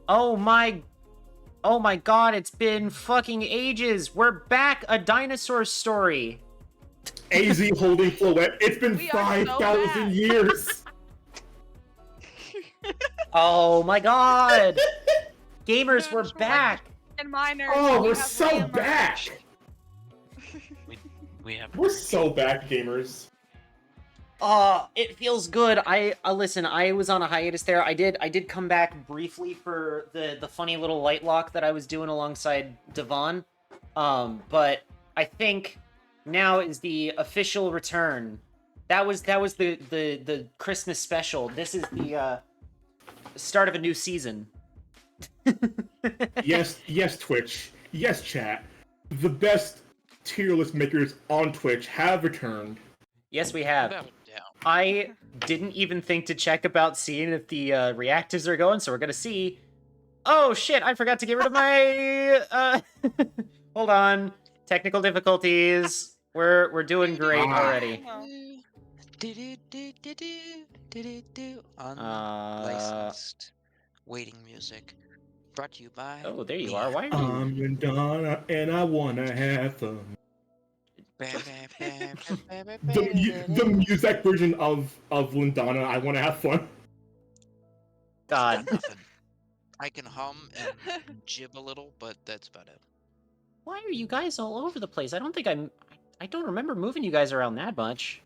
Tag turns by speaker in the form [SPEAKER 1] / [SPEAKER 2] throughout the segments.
[SPEAKER 1] Oh my god, it's been fucking ages. We're back, a dinosaur story.
[SPEAKER 2] AZ holding Floette. It's been
[SPEAKER 3] We are so
[SPEAKER 2] 5,000
[SPEAKER 3] back.
[SPEAKER 2] years.
[SPEAKER 1] Oh my god. Gamers, we're
[SPEAKER 3] Dude,
[SPEAKER 1] back.
[SPEAKER 3] And miners.
[SPEAKER 2] Oh,
[SPEAKER 3] we
[SPEAKER 2] we're
[SPEAKER 3] have
[SPEAKER 2] so
[SPEAKER 3] reemerged.
[SPEAKER 2] back.
[SPEAKER 4] We have.
[SPEAKER 2] We're so back, gamers.
[SPEAKER 1] It feels good. Listen, I was on a hiatus there. I did come back briefly for the funny little light lock that I was doing alongside Devon. But I think now is the official return. That was the Christmas special. This is the start of a new season.
[SPEAKER 2] Yes, Twitch. Yes, chat. The best tier list makers on Twitch have returned.
[SPEAKER 1] Yes, we have.
[SPEAKER 4] Without a doubt.
[SPEAKER 1] I didn't even think to check about seeing if the reactives are going, so we're gonna see. Oh shit! I forgot to get rid of my. Hold on. Technical difficulties. We're doing great already.
[SPEAKER 4] Unlicensed waiting music. Brought to you by.
[SPEAKER 1] Oh, there you are. Why are you?
[SPEAKER 2] I'm Madonna and I wanna have fun. The music version of Lindana, I wanna have fun.
[SPEAKER 1] God.
[SPEAKER 4] Nothing. I can hum and jib a little, but that's about it.
[SPEAKER 1] Why are you guys all over the place? I don't think I don't remember moving you guys around that much.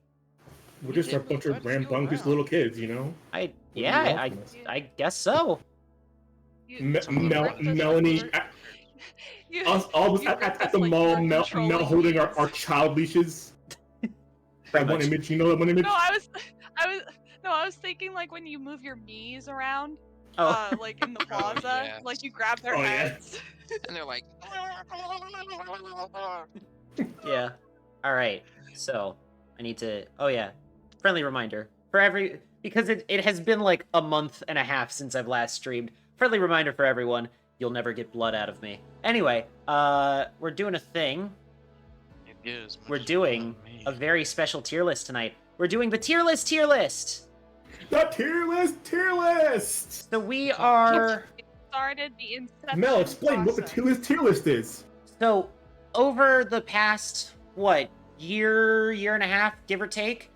[SPEAKER 2] We're just a bunch of rambunctious little kids, you know?
[SPEAKER 1] I
[SPEAKER 2] do you want
[SPEAKER 1] I
[SPEAKER 2] from us?
[SPEAKER 1] I guess so.
[SPEAKER 2] Melanie, all of us at the mall, Mel holding our child leashes. That one
[SPEAKER 1] much.
[SPEAKER 2] image, you know that one image?
[SPEAKER 3] No, I was thinking like when you move your knees around,
[SPEAKER 1] Oh.
[SPEAKER 3] like in the plaza,
[SPEAKER 4] yeah.
[SPEAKER 3] like you grab their
[SPEAKER 2] Oh, yeah.
[SPEAKER 3] heads.
[SPEAKER 4] And they're like.
[SPEAKER 1] Yeah. All right. So I need to. Oh yeah. Friendly reminder because it has been like a month and a half since I've last streamed. Friendly reminder for everyone: you'll never get blood out of me. Anyway, we're doing a thing.
[SPEAKER 4] It is much
[SPEAKER 1] We're doing
[SPEAKER 4] fun,
[SPEAKER 1] a
[SPEAKER 4] man.
[SPEAKER 1] very special tier list tonight. We're doing the tier list. Tier list.
[SPEAKER 2] The tier list!
[SPEAKER 1] So we are.
[SPEAKER 3] Started the inception.
[SPEAKER 2] Mel, explain what the
[SPEAKER 3] process.
[SPEAKER 2] tier list is.
[SPEAKER 1] So, over the past, year and a half, give or take,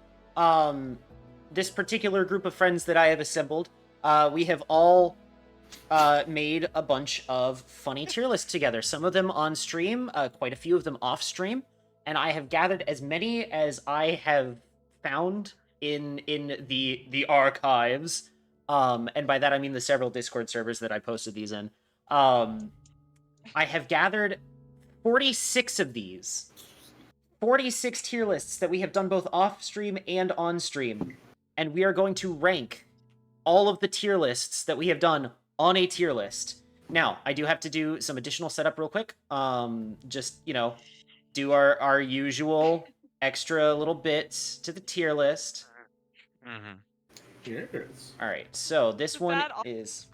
[SPEAKER 1] this particular group of friends that I have assembled, we have all made a bunch of funny tier lists together. Some of them on stream, quite a few of them off stream, and I have gathered as many as I have found in the archives. And by that I mean the several Discord servers that I posted these in. I have gathered 46 of these. 46 tier lists that we have done both off stream and on stream. And we are going to rank all of the tier lists that we have done on a tier list. Now, I do have to do some additional setup real quick. Just, do our usual extra little bits to the tier list.
[SPEAKER 4] Mhm.
[SPEAKER 2] Yes.
[SPEAKER 1] All right, so this
[SPEAKER 3] Is
[SPEAKER 1] one
[SPEAKER 3] that all-
[SPEAKER 1] is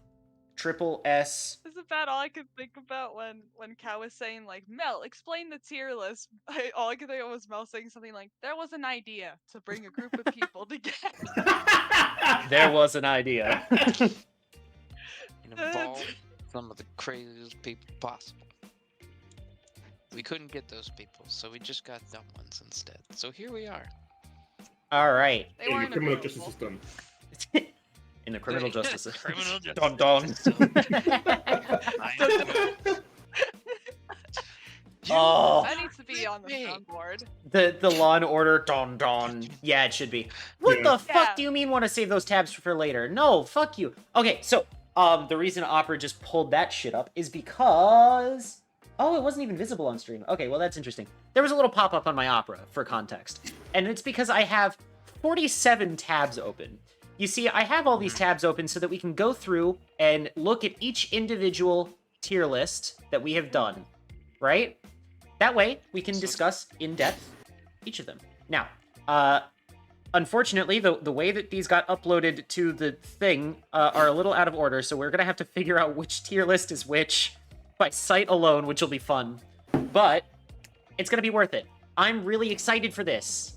[SPEAKER 1] triple S.
[SPEAKER 3] Isn't that all I could think about when Cal was saying like, Mel, explain the tier list? All I could think of was Mel saying something like, there was an idea to bring a group of people together.
[SPEAKER 1] There was an idea.
[SPEAKER 4] And involve some of the craziest people possible. We couldn't get those people, so we just got dumb ones instead. So here we are.
[SPEAKER 1] All right.
[SPEAKER 3] They
[SPEAKER 2] In the
[SPEAKER 3] weren't
[SPEAKER 2] criminal
[SPEAKER 3] available.
[SPEAKER 2] justice system.
[SPEAKER 1] In the criminal justice system.
[SPEAKER 4] Criminal justice
[SPEAKER 1] Dong dong.
[SPEAKER 4] system.
[SPEAKER 1] Oh.
[SPEAKER 3] That needs to be on the
[SPEAKER 4] Hey.
[SPEAKER 3] soundboard.
[SPEAKER 1] The Law and Order don don. Yeah, it should be. What
[SPEAKER 2] Yeah.
[SPEAKER 1] the fuck
[SPEAKER 3] Yeah.
[SPEAKER 1] do you mean want to save those tabs for later? No, fuck you. Okay, so the reason Opera just pulled that shit up is because it wasn't even visible on stream. Okay, well that's interesting. There was a little pop-up on my Opera for context. And it's because I have 47 tabs open. You see, I have all these tabs open so that we can go through and look at each individual tier list that we have done, right? That way, we can discuss in depth each of them. Now, unfortunately, the way that these got uploaded to the thing are a little out of order, so we're gonna have to figure out which tier list is which by sight alone, which will be fun. But it's gonna be worth it. I'm really excited for this.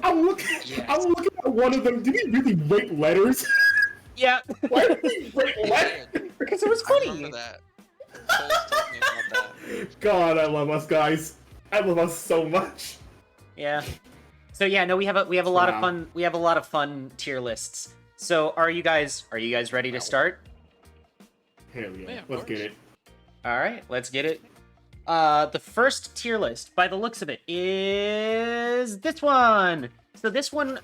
[SPEAKER 2] I'm looking at one of them. Did he really write letters?
[SPEAKER 1] Yeah,
[SPEAKER 2] Why did he break
[SPEAKER 4] He
[SPEAKER 2] what?
[SPEAKER 4] did.
[SPEAKER 1] because it was
[SPEAKER 4] I
[SPEAKER 1] funny.
[SPEAKER 4] remember that. Cole's told me about that.
[SPEAKER 2] God, I love us, guys. I love us so much.
[SPEAKER 1] Yeah. So yeah, no, we have a lot of
[SPEAKER 2] Wow.
[SPEAKER 1] fun. We have a lot of fun tier lists. So are you guys ready to start?
[SPEAKER 2] Hell yeah.
[SPEAKER 4] Yeah, of
[SPEAKER 2] Let's get
[SPEAKER 4] course.
[SPEAKER 2] it.
[SPEAKER 1] All right, let's get it. The first tier list, by the looks of it, is this one. So this one,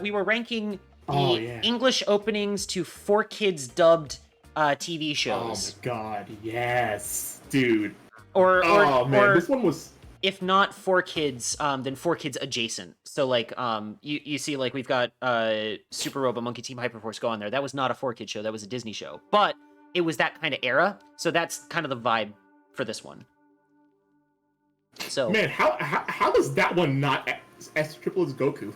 [SPEAKER 1] we were ranking the
[SPEAKER 2] Oh, yeah.
[SPEAKER 1] English openings to 4Kids dubbed TV
[SPEAKER 2] Oh
[SPEAKER 1] shows,
[SPEAKER 2] my god, yes. Dude.
[SPEAKER 1] or
[SPEAKER 2] Oh man,
[SPEAKER 1] or
[SPEAKER 2] this one was...
[SPEAKER 1] if not 4Kids, then 4Kids adjacent. So like, you see, like we've got Super Robot Monkey Team Hyperforce go on there. That was not a 4Kids show. That was a Disney show, but it was that kind of era. So that's kind of the vibe for this one. So
[SPEAKER 2] Man, how is that one not as triple as Goku?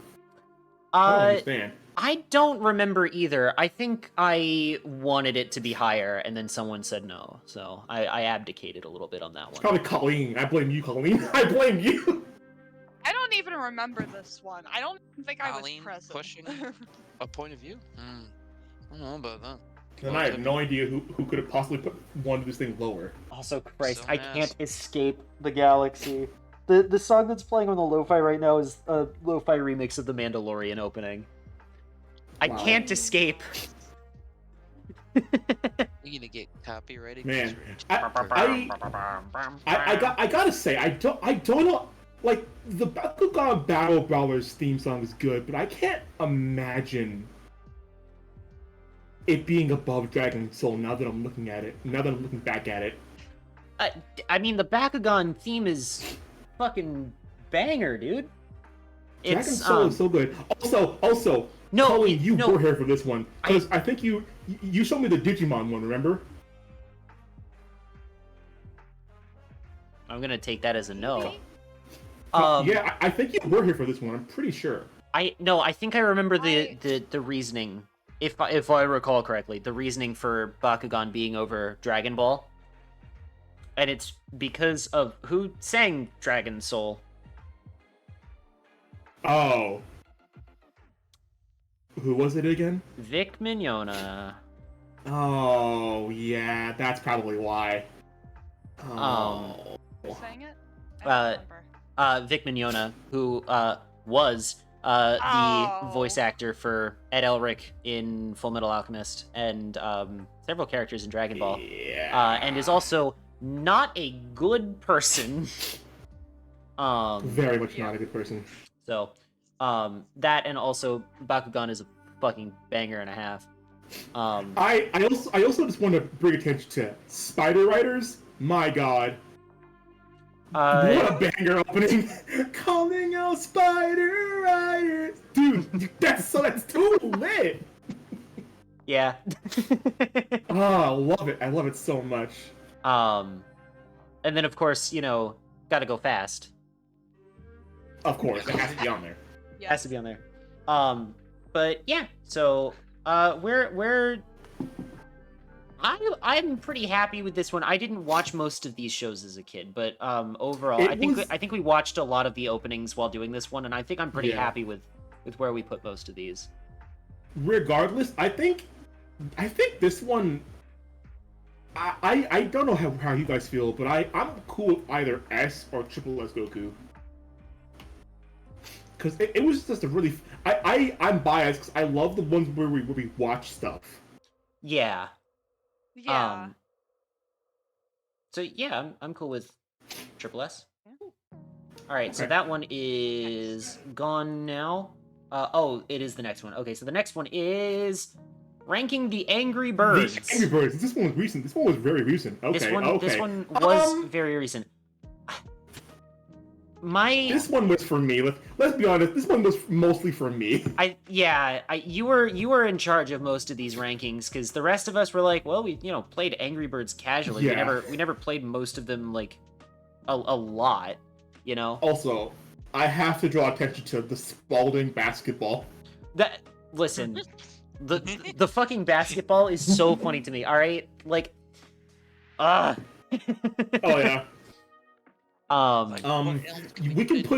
[SPEAKER 2] I don't
[SPEAKER 1] uh,
[SPEAKER 2] understand.
[SPEAKER 1] I don't remember either. I think I wanted it to be higher, and then someone said no. So I abdicated a little bit on that
[SPEAKER 2] It's
[SPEAKER 1] one.
[SPEAKER 2] probably Colleen. I blame you, Colleen. I blame you.
[SPEAKER 3] I don't even remember this one. I don't think I was
[SPEAKER 4] Colleen
[SPEAKER 3] present.
[SPEAKER 4] pushing a point of view? I don't know about that.
[SPEAKER 2] And I have no idea who could have possibly put one of this thing lower.
[SPEAKER 1] Also, Christ,
[SPEAKER 4] So
[SPEAKER 1] I
[SPEAKER 4] nasty.
[SPEAKER 1] can't escape the galaxy. The song that's playing on the lo-fi right now is a lo-fi remix of the Mandalorian opening. I
[SPEAKER 2] Wow.
[SPEAKER 1] can't escape.
[SPEAKER 4] You're gonna get copyrighted. 'cause
[SPEAKER 2] Man,
[SPEAKER 4] you're-
[SPEAKER 2] I gotta say, I don't know. Like, the Bakugan Battle Brawlers theme song is good, but I can't imagine it being above Dragon Soul now that I'm looking at it. Now that I'm looking back at it.
[SPEAKER 1] I mean, the Bakugan theme is fucking banger, dude.
[SPEAKER 2] Dragon
[SPEAKER 1] It's
[SPEAKER 2] Soul is so good. Also,
[SPEAKER 1] no,
[SPEAKER 2] Colleen, you
[SPEAKER 1] no.
[SPEAKER 2] were here for this one because I think you showed me the Digimon one. Remember?
[SPEAKER 1] I'm gonna take that as a no.
[SPEAKER 3] Maybe?
[SPEAKER 2] Yeah, I think you were here for this one. I'm pretty sure.
[SPEAKER 1] I think I remember the reasoning, if I recall correctly, the reasoning for Bakugan being over Dragon Ball, and it's because of who sang Dragon Soul.
[SPEAKER 2] Oh. Who was it again?
[SPEAKER 1] Vic Mignogna.
[SPEAKER 2] Oh, yeah, that's probably why. Oh.
[SPEAKER 3] Who sang it? I
[SPEAKER 1] Uh,
[SPEAKER 3] don't remember.
[SPEAKER 1] Vic Mignogna, who was the
[SPEAKER 3] Oh.
[SPEAKER 1] voice actor for Ed Elric in Full Metal Alchemist and several characters in Dragon Ball,
[SPEAKER 2] Yeah.
[SPEAKER 1] and is also not a good person.
[SPEAKER 2] Very much
[SPEAKER 3] Yeah.
[SPEAKER 2] not a good person.
[SPEAKER 1] So, that and also Bakugan is a fucking banger and a half.
[SPEAKER 2] I also just want to bring attention to Spider Riders. My God. What a banger opening! Calling out Spider Riders, dude. That's too lit.
[SPEAKER 1] yeah.
[SPEAKER 2] Oh, I love it. I love it so much.
[SPEAKER 1] And then of course, gotta go fast.
[SPEAKER 2] Of course, it has to be on there.
[SPEAKER 3] Yes.
[SPEAKER 1] Has to be on there. But yeah, so I'm pretty happy with this one. I didn't watch most of these shows as a kid, but overall,
[SPEAKER 2] It
[SPEAKER 1] I think we watched a lot of the openings while doing this one, and I think I'm pretty
[SPEAKER 2] Yeah.
[SPEAKER 1] happy with where we put most of these.
[SPEAKER 2] Regardless, I think this one. I don't know how you guys feel, but I'm cool with either S or Triple S Goku. Because it was just a really... I'm biased because I love the ones where we watch stuff.
[SPEAKER 1] Yeah.
[SPEAKER 3] Yeah.
[SPEAKER 1] So yeah, I'm cool with Triple S. All right, so
[SPEAKER 2] Okay.
[SPEAKER 1] that one is gone now. It is the next one. Okay, so the next one is ranking the Angry Birds.
[SPEAKER 2] The Angry Birds. This one was recent. This one was very recent. Okay,
[SPEAKER 1] This one
[SPEAKER 2] okay.
[SPEAKER 1] was very recent.
[SPEAKER 2] This one was for me. Let's be honest. This one was mostly for me.
[SPEAKER 1] You were in charge of most of these rankings because the rest of us were like, well, we played Angry Birds casually.
[SPEAKER 2] Yeah.
[SPEAKER 1] We never played most of them like a lot,
[SPEAKER 2] Also, I have to draw attention to the Spalding basketball.
[SPEAKER 1] Listen, the fucking basketball is so funny to me. All right, like,
[SPEAKER 2] Oh yeah.
[SPEAKER 4] Like, what else
[SPEAKER 2] We can
[SPEAKER 4] do?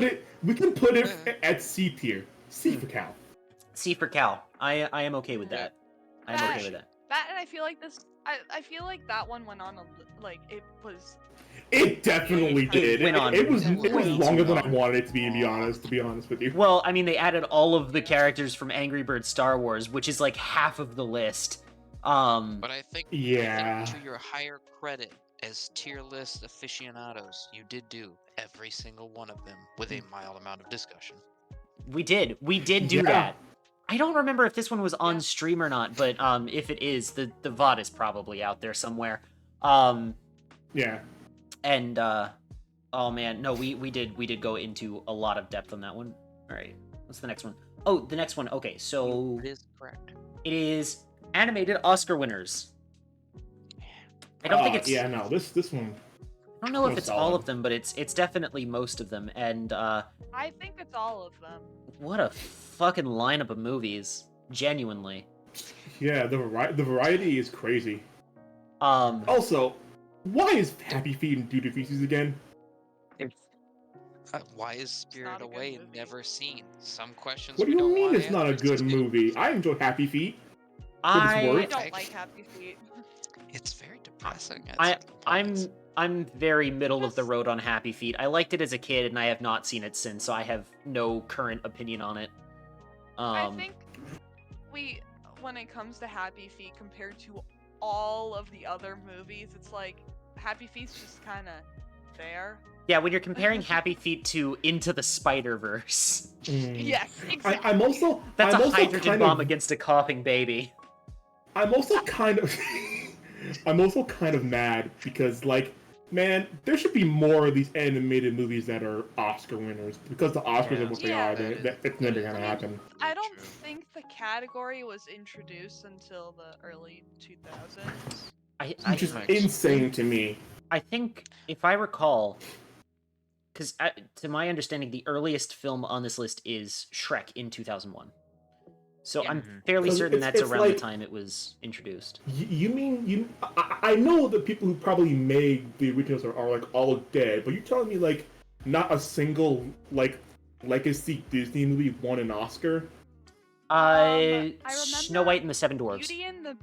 [SPEAKER 2] put it at C tier. C for Cal.
[SPEAKER 1] C for Cal. I am okay with that. I'm okay with that.
[SPEAKER 3] That, and I feel like this. I feel like that one went on like it was.
[SPEAKER 2] It definitely did.
[SPEAKER 1] went on
[SPEAKER 2] It was
[SPEAKER 1] way
[SPEAKER 2] longer
[SPEAKER 1] too
[SPEAKER 2] than I
[SPEAKER 1] long.
[SPEAKER 2] wanted it to be honest with you.
[SPEAKER 1] Well, I mean, they added all of the characters from Angry Birds Star Wars, which is like half of the list.
[SPEAKER 4] But I think,
[SPEAKER 2] Yeah.
[SPEAKER 4] to your higher credit as tier list aficionados, you did do every single one of them with a mild amount of discussion.
[SPEAKER 1] We did do
[SPEAKER 2] Yeah.
[SPEAKER 1] that. I don't remember if this one was on
[SPEAKER 3] Yeah.
[SPEAKER 1] stream or not, but if it is, the VOD is probably out there somewhere.
[SPEAKER 2] Yeah.
[SPEAKER 1] And oh man, no, we did go into a lot of depth on that one. All right, what's the next one? Oh, the next one. Okay, so
[SPEAKER 4] It is correct.
[SPEAKER 1] it is animated Oscar winners. I don't think it's.
[SPEAKER 2] Yeah, no, this one.
[SPEAKER 1] I don't know if
[SPEAKER 2] was
[SPEAKER 1] it's all
[SPEAKER 2] solid.
[SPEAKER 1] of them, but it's definitely most of them. And
[SPEAKER 3] I think it's all of them.
[SPEAKER 1] what a fucking lineup of movies, genuinely.
[SPEAKER 2] Yeah, the variety is crazy.
[SPEAKER 1] Um,
[SPEAKER 2] Also, why is Happy Feet and Duty Feces again?
[SPEAKER 4] Why is Spirit
[SPEAKER 3] not a good
[SPEAKER 4] Away
[SPEAKER 3] movie.
[SPEAKER 4] never seen? Some questions
[SPEAKER 2] What do
[SPEAKER 4] we
[SPEAKER 2] you
[SPEAKER 4] don't
[SPEAKER 2] mean
[SPEAKER 4] want
[SPEAKER 2] it's not a
[SPEAKER 4] answers
[SPEAKER 2] good
[SPEAKER 4] to.
[SPEAKER 2] movie? I enjoy Happy Feet.
[SPEAKER 1] I
[SPEAKER 2] worth.
[SPEAKER 3] I don't
[SPEAKER 4] I-
[SPEAKER 3] like Happy Feet.
[SPEAKER 4] It's very depressing. at
[SPEAKER 1] I
[SPEAKER 4] certain points.
[SPEAKER 1] I'm very middle of the
[SPEAKER 3] Yes.
[SPEAKER 1] road on Happy Feet. I liked it as a kid, and I have not seen it since, so I have no current opinion on it.
[SPEAKER 3] I think when it comes to Happy Feet compared to all of the other movies, it's like Happy Feet's just kind of there.
[SPEAKER 1] yeah, when you're comparing Happy Feet to Into the Spider-Verse,
[SPEAKER 3] Yes, exactly.
[SPEAKER 2] I'm also
[SPEAKER 1] that's
[SPEAKER 2] I'm
[SPEAKER 1] a
[SPEAKER 2] also
[SPEAKER 1] hydrogen
[SPEAKER 2] kind
[SPEAKER 1] bomb
[SPEAKER 2] of,
[SPEAKER 1] against a coughing baby.
[SPEAKER 2] I'm also kind of I'm also kind of mad because like, man, there should be more of these animated movies that are Oscar winners because the Oscars are what they
[SPEAKER 3] Yeah.
[SPEAKER 2] are. That's never gonna happen.
[SPEAKER 3] I don't
[SPEAKER 4] True.
[SPEAKER 3] think the category was introduced until the early 2000s.
[SPEAKER 2] Which is
[SPEAKER 4] Nice.
[SPEAKER 2] insane to me.
[SPEAKER 1] I think, if I recall, because to my understanding, the earliest film on this list is Shrek in 2001. So
[SPEAKER 3] Yeah.
[SPEAKER 1] I'm
[SPEAKER 4] Mhm.
[SPEAKER 1] fairly
[SPEAKER 2] 'Cause
[SPEAKER 1] certain
[SPEAKER 2] it's-
[SPEAKER 1] that's
[SPEAKER 2] it's
[SPEAKER 1] around
[SPEAKER 2] like-
[SPEAKER 1] the time it was introduced.
[SPEAKER 2] You mean you? I know the people who probably made the originals are like all dead, but you're telling me like not a single like legacy Disney movie won an Oscar?
[SPEAKER 3] I
[SPEAKER 1] Snow
[SPEAKER 3] remember
[SPEAKER 1] White and the Seven Dwarfs.
[SPEAKER 3] Beauty and the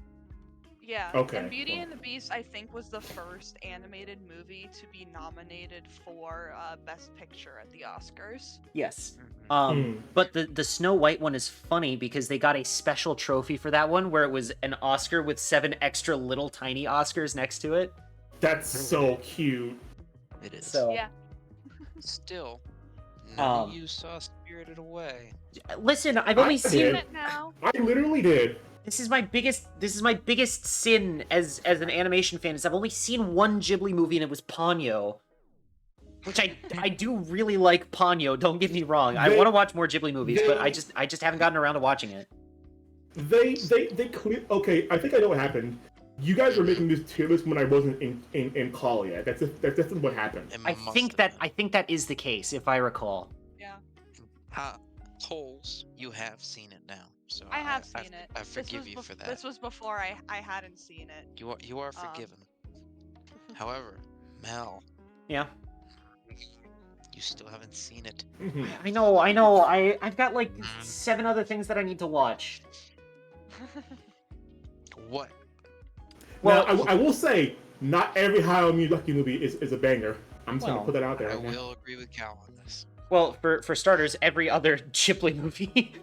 [SPEAKER 2] Okay,
[SPEAKER 3] and Beauty
[SPEAKER 2] well.
[SPEAKER 3] and the Beast, I think, was the first animated movie to be nominated for Best Picture at the Oscars.
[SPEAKER 1] Yes.
[SPEAKER 4] Mhm.
[SPEAKER 1] But the Snow White one is funny because they got a special trophy for that one where it was an Oscar with 7 extra little tiny Oscars next to it.
[SPEAKER 2] That's so cute.
[SPEAKER 4] It is.
[SPEAKER 1] So
[SPEAKER 3] Yeah.
[SPEAKER 4] Still, none
[SPEAKER 1] Um,
[SPEAKER 4] of you saw Spirited Away.
[SPEAKER 1] listen, I've
[SPEAKER 2] I
[SPEAKER 1] only
[SPEAKER 2] did.
[SPEAKER 1] seen
[SPEAKER 3] it now.
[SPEAKER 2] I literally did.
[SPEAKER 1] this is my biggest sin as an animation fan is I've only seen one Ghibli movie and it was Ponyo. Which I do really like Ponyo, don't get me wrong. I
[SPEAKER 2] They-
[SPEAKER 1] want to watch more Ghibli movies, but
[SPEAKER 2] they-
[SPEAKER 1] I just haven't gotten around to watching it.
[SPEAKER 2] They clear. Okay, I think I know what happened. You guys were making this tier list when I wasn't in call yet. That's what happened.
[SPEAKER 4] It
[SPEAKER 1] I
[SPEAKER 4] must
[SPEAKER 1] think
[SPEAKER 4] have been.
[SPEAKER 1] that is the case, if I recall.
[SPEAKER 3] Yeah,
[SPEAKER 4] Holes, you have seen it now. So
[SPEAKER 3] I have seen it.
[SPEAKER 4] I
[SPEAKER 3] This
[SPEAKER 4] forgive
[SPEAKER 3] was
[SPEAKER 4] you for that.
[SPEAKER 3] This was before I hadn't seen it.
[SPEAKER 4] You are forgiven. However, Mel,
[SPEAKER 1] Yeah.
[SPEAKER 4] you still haven't seen it.
[SPEAKER 2] Mhm.
[SPEAKER 1] I know. I've got like 7 other things that I need to watch.
[SPEAKER 4] What?
[SPEAKER 1] Well,
[SPEAKER 2] Now, I will say, not every Hayao Miyazaki movie is a banger. I'm just
[SPEAKER 1] Well,
[SPEAKER 2] gonna put that out there.
[SPEAKER 4] I
[SPEAKER 2] right now.
[SPEAKER 4] will agree with Cal on this.
[SPEAKER 1] Well, for starters, every other Ghibli movie,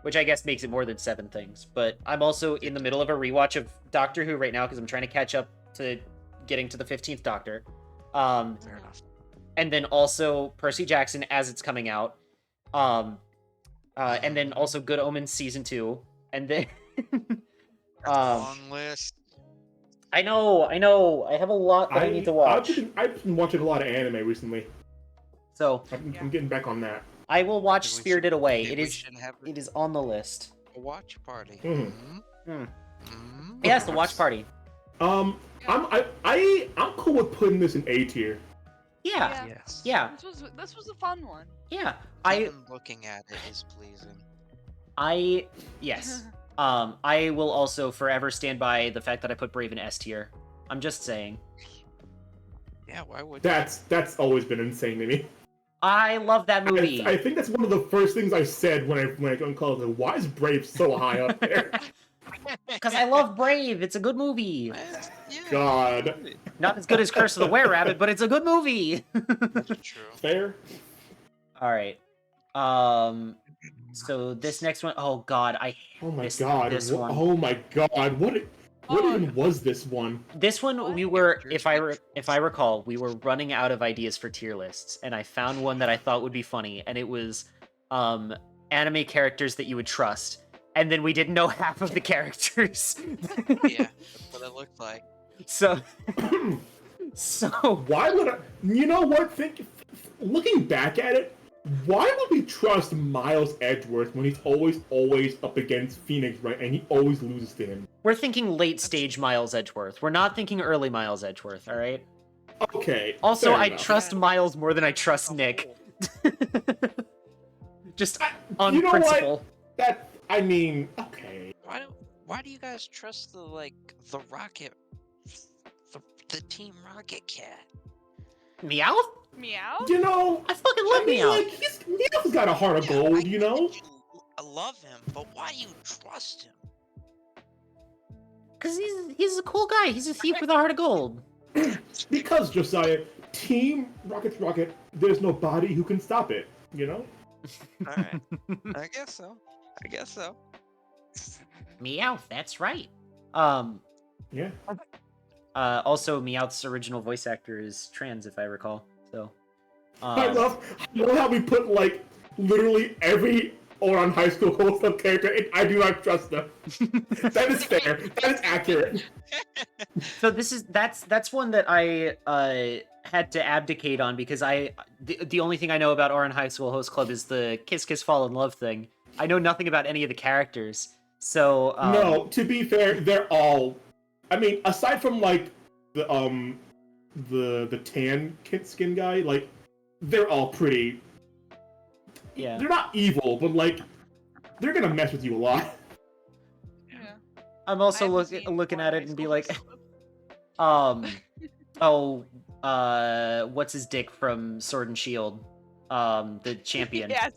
[SPEAKER 1] which I guess makes it more than 7 things. But I'm also in the middle of a rewatch of Doctor Who right now because I'm trying to catch up to getting to the 15th Doctor.
[SPEAKER 4] Fair enough.
[SPEAKER 1] And then also Percy Jackson as it's coming out. And then also Good Omens season 2, and then
[SPEAKER 4] Long list.
[SPEAKER 1] I know, I have a lot that I need to watch.
[SPEAKER 2] I've been watching a lot of anime recently.
[SPEAKER 1] So
[SPEAKER 2] I'm getting back on that.
[SPEAKER 1] I will watch
[SPEAKER 4] Maybe we
[SPEAKER 1] Spirited Away.
[SPEAKER 4] Maybe
[SPEAKER 1] It
[SPEAKER 4] we
[SPEAKER 1] is
[SPEAKER 4] should have
[SPEAKER 1] it is on the list.
[SPEAKER 4] a watch party.
[SPEAKER 2] Mhm.
[SPEAKER 1] Hmm.
[SPEAKER 4] Mhm.
[SPEAKER 1] Yes, the watch party.
[SPEAKER 2] I'm cool with putting this in A tier.
[SPEAKER 1] Yeah,
[SPEAKER 4] Yes.
[SPEAKER 1] yeah,
[SPEAKER 3] This was a fun one.
[SPEAKER 1] yeah.
[SPEAKER 4] Even looking at it is pleasing.
[SPEAKER 1] Yes. I will also forever stand by the fact that I put Brave in S tier. I'm just saying.
[SPEAKER 4] Yeah, why would
[SPEAKER 2] That's always been insane to me.
[SPEAKER 1] I love that movie.
[SPEAKER 2] I think that's one of the first things I said when I got called. Like, why is Brave so high up there?
[SPEAKER 1] Because I love Brave. It's a good movie.
[SPEAKER 4] Yeah,
[SPEAKER 2] God.
[SPEAKER 1] Not as good as Curse of the Were-Rabbit, but it's a good movie.
[SPEAKER 4] That's true.
[SPEAKER 2] Fair.
[SPEAKER 1] All right. So this next one, oh god,
[SPEAKER 2] Oh my
[SPEAKER 1] this,
[SPEAKER 2] god.
[SPEAKER 1] this
[SPEAKER 2] What-
[SPEAKER 1] one.
[SPEAKER 2] Oh my god. What
[SPEAKER 3] Oh,
[SPEAKER 2] even was this one?
[SPEAKER 1] This one
[SPEAKER 3] What?
[SPEAKER 1] we were,
[SPEAKER 4] Characters.
[SPEAKER 1] if I recall, we were running out of ideas for tier lists, and I found one that I thought would be funny, and it was anime characters that you would trust. And then we didn't know half of the characters.
[SPEAKER 4] Yeah, that's what it looked like.
[SPEAKER 1] So
[SPEAKER 2] Why would I? You know what? Looking back at it, why would we trust Miles Edgeworth when he's always up against Phoenix, right? And he always loses to him.
[SPEAKER 1] we're thinking late stage Miles Edgeworth. We're not thinking early Miles Edgeworth, all right?
[SPEAKER 2] Okay.
[SPEAKER 1] Also,
[SPEAKER 2] fair
[SPEAKER 1] I
[SPEAKER 2] enough.
[SPEAKER 1] trust Miles more than I trust Nick. Just on
[SPEAKER 2] You know what?
[SPEAKER 1] principle.
[SPEAKER 2] I mean, okay.
[SPEAKER 4] Why do you guys trust the Rocket, the Team Rocket Cat?
[SPEAKER 1] Meowth?
[SPEAKER 3] Meow?
[SPEAKER 2] You know,
[SPEAKER 1] I fucking love
[SPEAKER 2] I mean,
[SPEAKER 1] Meowth.
[SPEAKER 2] like, Meowth's got a heart of
[SPEAKER 4] Yeah,
[SPEAKER 2] gold,
[SPEAKER 4] I
[SPEAKER 2] you
[SPEAKER 4] get
[SPEAKER 2] know?
[SPEAKER 4] that I love him, but why do you trust him?
[SPEAKER 1] Because he's a cool guy. He's a thief with a heart of gold.
[SPEAKER 2] Because, Josiah, Team Rocket's Rocket, there's nobody who can stop it, you know?
[SPEAKER 4] Alright. I guess so.
[SPEAKER 1] Meowth, that's right.
[SPEAKER 2] Yeah.
[SPEAKER 1] Also, Meowth's original voice actor is trans, if I recall. So,
[SPEAKER 2] I love how we put, like, literally every Ouran High School wholesale character, and I do not trust them. That is fair. That is accurate.
[SPEAKER 1] so that's one that I had to abdicate on because the only thing I know about Ouran High School Host Club is the Kiss Kiss Fall in Love thing. I know nothing about any of the characters. So
[SPEAKER 2] No, to be fair, they're all. I mean, aside from like the tan skin guy, like they're all pretty.
[SPEAKER 1] yeah.
[SPEAKER 2] They're not evil, but like they're gonna mess with you a lot.
[SPEAKER 3] Yeah.
[SPEAKER 1] I'm also
[SPEAKER 3] I haven't seen
[SPEAKER 1] looking at
[SPEAKER 3] High
[SPEAKER 1] it and be
[SPEAKER 3] School
[SPEAKER 1] like,
[SPEAKER 3] Musical.
[SPEAKER 1] what's his dick from Sword and Shield? The champion.
[SPEAKER 3] Yes.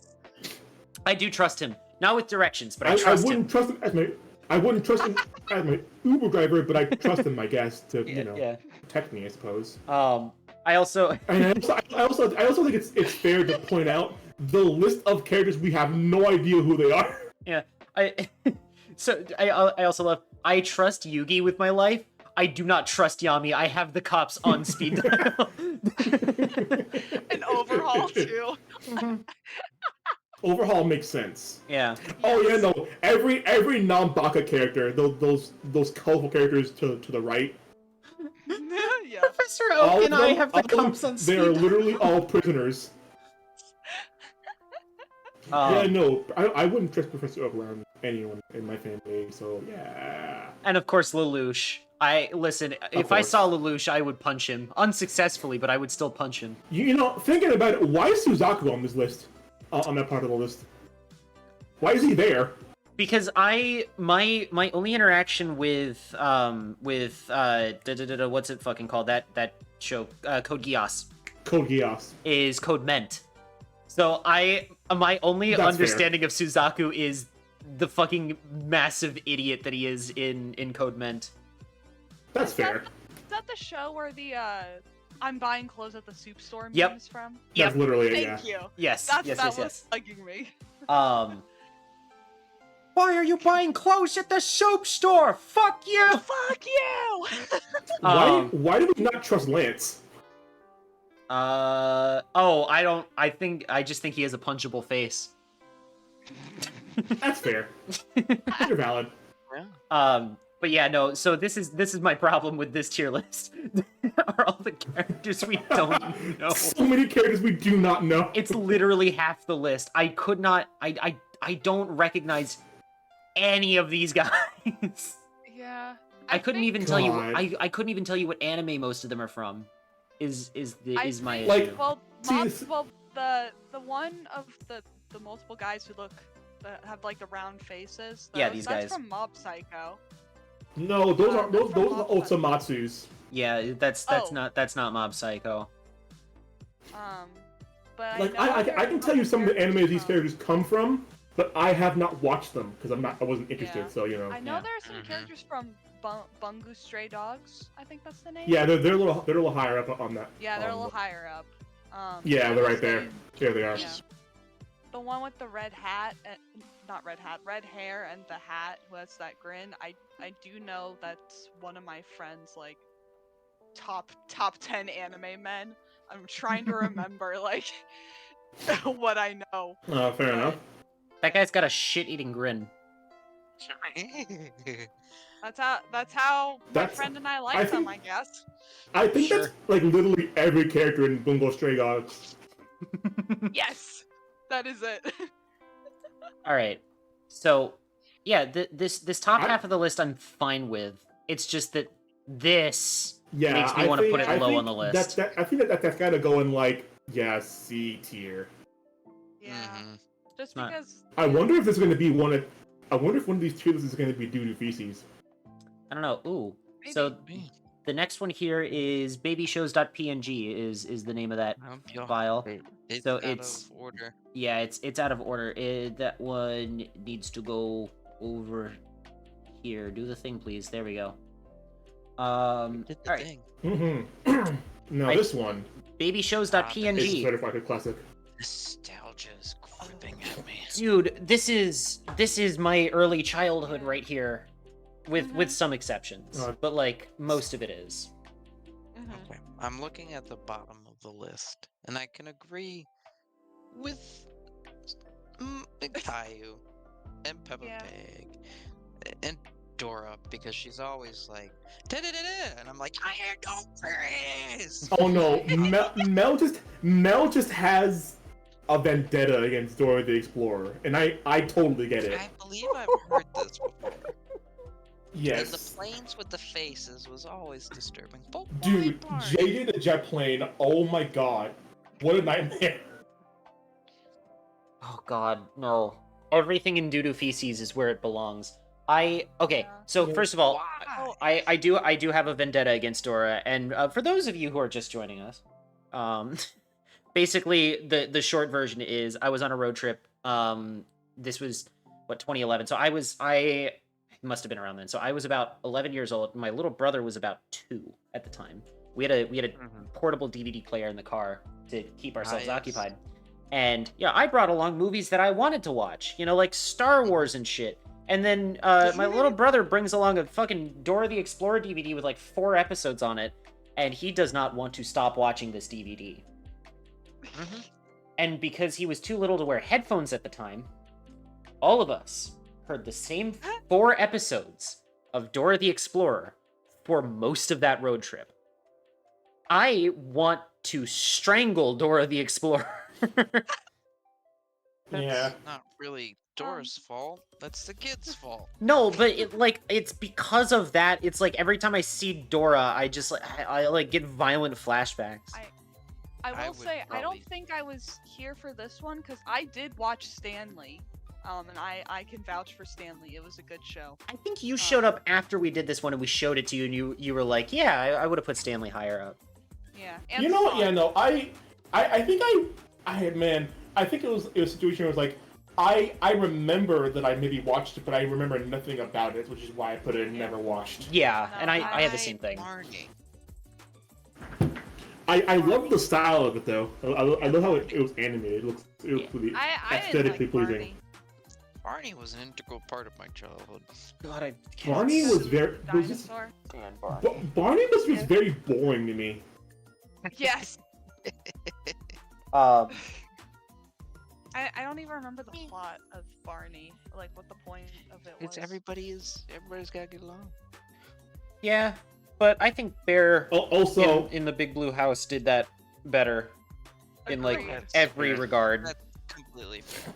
[SPEAKER 1] I do trust him. Not with directions, but I
[SPEAKER 2] I
[SPEAKER 1] trust
[SPEAKER 2] wouldn't
[SPEAKER 1] him.
[SPEAKER 2] trust him as my. I wouldn't trust him as my Uber driver, but I trust him, I guess, to
[SPEAKER 1] Yeah.
[SPEAKER 2] protect me, I suppose.
[SPEAKER 1] I also
[SPEAKER 2] And I also think it's fair to point out the list of characters we have no idea who they are.
[SPEAKER 1] I also love I trust Yugi with my life. I do not trust Yami. I have the cops on speed dial.
[SPEAKER 3] An overhaul too.
[SPEAKER 2] Overhaul makes sense.
[SPEAKER 1] Yeah.
[SPEAKER 2] Oh yeah, no. Every non-Baka character, those colorful characters to the right,
[SPEAKER 3] Yeah.
[SPEAKER 1] Professor
[SPEAKER 2] all
[SPEAKER 1] Oak
[SPEAKER 2] of
[SPEAKER 1] and I
[SPEAKER 2] them-
[SPEAKER 1] have the
[SPEAKER 2] all of them,
[SPEAKER 1] cops on speed
[SPEAKER 2] they are
[SPEAKER 1] dial.
[SPEAKER 2] literally all prisoners. Yeah, no, I wouldn't trust Professor Oak around anyone in my family. So yeah.
[SPEAKER 1] And of course Lelouch. If I
[SPEAKER 2] course.
[SPEAKER 1] saw Lelouch, I would punch him. Unsuccessfully, but I would still punch him.
[SPEAKER 2] You know, thinking about it, why is Suzaku on this list? On that part of the list. Why is he there?
[SPEAKER 1] Because my only interaction with what's it fucking called, that show, Code Geass,
[SPEAKER 2] Code Geass.
[SPEAKER 1] is Code Ment. So my only
[SPEAKER 2] That's
[SPEAKER 1] understanding of Suzaku is the fucking massive idiot that he is in Code Ment.
[SPEAKER 2] That's fair.
[SPEAKER 3] Is that the show where the I'm buying clothes at the soup store
[SPEAKER 1] Yep.
[SPEAKER 3] memes from?
[SPEAKER 2] That's literally it,
[SPEAKER 3] Thank
[SPEAKER 2] yeah.
[SPEAKER 3] you.
[SPEAKER 1] Yes,
[SPEAKER 3] That
[SPEAKER 1] yes,
[SPEAKER 3] was
[SPEAKER 1] yes.
[SPEAKER 3] bugging me.
[SPEAKER 1] Why are you buying clothes at the soup store? Fuck you!
[SPEAKER 3] Fuck you!
[SPEAKER 2] Why do we not trust Lance?
[SPEAKER 1] I just think he has a punchable face.
[SPEAKER 2] That's fair. You're valid.
[SPEAKER 4] Yeah.
[SPEAKER 1] But yeah, no, so this is my problem with this tier list. Are all the characters we don't know.
[SPEAKER 2] So many characters we do not know.
[SPEAKER 1] It's literally half the list. I don't recognize any of these guys.
[SPEAKER 3] Yeah.
[SPEAKER 1] I couldn't
[SPEAKER 3] think-
[SPEAKER 1] even tell you
[SPEAKER 2] God.
[SPEAKER 1] I couldn't even tell you what anime most of them are from. Is my
[SPEAKER 3] think,
[SPEAKER 2] Like-
[SPEAKER 1] issue.
[SPEAKER 3] Well,
[SPEAKER 2] See,
[SPEAKER 3] the one of the multiple guys who that have like the round faces.
[SPEAKER 1] Yeah, these
[SPEAKER 3] that's
[SPEAKER 1] guys.
[SPEAKER 3] from Mob Psycho.
[SPEAKER 2] No, those are
[SPEAKER 3] That's from
[SPEAKER 2] the Osamatsus.
[SPEAKER 1] Yeah, that's
[SPEAKER 3] Oh.
[SPEAKER 1] not Mob Psycho.
[SPEAKER 3] but
[SPEAKER 2] Like
[SPEAKER 3] I know
[SPEAKER 2] I
[SPEAKER 3] there
[SPEAKER 2] can
[SPEAKER 3] are
[SPEAKER 2] tell you some of the
[SPEAKER 3] characters
[SPEAKER 2] anime these
[SPEAKER 3] from-
[SPEAKER 2] characters come from, but I have not watched them because I wasn't interested.
[SPEAKER 3] Yeah.
[SPEAKER 2] So you know.
[SPEAKER 3] I know
[SPEAKER 1] Yeah.
[SPEAKER 3] there are some
[SPEAKER 4] Mhm.
[SPEAKER 3] characters from Bungo Stray Dogs. I think that's the name.
[SPEAKER 2] Yeah, they're a little higher up on that.
[SPEAKER 3] Yeah, they're a little higher up.
[SPEAKER 2] Yeah, they're right there.
[SPEAKER 3] they-
[SPEAKER 2] There they are.
[SPEAKER 3] Yeah. The one with the red hat, not red hat, red hair and the hat who has that grin. I do know that's one of my friends, like top 10 anime men. I'm trying to remember like what I know.
[SPEAKER 2] Fair enough.
[SPEAKER 1] That guy's got a shit-eating grin.
[SPEAKER 3] That's how my
[SPEAKER 2] That's-
[SPEAKER 3] friend and I
[SPEAKER 2] I
[SPEAKER 3] like them,
[SPEAKER 2] think-
[SPEAKER 3] I guess.
[SPEAKER 2] I think
[SPEAKER 1] Sure.
[SPEAKER 2] that's like literally every character in Bungo Stray Dogs.
[SPEAKER 3] Yes, that is it.
[SPEAKER 1] All right. So, yeah, this top
[SPEAKER 2] I-
[SPEAKER 1] half of the list I'm fine with. It's just that this
[SPEAKER 2] Yeah,
[SPEAKER 1] makes me
[SPEAKER 2] I
[SPEAKER 1] want to
[SPEAKER 2] think-
[SPEAKER 1] put it
[SPEAKER 2] I
[SPEAKER 1] low
[SPEAKER 2] think
[SPEAKER 1] on the list.
[SPEAKER 2] I think that's gotta go in like C tier.
[SPEAKER 3] Yeah,
[SPEAKER 4] Mhm.
[SPEAKER 3] just
[SPEAKER 1] Not-
[SPEAKER 3] because.
[SPEAKER 2] I wonder if this is gonna be one of. I wonder if one of these tier lists is gonna be due to feces.
[SPEAKER 1] I don't know. Ooh. So the next one here is babyshows.png is the name of that file.
[SPEAKER 4] It's
[SPEAKER 1] So
[SPEAKER 4] out
[SPEAKER 1] it's-
[SPEAKER 4] of order.
[SPEAKER 1] Yeah, it's out of order. That one needs to go over here. Do the thing, please. There we go.
[SPEAKER 4] Did the
[SPEAKER 1] All right.
[SPEAKER 4] thing.
[SPEAKER 2] Mm-hmm. No,
[SPEAKER 1] Right.
[SPEAKER 2] this one is
[SPEAKER 1] Babyshows.png.
[SPEAKER 2] certified a classic.
[SPEAKER 4] Nostalgia is gripping at me.
[SPEAKER 1] Dude, this is my early childhood right here, with some exceptions, but like most of it is.
[SPEAKER 3] Mhm.
[SPEAKER 4] Okay. I'm looking at the bottom of the list, and I can agree with Caillou and Peppa
[SPEAKER 3] Yeah.
[SPEAKER 4] Pig and Dora because she's always like da-da-da-da, and I'm like, I ain't go Chris.
[SPEAKER 2] Oh no, Mel just has a vendetta against Dora the Explorer, and I totally get it.
[SPEAKER 4] I believe I've heard this before. And the
[SPEAKER 2] Yes,
[SPEAKER 4] planes with the faces was always disturbing. But why
[SPEAKER 2] dude,
[SPEAKER 4] Barney?
[SPEAKER 2] Jaded the jet plane. Oh my god, what a nightmare.
[SPEAKER 1] Oh god, no. Everything in Doodoo Feces is where it belongs. Okay, so
[SPEAKER 2] Yeah.
[SPEAKER 1] first of all,
[SPEAKER 4] Why?
[SPEAKER 1] I do have a vendetta against Dora, and for those of you who are just joining us, basically the short version is I was on a road trip. This was 2011, so I must have been around then. So I was about 11 years old. My little brother was about 2 at the time. We had a portable DVD player in the car to keep ourselves
[SPEAKER 4] Nice.
[SPEAKER 1] occupied. And yeah, I brought along movies that I wanted to watch, like Star Wars and shit. And then my little brother brings along a fucking Dora the Explorer DVD with like 4 episodes on it, and he does not want to stop watching this DVD.
[SPEAKER 4] Mhm.
[SPEAKER 1] And because he was too little to wear headphones at the time, all of us heard the same 4 episodes of Dora the Explorer for most of that road trip. I want to strangle Dora the Explorer.
[SPEAKER 4] That's
[SPEAKER 2] Yeah.
[SPEAKER 4] not really Dora's fault. That's the kid's fault.
[SPEAKER 1] No, but it's because of that. It's like every time I see Dora, I just I like get violent flashbacks.
[SPEAKER 3] I
[SPEAKER 4] I
[SPEAKER 3] will
[SPEAKER 4] would
[SPEAKER 3] say I
[SPEAKER 4] probably-
[SPEAKER 3] don't think I was here for this one because I did watch Stanley, and I can vouch for Stanley. It was a good show.
[SPEAKER 1] I think you showed up after we did this one and we showed it to you, and you were like, yeah, I would have put Stanley higher up.
[SPEAKER 3] Yeah. And
[SPEAKER 2] You know what?
[SPEAKER 3] Spawn.
[SPEAKER 2] Yeah, no, I think I think it was a situation where it was like I remember that I maybe watched it, but I remember nothing about it, which is why I put it in never watched.
[SPEAKER 1] Yeah,
[SPEAKER 3] No,
[SPEAKER 1] and I had the same thing.
[SPEAKER 4] Barney.
[SPEAKER 2] I love the style of it though. I love how it was animated. It looks really
[SPEAKER 3] I didn't
[SPEAKER 2] aesthetically
[SPEAKER 3] like
[SPEAKER 2] pleasing.
[SPEAKER 3] Barney.
[SPEAKER 4] Barney was an integral part of my childhood.
[SPEAKER 1] God, I
[SPEAKER 2] Barney was very
[SPEAKER 3] Dinosaur.
[SPEAKER 2] Barney was just very boring to me.
[SPEAKER 3] Yes.
[SPEAKER 1] Um,
[SPEAKER 3] I don't even remember the plot of Barney. Like what the point of it was.
[SPEAKER 4] It's everybody's gotta get along.
[SPEAKER 1] yeah, but I think Bear
[SPEAKER 2] Also,
[SPEAKER 1] in the Big Blue House did that better in like
[SPEAKER 3] Agreed.
[SPEAKER 1] every
[SPEAKER 4] fair.
[SPEAKER 1] regard.
[SPEAKER 4] That's completely fair.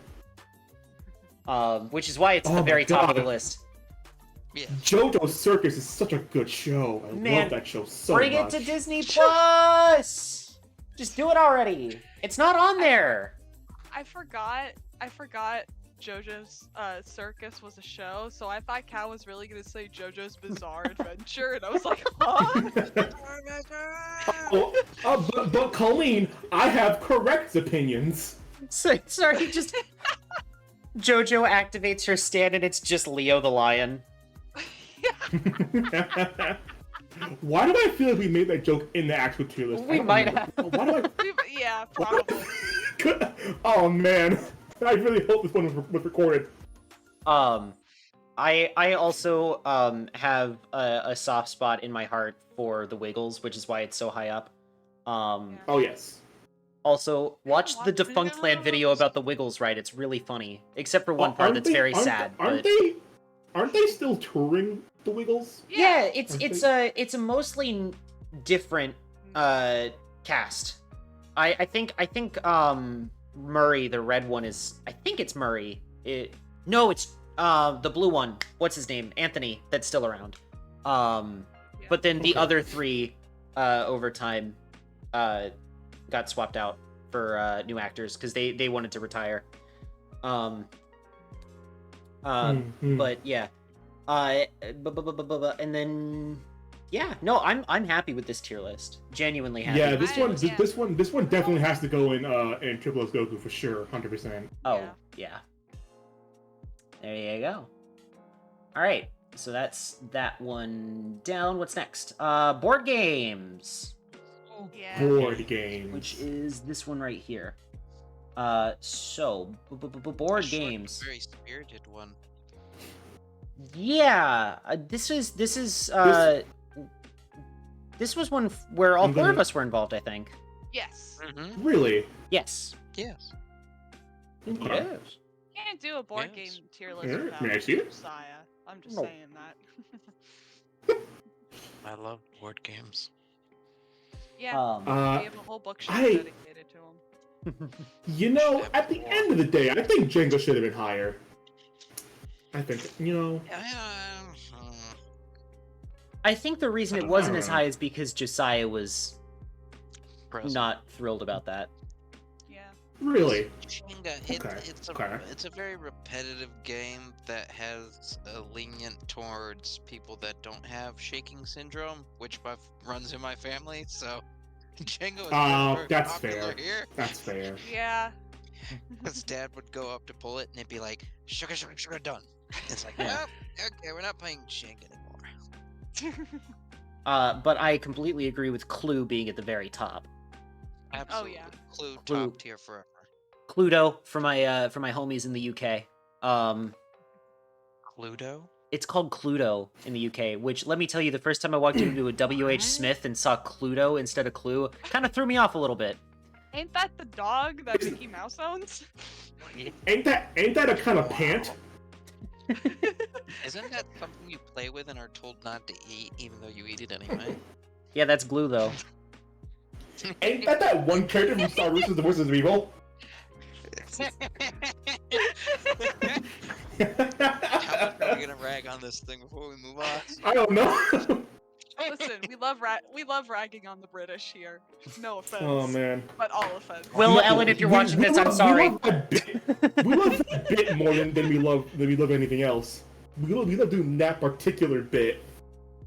[SPEAKER 1] Which is why it's
[SPEAKER 2] Oh
[SPEAKER 1] the
[SPEAKER 2] my
[SPEAKER 1] very top of the
[SPEAKER 2] God.
[SPEAKER 1] list.
[SPEAKER 4] Yeah.
[SPEAKER 2] JoJo's Circus is such a good show. I
[SPEAKER 1] Man,
[SPEAKER 2] love that show so
[SPEAKER 1] Bring
[SPEAKER 2] much.
[SPEAKER 1] it to Disney Plus. Just do it already. It's not on there.
[SPEAKER 3] I forgot JoJo's Circus was a show, so I thought Cal was really gonna say JoJo's Bizarre Adventure, and I was like, huh?
[SPEAKER 2] but Colleen, I have correct opinions.
[SPEAKER 1] So, sorry, just JoJo activates her stand and it's just Leo the lion.
[SPEAKER 2] Why do I feel like we made that joke in the actual tier list?
[SPEAKER 1] We might have.
[SPEAKER 2] Why do I?
[SPEAKER 3] Yeah, probably.
[SPEAKER 2] Oh man, I really hope this one was recorded.
[SPEAKER 1] I also have a soft spot in my heart for the Wiggles, which is why it's so high up.
[SPEAKER 2] Oh yes.
[SPEAKER 1] Also, watch the
[SPEAKER 3] watch
[SPEAKER 1] Defunct Land video
[SPEAKER 3] Wiggles.
[SPEAKER 1] about the Wiggles ride. It's really funny, except for one part that's very sad.
[SPEAKER 2] Aren't
[SPEAKER 1] but...
[SPEAKER 2] they still touring the Wiggles?
[SPEAKER 1] Yeah, it's
[SPEAKER 2] Aren't
[SPEAKER 1] it's a mostly different cast. I think Murray, the red one, is, I think it's Murray. No, it's the blue one. What's his name? Anthony. That's still around. But then the
[SPEAKER 2] Okay.
[SPEAKER 1] other three over time got swapped out for new actors because they wanted to retire. But yeah, and then yeah, no, I'm happy with this tier list. Genuinely happy.
[SPEAKER 2] Yeah,
[SPEAKER 3] I
[SPEAKER 2] this one definitely has to go in Triple X Goku for sure, 100%.
[SPEAKER 1] Oh
[SPEAKER 3] Yeah.
[SPEAKER 1] yeah. There you go. All right, so that's that one down. What's next? Board games,
[SPEAKER 3] Yeah.
[SPEAKER 2] Board games.
[SPEAKER 1] which is this one right here. So board
[SPEAKER 4] A short,
[SPEAKER 1] games.
[SPEAKER 4] Very spirited one.
[SPEAKER 1] Yeah, this was one where all
[SPEAKER 2] I'm
[SPEAKER 1] four of
[SPEAKER 2] gonna-
[SPEAKER 1] us were involved, I think.
[SPEAKER 3] Yes.
[SPEAKER 4] Mm-hmm.
[SPEAKER 2] Really?
[SPEAKER 1] Yes.
[SPEAKER 4] Yes.
[SPEAKER 2] Okay.
[SPEAKER 3] Can't do a board
[SPEAKER 4] Yes.
[SPEAKER 3] game tier list
[SPEAKER 2] Here,
[SPEAKER 3] without
[SPEAKER 2] may I see it?
[SPEAKER 3] Josiah. I'm just
[SPEAKER 1] No.
[SPEAKER 3] saying that.
[SPEAKER 4] I love board games.
[SPEAKER 3] Yeah. we have a whole bookshelf
[SPEAKER 2] I-
[SPEAKER 3] dedicated to them.
[SPEAKER 2] You know, at the end of the day, I think Jenga should have been higher. I think,
[SPEAKER 1] I think the reason it wasn't as high is because Josiah was
[SPEAKER 4] Present.
[SPEAKER 1] not thrilled about that.
[SPEAKER 3] Yeah.
[SPEAKER 2] really.
[SPEAKER 4] Jenga,
[SPEAKER 2] Okay, okay.
[SPEAKER 4] it's a very repetitive game that has a lenient towards people that don't have shaking syndrome, which runs in my family. So Jenga is very
[SPEAKER 2] That's
[SPEAKER 4] popular
[SPEAKER 2] fair.
[SPEAKER 4] here.
[SPEAKER 2] That's fair.
[SPEAKER 3] Yeah.
[SPEAKER 4] His dad would go up to pull it, and it'd be like, sugar, sugar, sugar, done. It's like,
[SPEAKER 1] Yeah.
[SPEAKER 4] oh, okay, we're not playing Jenga anymore.
[SPEAKER 1] But I completely agree with Clue being at the very top.
[SPEAKER 4] Absolutely.
[SPEAKER 3] yeah.
[SPEAKER 4] Clue
[SPEAKER 1] Clue.
[SPEAKER 4] top tier forever.
[SPEAKER 1] Cluedo for my homies in the UK.
[SPEAKER 4] Cluedo?
[SPEAKER 1] It's called Cluedo in the UK, which, let me tell you, the first time I walked into a WH Smith and saw Cluedo instead of Clue, kind of threw me off a little bit.
[SPEAKER 3] Ain't that the dog that Mickey Mouse owns?
[SPEAKER 2] Ain't that a kind of pant?
[SPEAKER 4] Isn't that something you play with and are told not to eat, even though you eat it anyway?
[SPEAKER 1] Yeah, that's Glue, though.
[SPEAKER 2] Ain't that one character from Star Wars: The Forces of Evil?
[SPEAKER 4] How much are we gonna rag on this thing before we move on?
[SPEAKER 2] I don't know.
[SPEAKER 3] Listen, we love ragging on the British here. No offense.
[SPEAKER 2] Oh man.
[SPEAKER 3] But all offense.
[SPEAKER 1] Well, Ellen, if you're watching this, I'm sorry.
[SPEAKER 2] We love that bit more than we love anything else. We love doing that particular bit.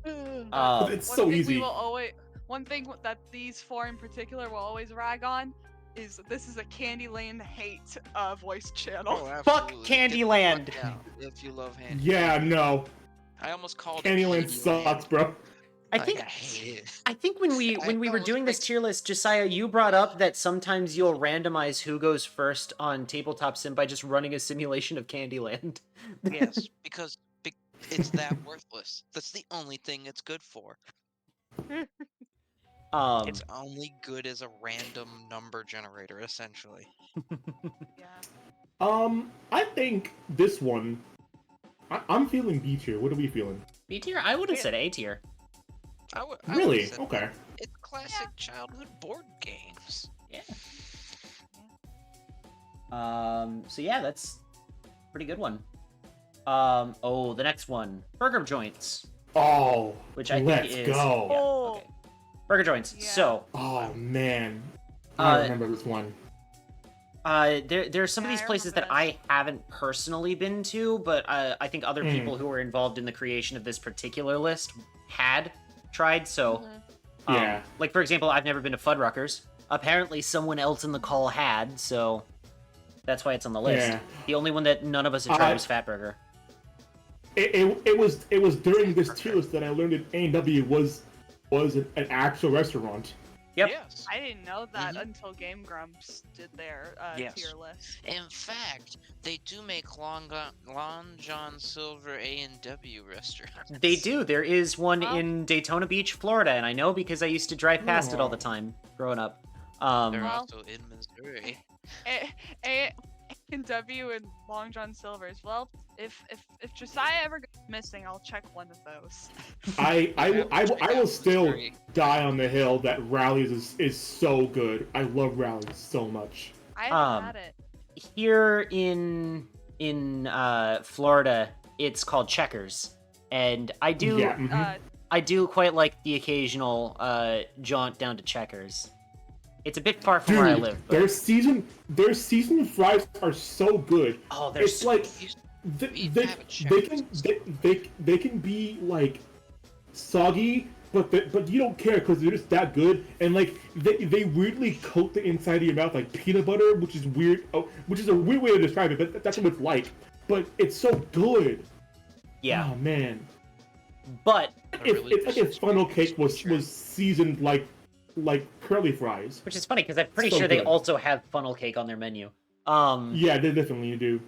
[SPEAKER 2] It's
[SPEAKER 3] One
[SPEAKER 2] so
[SPEAKER 3] thing
[SPEAKER 2] easy.
[SPEAKER 3] One thing that these four in particular will always rag on is this is a Candyland hate voice channel.
[SPEAKER 4] Oh,
[SPEAKER 1] Fuck
[SPEAKER 4] absolutely. Get the
[SPEAKER 1] Candyland.
[SPEAKER 4] fuck out if you love Candyland.
[SPEAKER 2] Yeah, no.
[SPEAKER 4] I almost called
[SPEAKER 2] Candyland
[SPEAKER 4] it
[SPEAKER 2] sucks, bro.
[SPEAKER 1] I think
[SPEAKER 4] hate it.
[SPEAKER 1] I think when we were
[SPEAKER 4] know,
[SPEAKER 1] doing this
[SPEAKER 4] it's-
[SPEAKER 1] tier list, Josiah, you brought up that sometimes you'll randomize who goes first on Tabletop Sim by just running a simulation of Candyland.
[SPEAKER 4] Yes, because it's that worthless. That's the only thing it's good for. It's only good as a random number generator, essentially.
[SPEAKER 3] Yeah.
[SPEAKER 2] I think this one. I'm feeling B tier. What are we feeling?
[SPEAKER 1] B tier? I would have said A tier.
[SPEAKER 4] I would
[SPEAKER 2] Really?
[SPEAKER 4] say
[SPEAKER 2] Okay.
[SPEAKER 4] it's classic childhood board games.
[SPEAKER 1] Yeah. So yeah, that's a pretty good one. Oh, the next one, burger joints,
[SPEAKER 2] Oh,
[SPEAKER 1] which I think
[SPEAKER 2] let's
[SPEAKER 1] is
[SPEAKER 2] go.
[SPEAKER 1] Yeah,
[SPEAKER 3] Oh.
[SPEAKER 1] okay. Burger joints.
[SPEAKER 3] Yeah.
[SPEAKER 1] So,
[SPEAKER 2] Oh man, I
[SPEAKER 1] Uh,
[SPEAKER 2] remember this one.
[SPEAKER 1] there are some of
[SPEAKER 3] Yeah,
[SPEAKER 1] these
[SPEAKER 3] I
[SPEAKER 1] places that
[SPEAKER 3] remember
[SPEAKER 1] I haven't personally been to, but I think other
[SPEAKER 2] Hmm.
[SPEAKER 1] people who were involved in the creation of this particular list had tried. So,
[SPEAKER 2] Yeah.
[SPEAKER 1] Like, for example, I've never been to Fuddruckers. Apparently, someone else in the call had, so that's why it's on the list.
[SPEAKER 2] Yeah.
[SPEAKER 1] The only one that none of us had tried was Fatburger.
[SPEAKER 2] It was during this tier list that I learned that A&W was an actual restaurant.
[SPEAKER 1] Yep.
[SPEAKER 4] Yes.
[SPEAKER 3] I didn't know that until Game Grumps did their
[SPEAKER 4] Yes.
[SPEAKER 3] tier list.
[SPEAKER 4] In fact, they do make Long John Silver A&W restaurants.
[SPEAKER 1] They do. There is one
[SPEAKER 3] Well-
[SPEAKER 1] in Daytona Beach, Florida, and I know because I used to drive past it all the time growing up.
[SPEAKER 4] They're
[SPEAKER 3] Well-
[SPEAKER 4] also in Missouri.
[SPEAKER 3] A&W and Long John Silver's. Well, if Josiah ever goes missing, I'll check one of those.
[SPEAKER 2] I will still
[SPEAKER 4] Missouri.
[SPEAKER 2] die on the hill that Rallies is so good. I love Rallies so much.
[SPEAKER 3] I haven't had it.
[SPEAKER 1] Here in Florida, it's called Checkers, and I do
[SPEAKER 2] Yeah. Mhm.
[SPEAKER 1] I do quite like the occasional jaunt down to Checkers. It's a bit far from where I
[SPEAKER 2] Dude,
[SPEAKER 1] live,
[SPEAKER 2] their
[SPEAKER 1] but
[SPEAKER 2] seasoned fries are so good.
[SPEAKER 1] oh, they're
[SPEAKER 2] It's like they,
[SPEAKER 4] We
[SPEAKER 2] they,
[SPEAKER 4] have a
[SPEAKER 2] they can be like soggy, but you don't care because they're just that good. And like they weirdly coat the inside of your mouth like peanut butter, which is weird. Which is a weird way to describe it, but that's what it's like. But it's so good.
[SPEAKER 1] yeah.
[SPEAKER 2] Oh man.
[SPEAKER 1] But
[SPEAKER 2] It's like if funnel cake was seasoned like curly fries.
[SPEAKER 1] which is funny because I'm pretty
[SPEAKER 2] So
[SPEAKER 1] sure they
[SPEAKER 2] good.
[SPEAKER 1] also have funnel cake on their menu.
[SPEAKER 2] Yeah, they definitely do.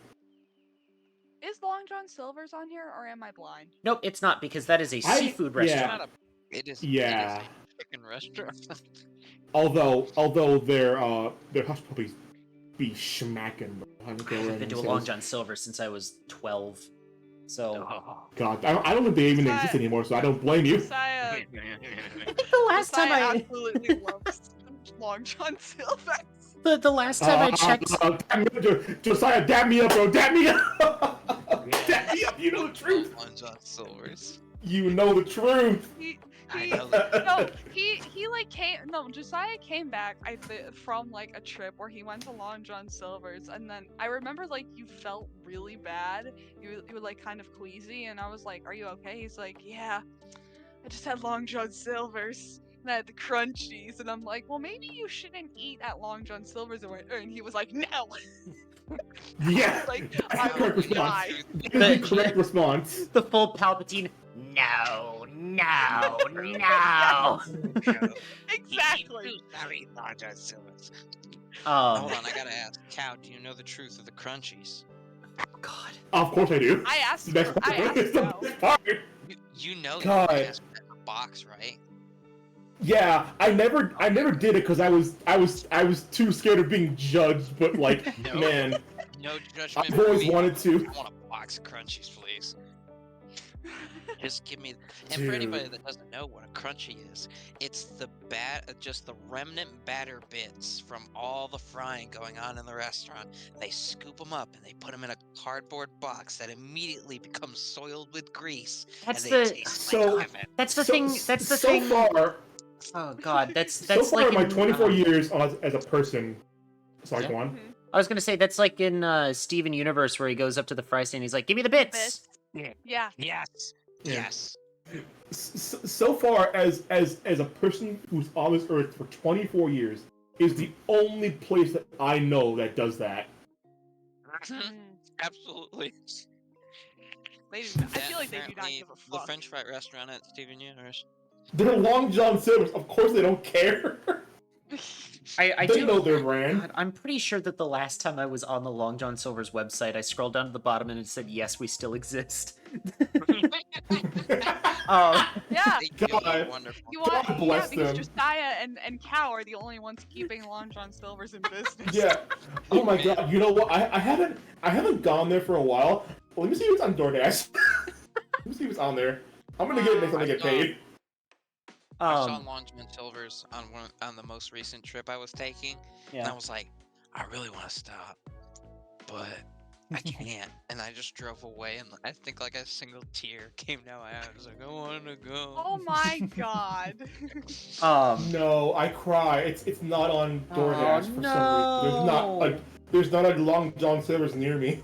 [SPEAKER 3] Is Long John Silver's on here, or am I blind?
[SPEAKER 1] Nope, it's not because that is a
[SPEAKER 2] I-
[SPEAKER 1] seafood
[SPEAKER 2] yeah.
[SPEAKER 1] restaurant.
[SPEAKER 4] It is.
[SPEAKER 2] Yeah.
[SPEAKER 4] It is a chicken restaurant.
[SPEAKER 2] Although their hush puppies be smacking. Bro. I don't care what
[SPEAKER 1] I've been to a
[SPEAKER 2] anyone
[SPEAKER 1] Long
[SPEAKER 2] says.
[SPEAKER 1] John Silver since I was 12, so
[SPEAKER 2] God, I don't think they even exist anymore, so I don't blame you.
[SPEAKER 3] Josiah,
[SPEAKER 1] the last time
[SPEAKER 3] Josiah
[SPEAKER 1] I
[SPEAKER 3] absolutely loves Long John Silver.
[SPEAKER 1] the last time I checked.
[SPEAKER 2] Josiah, dab me up, bro. Dab me up. Dab me up. You know the truth.
[SPEAKER 4] Long John Silver's.
[SPEAKER 2] You know the truth.
[SPEAKER 4] I
[SPEAKER 3] He
[SPEAKER 4] know.
[SPEAKER 3] no, he like came. No, Josiah came back. From like a trip where he went to Long John Silver's, and then I remember like you felt really bad. You were like kind of queasy, and I was like, "Are you okay?" He's like, "Yeah, I just had Long John Silver's." And I had the crunchies, and I'm like, well, maybe you shouldn't eat at Long John Silver's. And he was like, no.
[SPEAKER 2] Yeah.
[SPEAKER 3] Like,
[SPEAKER 2] That's
[SPEAKER 3] I
[SPEAKER 2] the correct
[SPEAKER 3] will
[SPEAKER 2] response.
[SPEAKER 3] die.
[SPEAKER 2] That is the correct response.
[SPEAKER 1] The full Palpatine. No, no, no.
[SPEAKER 3] Exactly.
[SPEAKER 4] Sorry, Long John Silver's. Hold
[SPEAKER 1] Um,
[SPEAKER 4] on, I gotta ask. Cow, do you know the truth of the crunchies?
[SPEAKER 1] God.
[SPEAKER 2] Of course I do.
[SPEAKER 3] I asked.
[SPEAKER 2] That's
[SPEAKER 3] I asked
[SPEAKER 2] the
[SPEAKER 3] no.
[SPEAKER 2] best part.
[SPEAKER 4] You know
[SPEAKER 2] God.
[SPEAKER 4] that it's in a box, right?
[SPEAKER 2] Yeah, I never did it because I was too scared of being judged. But like,
[SPEAKER 4] No.
[SPEAKER 2] man,
[SPEAKER 4] No judgment.
[SPEAKER 2] I've always
[SPEAKER 4] please.
[SPEAKER 2] wanted to.
[SPEAKER 4] I want a box of crunchies, please. Just give me. And for anybody
[SPEAKER 2] Dude.
[SPEAKER 4] that doesn't know what a crunchy is, it's just the remnant batter bits from all the frying going on in the restaurant. They scoop them up and they put them in a cardboard box that immediately becomes soiled with grease.
[SPEAKER 1] That's
[SPEAKER 4] and they
[SPEAKER 1] the
[SPEAKER 4] taste
[SPEAKER 2] So-
[SPEAKER 4] like heaven.
[SPEAKER 1] that's the thing. That's the
[SPEAKER 2] so
[SPEAKER 1] thing.
[SPEAKER 2] far,
[SPEAKER 1] Oh God, that's
[SPEAKER 2] so far
[SPEAKER 1] like
[SPEAKER 2] in my
[SPEAKER 1] in,
[SPEAKER 2] 24 years as a person. Sorry,
[SPEAKER 1] Yeah.
[SPEAKER 2] go on.
[SPEAKER 1] I was gonna say that's like in Steven Universe where he goes up to the fry stand. He's like, "Give me the bits."
[SPEAKER 3] Yeah.
[SPEAKER 4] Yes.
[SPEAKER 2] Yeah.
[SPEAKER 4] Yes.
[SPEAKER 2] So far as a person who's on this earth for 24 years is the only place that I know that does that.
[SPEAKER 3] Mm.
[SPEAKER 4] Absolutely.
[SPEAKER 3] I feel like they do not
[SPEAKER 4] Apparently,
[SPEAKER 3] give a
[SPEAKER 4] The
[SPEAKER 3] fuck.
[SPEAKER 4] French fry restaurant at Steven Universe.
[SPEAKER 2] They're Long John Silver's. Of course they don't care.
[SPEAKER 1] I
[SPEAKER 2] They
[SPEAKER 1] do
[SPEAKER 2] know their brand.
[SPEAKER 1] God, I'm pretty sure that the last time I was on the Long John Silver's website, I scrolled down to the bottom and it said, "Yes, we still exist."
[SPEAKER 3] Yeah.
[SPEAKER 4] They do
[SPEAKER 2] God.
[SPEAKER 4] wonderful.
[SPEAKER 3] You want,
[SPEAKER 2] God bless
[SPEAKER 3] because
[SPEAKER 2] them.
[SPEAKER 3] Josiah and Cow are the only ones keeping Long John Silver's in business.
[SPEAKER 2] Yeah. Oh my God. You know what? I haven't gone there for a while. Let me see what's on DoorDash. Let me see what's on there. I'm gonna get it next time I get paid.
[SPEAKER 4] I saw
[SPEAKER 1] Um,
[SPEAKER 4] Long John Silver's on the most recent trip I was taking, and I
[SPEAKER 1] yeah.
[SPEAKER 4] was like, I really want to stop, but I can't. And I just drove away, and I think like a single tear came down my eye. I was like, I want to go.
[SPEAKER 3] Oh my god.
[SPEAKER 2] No, I cry. It's not on DoorDash for
[SPEAKER 1] no.
[SPEAKER 2] some reason. There's not a Long John Silver's near me.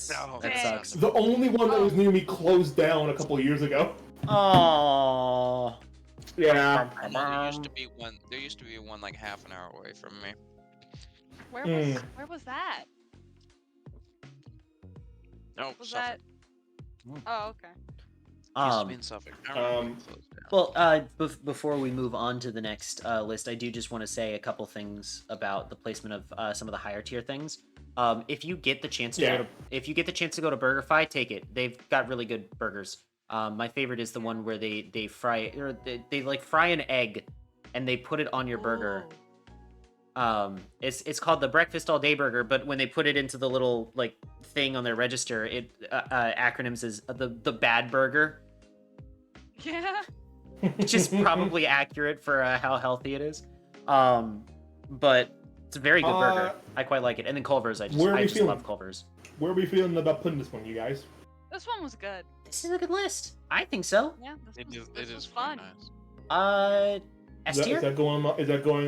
[SPEAKER 4] No,
[SPEAKER 1] that
[SPEAKER 3] Dang.
[SPEAKER 1] sucks.
[SPEAKER 2] The only one that was near me closed down a couple of years ago.
[SPEAKER 1] Oh,
[SPEAKER 2] Yeah.
[SPEAKER 4] And there used to be one. There used to be one like half an hour away from me.
[SPEAKER 3] Where was that?
[SPEAKER 4] Oh,
[SPEAKER 3] Was
[SPEAKER 4] Suffolk.
[SPEAKER 3] that? Oh, okay.
[SPEAKER 4] Used to be in Suffolk. I don't know when it closed down.
[SPEAKER 1] Well, before we move on to the next list, I do just want to say a couple things about the placement of some of the higher tier things. If you get the chance to go to BurgerFi, take it. They've got really good burgers. My favorite is the one where they fry or they like fry an egg and they put it on your burger. It's called the breakfast all day burger, but when they put it into the little like thing on their register, it acronyms as the bad burger,
[SPEAKER 3] Yeah.
[SPEAKER 1] which is probably accurate for how healthy it is. But it's a very good burger. I quite like it. And then Culver's, I just love Culver's.
[SPEAKER 2] Where are we feeling about putting this one, you guys?
[SPEAKER 3] This one was good.
[SPEAKER 1] This is a good list. I think so.
[SPEAKER 3] Yeah,
[SPEAKER 4] It
[SPEAKER 3] this
[SPEAKER 4] is
[SPEAKER 3] was
[SPEAKER 4] quite
[SPEAKER 3] fun.
[SPEAKER 4] nice.
[SPEAKER 1] S
[SPEAKER 2] Is
[SPEAKER 1] tier?
[SPEAKER 2] that going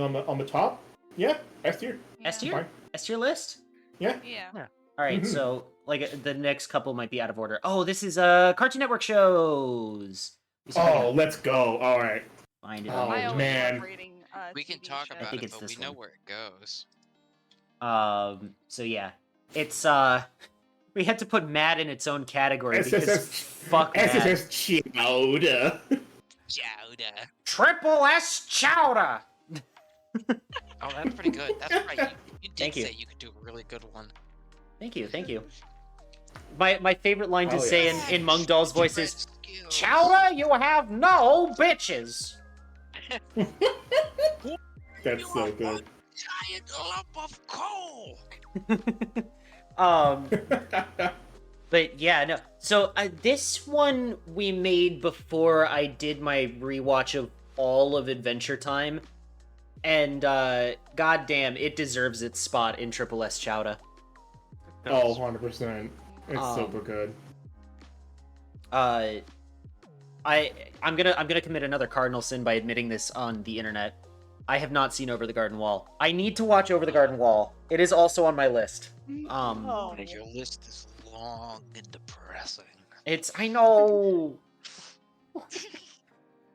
[SPEAKER 2] on the top? Yeah, S tier.
[SPEAKER 1] S tier?
[SPEAKER 2] Fine.
[SPEAKER 1] S tier list?
[SPEAKER 3] Yeah.
[SPEAKER 1] All right,
[SPEAKER 2] Mhm.
[SPEAKER 1] so like the next couple might be out of order. Oh, this is Cartoon Network shows. Let me see if I
[SPEAKER 2] Oh,
[SPEAKER 1] can
[SPEAKER 2] let's go. All right.
[SPEAKER 1] find it.
[SPEAKER 2] Oh,
[SPEAKER 1] on
[SPEAKER 3] I
[SPEAKER 1] here.
[SPEAKER 3] always
[SPEAKER 2] man.
[SPEAKER 3] love reading
[SPEAKER 4] We can
[SPEAKER 3] TV
[SPEAKER 4] talk
[SPEAKER 3] shows.
[SPEAKER 4] about
[SPEAKER 1] think
[SPEAKER 4] it,
[SPEAKER 1] it's
[SPEAKER 4] but we
[SPEAKER 1] this
[SPEAKER 4] know
[SPEAKER 1] one.
[SPEAKER 4] where it goes.
[SPEAKER 1] So yeah, it's we had to put Mad in its own category because
[SPEAKER 2] SSS
[SPEAKER 1] fuck Mad.
[SPEAKER 2] SSS Chowder.
[SPEAKER 4] Chowder.
[SPEAKER 1] Triple S Chowder.
[SPEAKER 4] Oh, that's pretty good. That's right. You did
[SPEAKER 1] Thank you.
[SPEAKER 4] say you could do a really good one.
[SPEAKER 1] Thank you. My favorite line to
[SPEAKER 2] Oh,
[SPEAKER 1] say
[SPEAKER 2] yes.
[SPEAKER 1] in Mung Doll's voice is,
[SPEAKER 4] Skills.
[SPEAKER 1] "Chowder, you have no bitches."
[SPEAKER 2] That's
[SPEAKER 4] You
[SPEAKER 2] so
[SPEAKER 4] are
[SPEAKER 2] good.
[SPEAKER 4] Giant lump of coal.
[SPEAKER 1] But yeah, no. So this one we made before I did my rewatch of all of Adventure Time, and goddamn, it deserves its spot in Triple S Chowder.
[SPEAKER 2] Oh, 100%. It's super good.
[SPEAKER 1] I'm gonna commit another cardinal sin by admitting this on the internet. I have not seen Over the Garden Wall. I need to watch Over the Garden Wall. It is also on my list.
[SPEAKER 3] Oh.
[SPEAKER 4] Your list is long and depressing.
[SPEAKER 1] I know.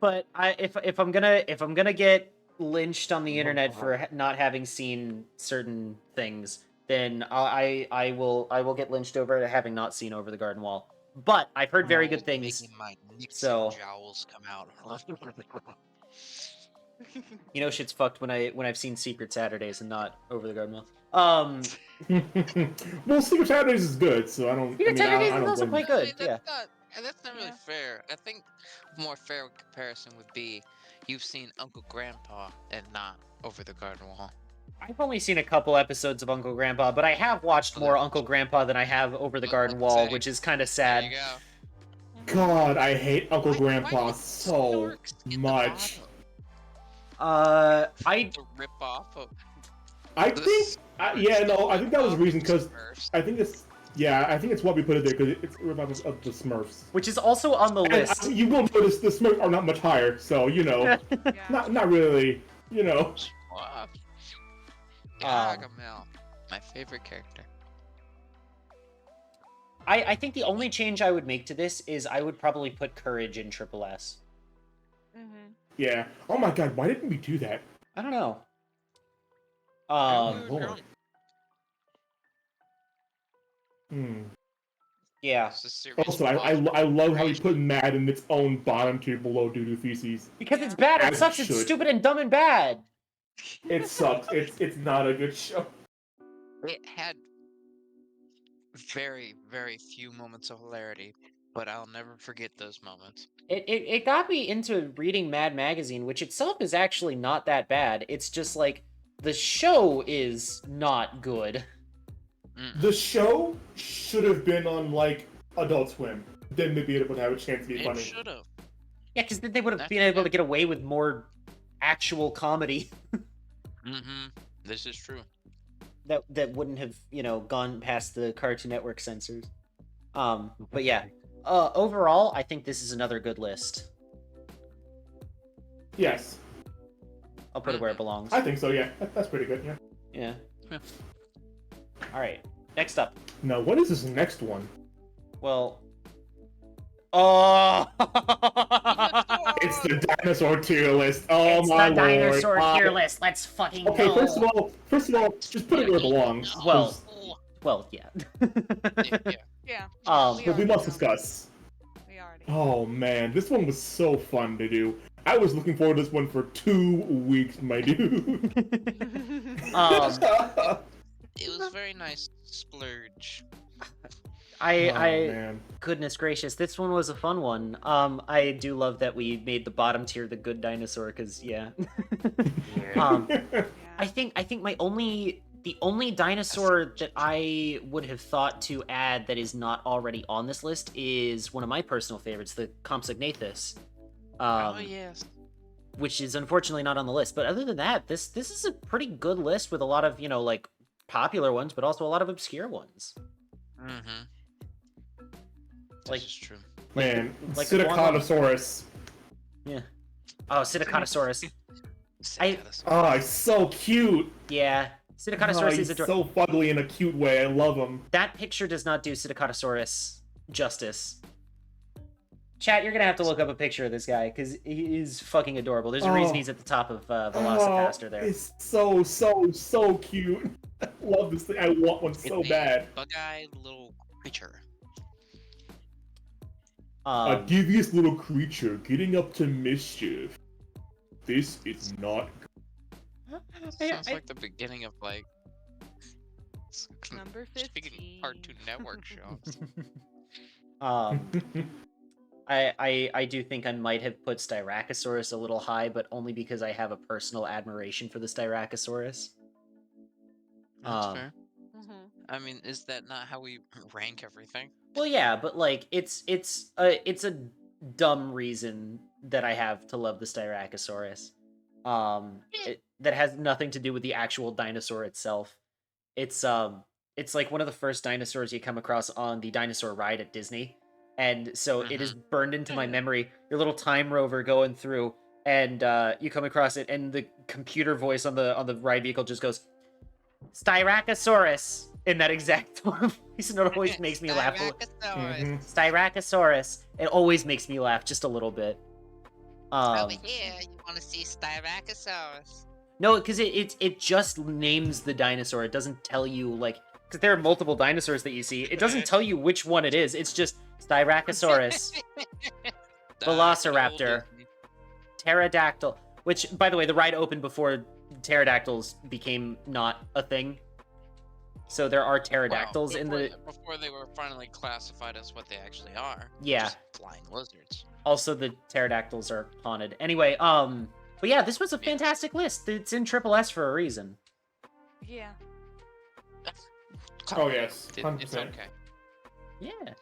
[SPEAKER 1] But if I'm gonna get lynched on the internet for not having seen certain things, then I will get lynched over having not seen Over the Garden Wall. But I've heard very good things.
[SPEAKER 4] Making my Nixon
[SPEAKER 1] So-
[SPEAKER 4] jowls come out.
[SPEAKER 1] You know, shit's fucked when I've seen Secret Saturdays and not Over the Garden Wall.
[SPEAKER 2] Well, Secret Saturdays is good, so I don't.
[SPEAKER 1] Secret
[SPEAKER 2] I
[SPEAKER 1] Saturdays
[SPEAKER 2] don't
[SPEAKER 1] is also
[SPEAKER 2] blame
[SPEAKER 1] quite
[SPEAKER 2] you.
[SPEAKER 1] good.
[SPEAKER 4] That's
[SPEAKER 1] Yeah.
[SPEAKER 4] that's not really
[SPEAKER 3] Yeah.
[SPEAKER 4] fair. I think a more fair comparison would be you've seen Uncle Grandpa and not Over the Garden Wall.
[SPEAKER 1] I've only seen a couple episodes of Uncle Grandpa, but I have watched more Uncle Grandpa than I have Over the Garden Wall, which is kind of
[SPEAKER 4] There you
[SPEAKER 1] sad.
[SPEAKER 4] go.
[SPEAKER 2] God, I hate Uncle
[SPEAKER 4] Why
[SPEAKER 2] Grandpa
[SPEAKER 4] did
[SPEAKER 2] so
[SPEAKER 4] Storks get the
[SPEAKER 2] much.
[SPEAKER 4] bottom?
[SPEAKER 1] I
[SPEAKER 4] The rip off of
[SPEAKER 2] I
[SPEAKER 4] the
[SPEAKER 2] think. Yeah, no, I think that was the reason because
[SPEAKER 4] Smurfs.
[SPEAKER 2] I think it's. Yeah, I think it's why we put it there because it's a revival of the Smurfs.
[SPEAKER 1] which is also on the
[SPEAKER 2] And
[SPEAKER 1] list.
[SPEAKER 2] you will notice the Smurfs are not much higher, so you know,
[SPEAKER 3] Yeah.
[SPEAKER 2] not really, you know.
[SPEAKER 4] Swap.
[SPEAKER 1] Um,
[SPEAKER 4] Gargamel, my favorite character.
[SPEAKER 1] I think the only change I would make to this is I would probably put Courage in Triple S.
[SPEAKER 3] Mhm.
[SPEAKER 2] Yeah. Oh my God, why didn't we do that?
[SPEAKER 1] I don't know.
[SPEAKER 2] Lord. Hmm.
[SPEAKER 1] Yeah,
[SPEAKER 4] It's a serious
[SPEAKER 2] Also, I love how we put Mad in its own bottom tier below Doo Doo Feces.
[SPEAKER 1] because it's bad. It
[SPEAKER 2] As
[SPEAKER 1] sucks.
[SPEAKER 2] it
[SPEAKER 1] It's
[SPEAKER 2] should.
[SPEAKER 1] stupid and dumb and bad.
[SPEAKER 2] It sucks. It's not a good show.
[SPEAKER 4] It had very, very few moments of hilarity, but I'll never forget those moments.
[SPEAKER 1] It got me into reading Mad Magazine, which itself is actually not that bad. It's just like the show is not good.
[SPEAKER 2] The show should have been on like Adult Swim. Then they'd be able to have a chance to be
[SPEAKER 4] It
[SPEAKER 2] funny.
[SPEAKER 4] should have.
[SPEAKER 1] Yeah, because then they would have
[SPEAKER 4] That's
[SPEAKER 1] been able to
[SPEAKER 4] good.
[SPEAKER 1] get away with more actual comedy
[SPEAKER 4] Mm-hmm. This is true.
[SPEAKER 1] that wouldn't have, gone past the Cartoon Network censors. But yeah. Overall, I think this is another good list.
[SPEAKER 2] Yes,
[SPEAKER 1] I'll put it where it belongs.
[SPEAKER 2] I think so. Yeah, that's pretty good. Yeah.
[SPEAKER 1] Yeah.
[SPEAKER 4] Yeah.
[SPEAKER 1] All right. Next up.
[SPEAKER 2] Now, what is this next one?
[SPEAKER 1] Well. Oh.
[SPEAKER 2] It's the dinosaur tier list. Oh
[SPEAKER 1] it's
[SPEAKER 2] my
[SPEAKER 1] the
[SPEAKER 2] lord.
[SPEAKER 1] dinosaur tier list. Let's fucking
[SPEAKER 2] Okay,
[SPEAKER 1] go.
[SPEAKER 2] first of all, just put it where it belongs.
[SPEAKER 1] Well, Well, yeah.
[SPEAKER 4] Yeah.
[SPEAKER 3] Yeah.
[SPEAKER 1] Um,
[SPEAKER 3] we
[SPEAKER 2] But we
[SPEAKER 3] already
[SPEAKER 2] must
[SPEAKER 3] know.
[SPEAKER 2] discuss.
[SPEAKER 3] We already.
[SPEAKER 2] Oh man, this one was so fun to do. I was looking forward to this one for 2 weeks, my dude.
[SPEAKER 4] It was very nice splurge.
[SPEAKER 2] Man.
[SPEAKER 1] Goodness gracious, this one was a fun one. I do love that we made the bottom tier the good dinosaur, because yeah.
[SPEAKER 3] Yeah.
[SPEAKER 1] I think the only dinosaur that I would have thought to add that is not already on this list is one of my personal favorites, the Compsognathus.
[SPEAKER 4] Oh yes.
[SPEAKER 1] Which is unfortunately not on the list. But other than that, this is a pretty good list with a lot of, like popular ones, but also a lot of obscure ones.
[SPEAKER 4] Mm-hmm.
[SPEAKER 1] Like-
[SPEAKER 4] This is true.
[SPEAKER 2] Man,
[SPEAKER 1] Like
[SPEAKER 2] Psittaconosaurus.
[SPEAKER 1] Yeah. Oh, Psittaconosaurus.
[SPEAKER 2] Oh, he's so cute.
[SPEAKER 1] Yeah. Psittaconosaurus
[SPEAKER 2] he's
[SPEAKER 1] is adorable.
[SPEAKER 2] so fugly in a cute way. I love him.
[SPEAKER 1] That picture does not do Psittaconosaurus justice. Chat, you're gonna have to look up a picture of this guy, because he is fucking adorable. There's a reason he's at the top of Velocipaster there.
[SPEAKER 2] It's so cute. I love this thing. I want one so bad.
[SPEAKER 4] Bug-eyed little creature.
[SPEAKER 2] A devious little creature getting up to mischief. This is not.
[SPEAKER 4] Sounds like the beginning of like
[SPEAKER 3] Number
[SPEAKER 4] speaking
[SPEAKER 3] 15.
[SPEAKER 4] of Cartoon Network shows.
[SPEAKER 1] I do think I might have put Styracosaurus a little high, but only because I have a personal admiration for the Styracosaurus.
[SPEAKER 4] That's fair.
[SPEAKER 3] Mm-hmm.
[SPEAKER 4] I mean, is that not how we rank everything?
[SPEAKER 1] Well, yeah, but like it's a dumb reason that I have to love the Styracosaurus. That has nothing to do with the actual dinosaur itself. It's like one of the first dinosaurs you come across on the dinosaur ride at Disney. And so it is burned into my memory. Your little time rover going through, and you come across it, and the computer voice on the ride vehicle just goes, Styracosaurus, in that exact voice, and it always makes me laugh. Styracosaurus. It always makes me laugh just a little bit.
[SPEAKER 4] Over here, you want to see Styracosaurus?
[SPEAKER 1] No, because it just names the dinosaur. It doesn't tell you, like, because there are multiple dinosaurs that you see. It doesn't tell you which one it is. It's just Styracosaurus, Velociraptor, Pterodactyl. Which, by the way, the ride opened before pterodactyls became not a thing. So there are pterodactyls
[SPEAKER 4] before they were finally classified as what they actually are.
[SPEAKER 1] Yeah.
[SPEAKER 4] Just flying lizards.
[SPEAKER 1] Also, the pterodactyls are haunted. Anyway, but yeah, this was a fantastic list. It's in Triple S for a reason.
[SPEAKER 3] Yeah.
[SPEAKER 2] Oh yes,
[SPEAKER 4] It's
[SPEAKER 2] 100%.
[SPEAKER 4] okay.
[SPEAKER 1] Yeah.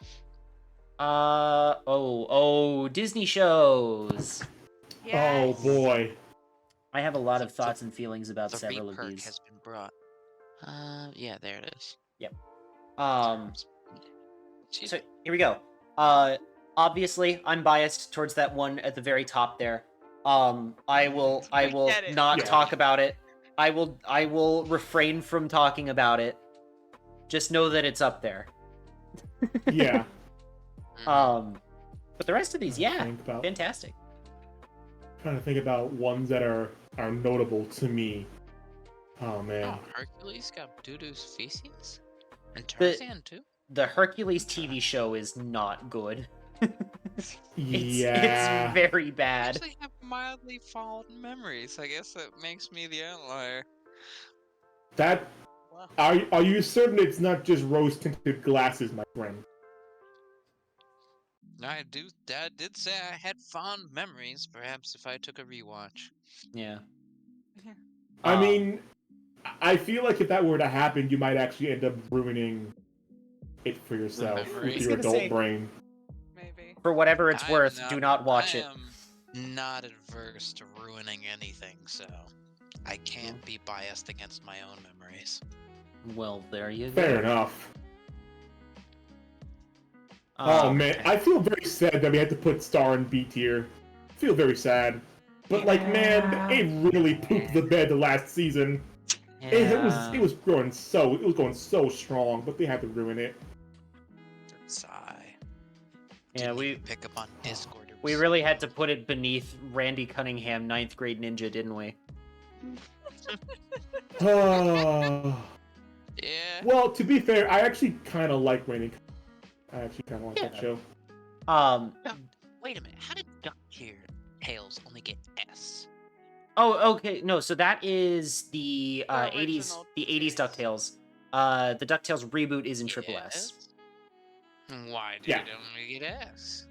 [SPEAKER 1] Disney shows.
[SPEAKER 2] Oh boy.
[SPEAKER 1] I have a lot of thoughts and feelings about
[SPEAKER 4] The
[SPEAKER 1] several of
[SPEAKER 4] reperk
[SPEAKER 1] these.
[SPEAKER 4] has been brought. Yeah, there it is.
[SPEAKER 1] So here we go. Obviously, I'm biased towards that one at the very top there. I will
[SPEAKER 3] get it.
[SPEAKER 1] not
[SPEAKER 2] Yeah.
[SPEAKER 1] talk about it. I will refrain from talking about it. Just know that it's up there.
[SPEAKER 2] Yeah.
[SPEAKER 1] But the rest of these, yeah,
[SPEAKER 2] Think about-
[SPEAKER 1] fantastic.
[SPEAKER 2] Trying to think about ones that are notable to me. Oh man.
[SPEAKER 4] Oh, Hercules got Dudu's feces? And Tarzan too?
[SPEAKER 1] The Hercules TV show is not good.
[SPEAKER 2] Yeah.
[SPEAKER 1] It's very
[SPEAKER 4] I
[SPEAKER 1] bad.
[SPEAKER 4] actually have mildly fond memories. I guess that makes me the outlier.
[SPEAKER 2] That.
[SPEAKER 3] Wow.
[SPEAKER 2] Are you certain it's not just rose-tinted glasses, my friend?
[SPEAKER 4] I did say I had fond memories. Perhaps if I took a rewatch.
[SPEAKER 1] Yeah.
[SPEAKER 2] I mean, I feel like if that were to happen, you might actually end up ruining it for yourself
[SPEAKER 4] memory.
[SPEAKER 2] with
[SPEAKER 1] I was
[SPEAKER 2] your
[SPEAKER 1] gonna
[SPEAKER 2] adult
[SPEAKER 1] say-
[SPEAKER 2] brain.
[SPEAKER 3] Maybe.
[SPEAKER 1] For whatever it's
[SPEAKER 4] I'm
[SPEAKER 1] worth,
[SPEAKER 4] not-
[SPEAKER 1] do not watch
[SPEAKER 4] I
[SPEAKER 1] it.
[SPEAKER 4] am not adverse to ruining anything, so I can't be biased against my own memories.
[SPEAKER 1] Well, there you go.
[SPEAKER 2] Fair enough. Oh man,
[SPEAKER 1] okay.
[SPEAKER 2] I feel very sad that we had to put Star in B tier. I feel very sad. But like, man, it really pooped the bed the last season. It was going so strong, but they had to ruin it.
[SPEAKER 4] Sigh.
[SPEAKER 1] Yeah,
[SPEAKER 4] Didn't
[SPEAKER 1] we
[SPEAKER 4] even pick up on Discord to
[SPEAKER 1] We really had to put it beneath Randy Cunningham, 9th grade ninja, didn't we?
[SPEAKER 4] Yeah.
[SPEAKER 2] Well, to be fair, I actually kind of like Raining. I actually kind of like that
[SPEAKER 1] Yeah.
[SPEAKER 2] show.
[SPEAKER 4] Wait a minute. How did DuckTales only get S?
[SPEAKER 1] Oh, okay. No, so that is the
[SPEAKER 3] The
[SPEAKER 1] 80s,
[SPEAKER 3] original
[SPEAKER 1] the 80s
[SPEAKER 3] series.
[SPEAKER 1] DuckTales. The DuckTales reboot is in Triple S.
[SPEAKER 4] Why did
[SPEAKER 2] Yeah.
[SPEAKER 4] it only get S?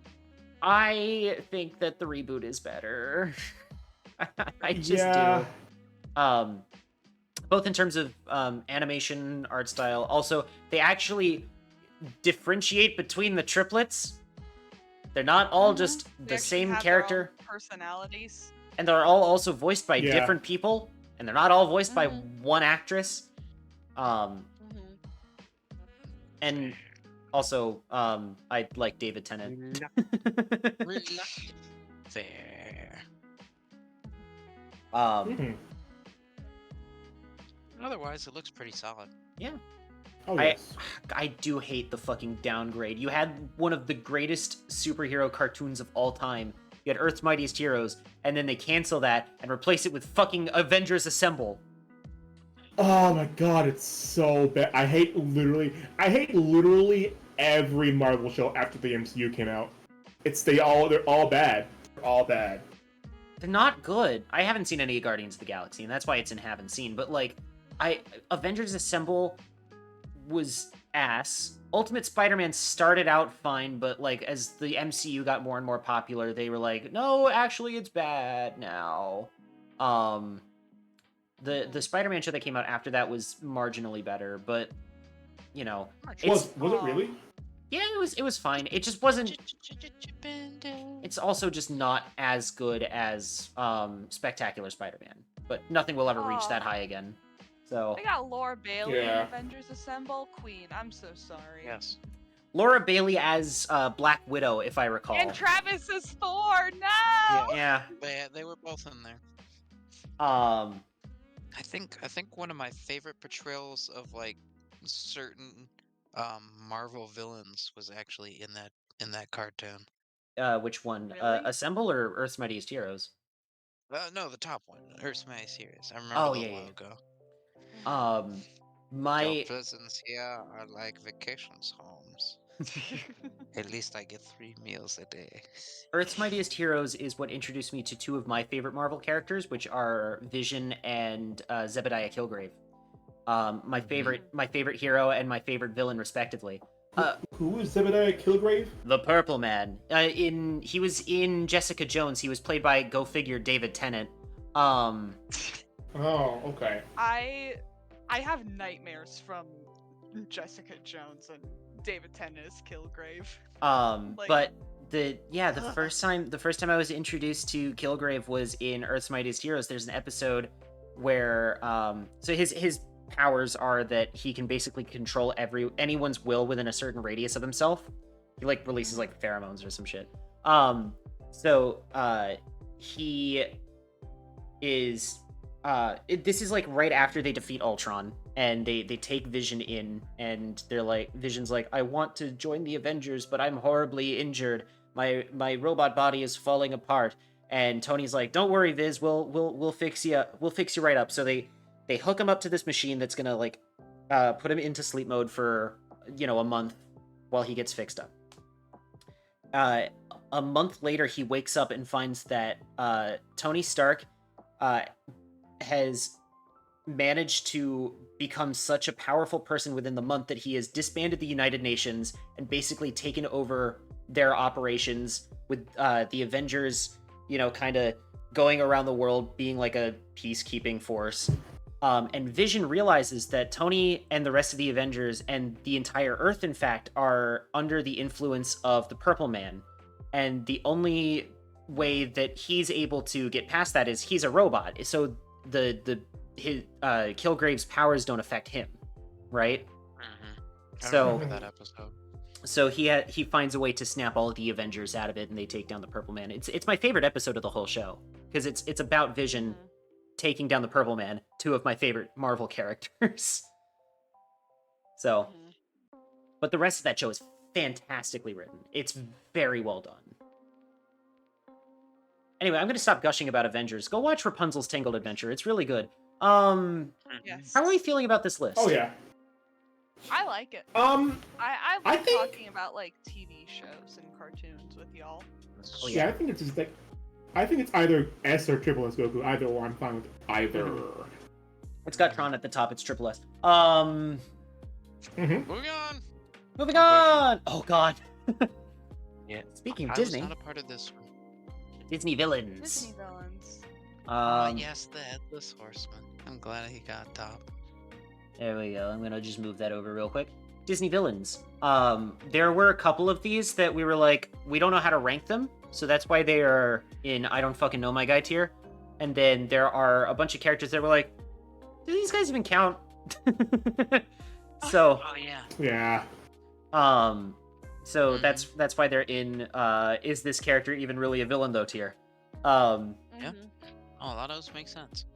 [SPEAKER 1] I think that the reboot is better. I just
[SPEAKER 2] Yeah.
[SPEAKER 1] do. Both in terms of animation, art style. Also, they actually differentiate between the triplets. They're not all just
[SPEAKER 3] They
[SPEAKER 1] the
[SPEAKER 3] actually
[SPEAKER 1] same
[SPEAKER 3] have their own
[SPEAKER 1] character,
[SPEAKER 3] personalities.
[SPEAKER 1] and they're all also voiced by
[SPEAKER 2] Yeah.
[SPEAKER 1] different people, and they're not all voiced by
[SPEAKER 3] Mhm.
[SPEAKER 1] one actress.
[SPEAKER 3] Mhm.
[SPEAKER 1] And also, I like David Tennant.
[SPEAKER 4] Fair.
[SPEAKER 2] Mhm.
[SPEAKER 4] Otherwise, it looks pretty solid.
[SPEAKER 2] Oh,
[SPEAKER 1] I-
[SPEAKER 2] yes.
[SPEAKER 1] I do hate the fucking downgrade. You had one of the greatest superhero cartoons of all time. You had Earth's Mightiest Heroes, and then they cancel that and replace it with fucking Avengers Assemble.
[SPEAKER 2] Oh my god, it's so bad. I hate literally every Marvel show after the MCU came out. They're all bad. They're all bad.
[SPEAKER 1] They're not good. I haven't seen any Guardians of the Galaxy, and that's why it's in haven't seen. But like, Avengers Assemble was ass. Ultimate Spider-Man started out fine, but like as the MCU got more and more popular, they were like, no, actually, it's bad now. The Spider-Man show that came out after that was marginally better, but you know,
[SPEAKER 2] Was it really?
[SPEAKER 1] yeah, it was fine. It just wasn't. It's also just not as good as Spectacular Spider-Man, but nothing will ever reach that
[SPEAKER 3] Aw.
[SPEAKER 1] high again. So
[SPEAKER 3] They got Laura Bailey
[SPEAKER 2] Yeah.
[SPEAKER 3] in Avengers Assemble. Queen, I'm so sorry.
[SPEAKER 4] Yes.
[SPEAKER 1] Laura Bailey as Black Widow, if I recall.
[SPEAKER 3] And Travis is Thor. No.
[SPEAKER 1] Yeah.
[SPEAKER 4] They were both in there. I think one of my favorite portrayals of like certain Marvel villains was actually in that cartoon.
[SPEAKER 1] Which one?
[SPEAKER 3] Really?
[SPEAKER 1] Assemble or Earth's Mightiest Heroes?
[SPEAKER 4] No, the top one, Earth's Mightiest Heroes. I remember
[SPEAKER 1] Oh,
[SPEAKER 4] the
[SPEAKER 1] yeah, yeah.
[SPEAKER 4] logo.
[SPEAKER 1] Um,
[SPEAKER 4] Your
[SPEAKER 1] my
[SPEAKER 4] prisons here are like vacations homes. At least I get 3 meals a day.
[SPEAKER 1] Earth's Mightiest Heroes is what introduced me to two of my favorite Marvel characters, which are Vision and Zebediah Killgrave. My favorite hero and my favorite villain, respectively.
[SPEAKER 2] Who is Zebediah Killgrave?
[SPEAKER 1] The Purple Man. He was in Jessica Jones. He was played by, go figure, David Tennant.
[SPEAKER 2] Oh, okay.
[SPEAKER 3] I have nightmares from Jessica Jones and David Tennant as Killgrave. Like-
[SPEAKER 1] But the first time I was introduced to Killgrave was in Earth's Mightiest Heroes. There's an episode where so his powers are that he can basically control anyone's will within a certain radius of himself. He like releases like pheromones or some shit. He is this is like right after they defeat Ultron and they take Vision in, and they're like, Vision's like, I want to join the Avengers, but I'm horribly injured. My robot body is falling apart. And Tony's like, don't worry, Viz, we'll fix you. We'll fix you right up. So they hook him up to this machine that's gonna like put him into sleep mode for a month while he gets fixed up. A month later, he wakes up and finds that Tony Stark has managed to become such a powerful person within the month that he has disbanded the United Nations and basically taken over their operations, with the Avengers, kind of going around the world being like a peacekeeping force. And Vision realizes that Tony and the rest of the Avengers and the entire Earth, in fact, are under the influence of the Purple Man. And the only way that he's able to get past that is he's a robot. So his Killgrave's powers don't affect him, right?
[SPEAKER 4] Mm-hmm. I
[SPEAKER 1] So-
[SPEAKER 4] remember that episode.
[SPEAKER 1] So he finds a way to snap all of the Avengers out of it, and they take down the Purple Man. It's my favorite episode of the whole show because it's about Vision taking down the Purple Man, two of my favorite Marvel characters. So, but the rest of that show is fantastically written. It's very well done. Anyway, I'm gonna stop gushing about Avengers. Go watch Rapunzel's Tangled Adventure. It's really good.
[SPEAKER 3] Yes.
[SPEAKER 1] How are we feeling about this list?
[SPEAKER 2] Oh yeah.
[SPEAKER 3] I like it.
[SPEAKER 2] I
[SPEAKER 3] I like
[SPEAKER 2] think-
[SPEAKER 3] talking about like TV shows and cartoons with y'all.
[SPEAKER 1] Oh,
[SPEAKER 2] yeah. I think it's just like, I think it's either S or Triple S Goku. Either or, I'm fine with either.
[SPEAKER 1] Mhm. It's got Tron at the top. It's Triple S.
[SPEAKER 2] Mm-hmm.
[SPEAKER 4] Moving on.
[SPEAKER 1] Moving on. Oh God.
[SPEAKER 4] Yeah.
[SPEAKER 1] Speaking of
[SPEAKER 4] I
[SPEAKER 1] Disney,
[SPEAKER 4] was not a part of this one.
[SPEAKER 1] Disney villains.
[SPEAKER 3] Disney villains.
[SPEAKER 4] Yes, the Headless Horseman. I'm glad he got top.
[SPEAKER 1] There we go. I'm gonna just move that over real quick. Disney villains. There were a couple of these that we were like, we don't know how to rank them, so that's why they are in I don't fucking know my guy tier. And then there are a bunch of characters that were like, do these guys even count? So,
[SPEAKER 4] Oh yeah.
[SPEAKER 2] Yeah.
[SPEAKER 1] so that's why they're in is this character even really a villain though tier?
[SPEAKER 4] Yeah.
[SPEAKER 3] Mhm.
[SPEAKER 4] Oh, a lot of those make sense.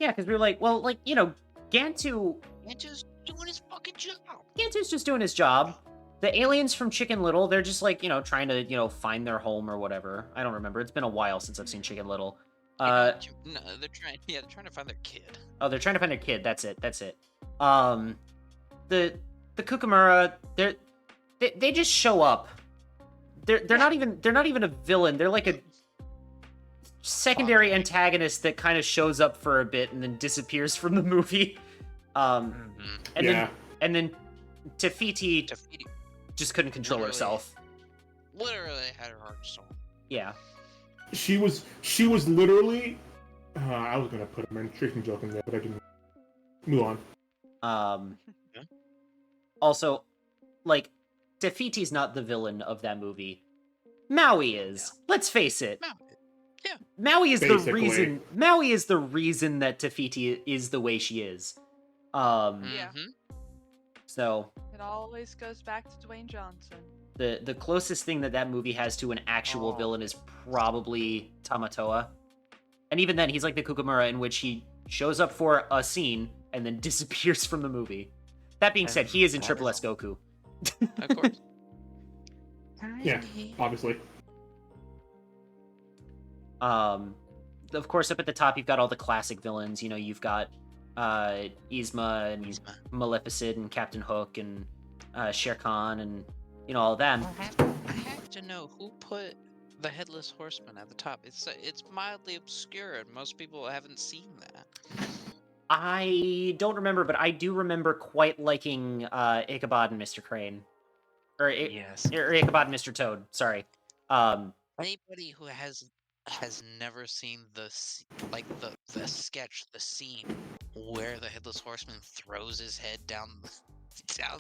[SPEAKER 1] Yeah, because we were like, well, like, you know, Gantu
[SPEAKER 4] And just doing his fucking job.
[SPEAKER 1] Gantu's just doing his job. The aliens from Chicken Little, they're just like, you know, trying to, you know, find their home or whatever. I don't remember. It's been a while since I've seen Chicken Little.
[SPEAKER 4] No, they're trying. Yeah, they're trying to find their kid.
[SPEAKER 1] Oh, they're trying to find their kid. That's it. That's it. The Kookaburra, they just show up. They're not even a villain. They're like a secondary antagonist that kind of shows up for a bit and then disappears from the movie. And
[SPEAKER 2] Yeah.
[SPEAKER 1] then Tafiti
[SPEAKER 4] Tafiti
[SPEAKER 1] just couldn't control
[SPEAKER 4] Literally.
[SPEAKER 1] herself.
[SPEAKER 4] literally had her heart stolen.
[SPEAKER 1] Yeah.
[SPEAKER 2] She was literally. I was gonna put a menstruation joke in there, but I didn't. Move on.
[SPEAKER 4] Yeah.
[SPEAKER 1] Also, like, Tafiti's not the villain of that movie. Maui is. Let's face it.
[SPEAKER 4] No,
[SPEAKER 1] Maui is
[SPEAKER 2] Basically.
[SPEAKER 1] the reason. Maui is the reason that Tafiti is the way she is.
[SPEAKER 3] Yeah.
[SPEAKER 4] mhm.
[SPEAKER 1] So
[SPEAKER 3] It always goes back to Dwayne Johnson.
[SPEAKER 1] the closest thing that movie has to an actual
[SPEAKER 4] Oh.
[SPEAKER 1] villain is probably Tamatoa, and even then, he's like the Kookaburra, in which he shows up for a scene and then disappears from the movie. That being said, he is in
[SPEAKER 4] That
[SPEAKER 1] Triple
[SPEAKER 4] is-
[SPEAKER 1] S Goku.
[SPEAKER 4] Of course.
[SPEAKER 2] Yeah. Obviously.
[SPEAKER 1] Of course, up at the top, you've got all the classic villains. You know, you've got Yzma and
[SPEAKER 4] Yzma.
[SPEAKER 1] Maleficent and Captain Hook and Shere Khan and, you know, all them.
[SPEAKER 4] I have to know who put the Headless Horseman at the top. It's mildly obscure, and most people haven't seen that.
[SPEAKER 1] I don't remember, but I do remember quite liking Ichabod and Mr. Crane. Or,
[SPEAKER 4] Yes.
[SPEAKER 1] or Ichabod and Mr. Toad, sorry.
[SPEAKER 4] Anybody who has never seen the sketch, the scene where the Headless Horseman throws his head down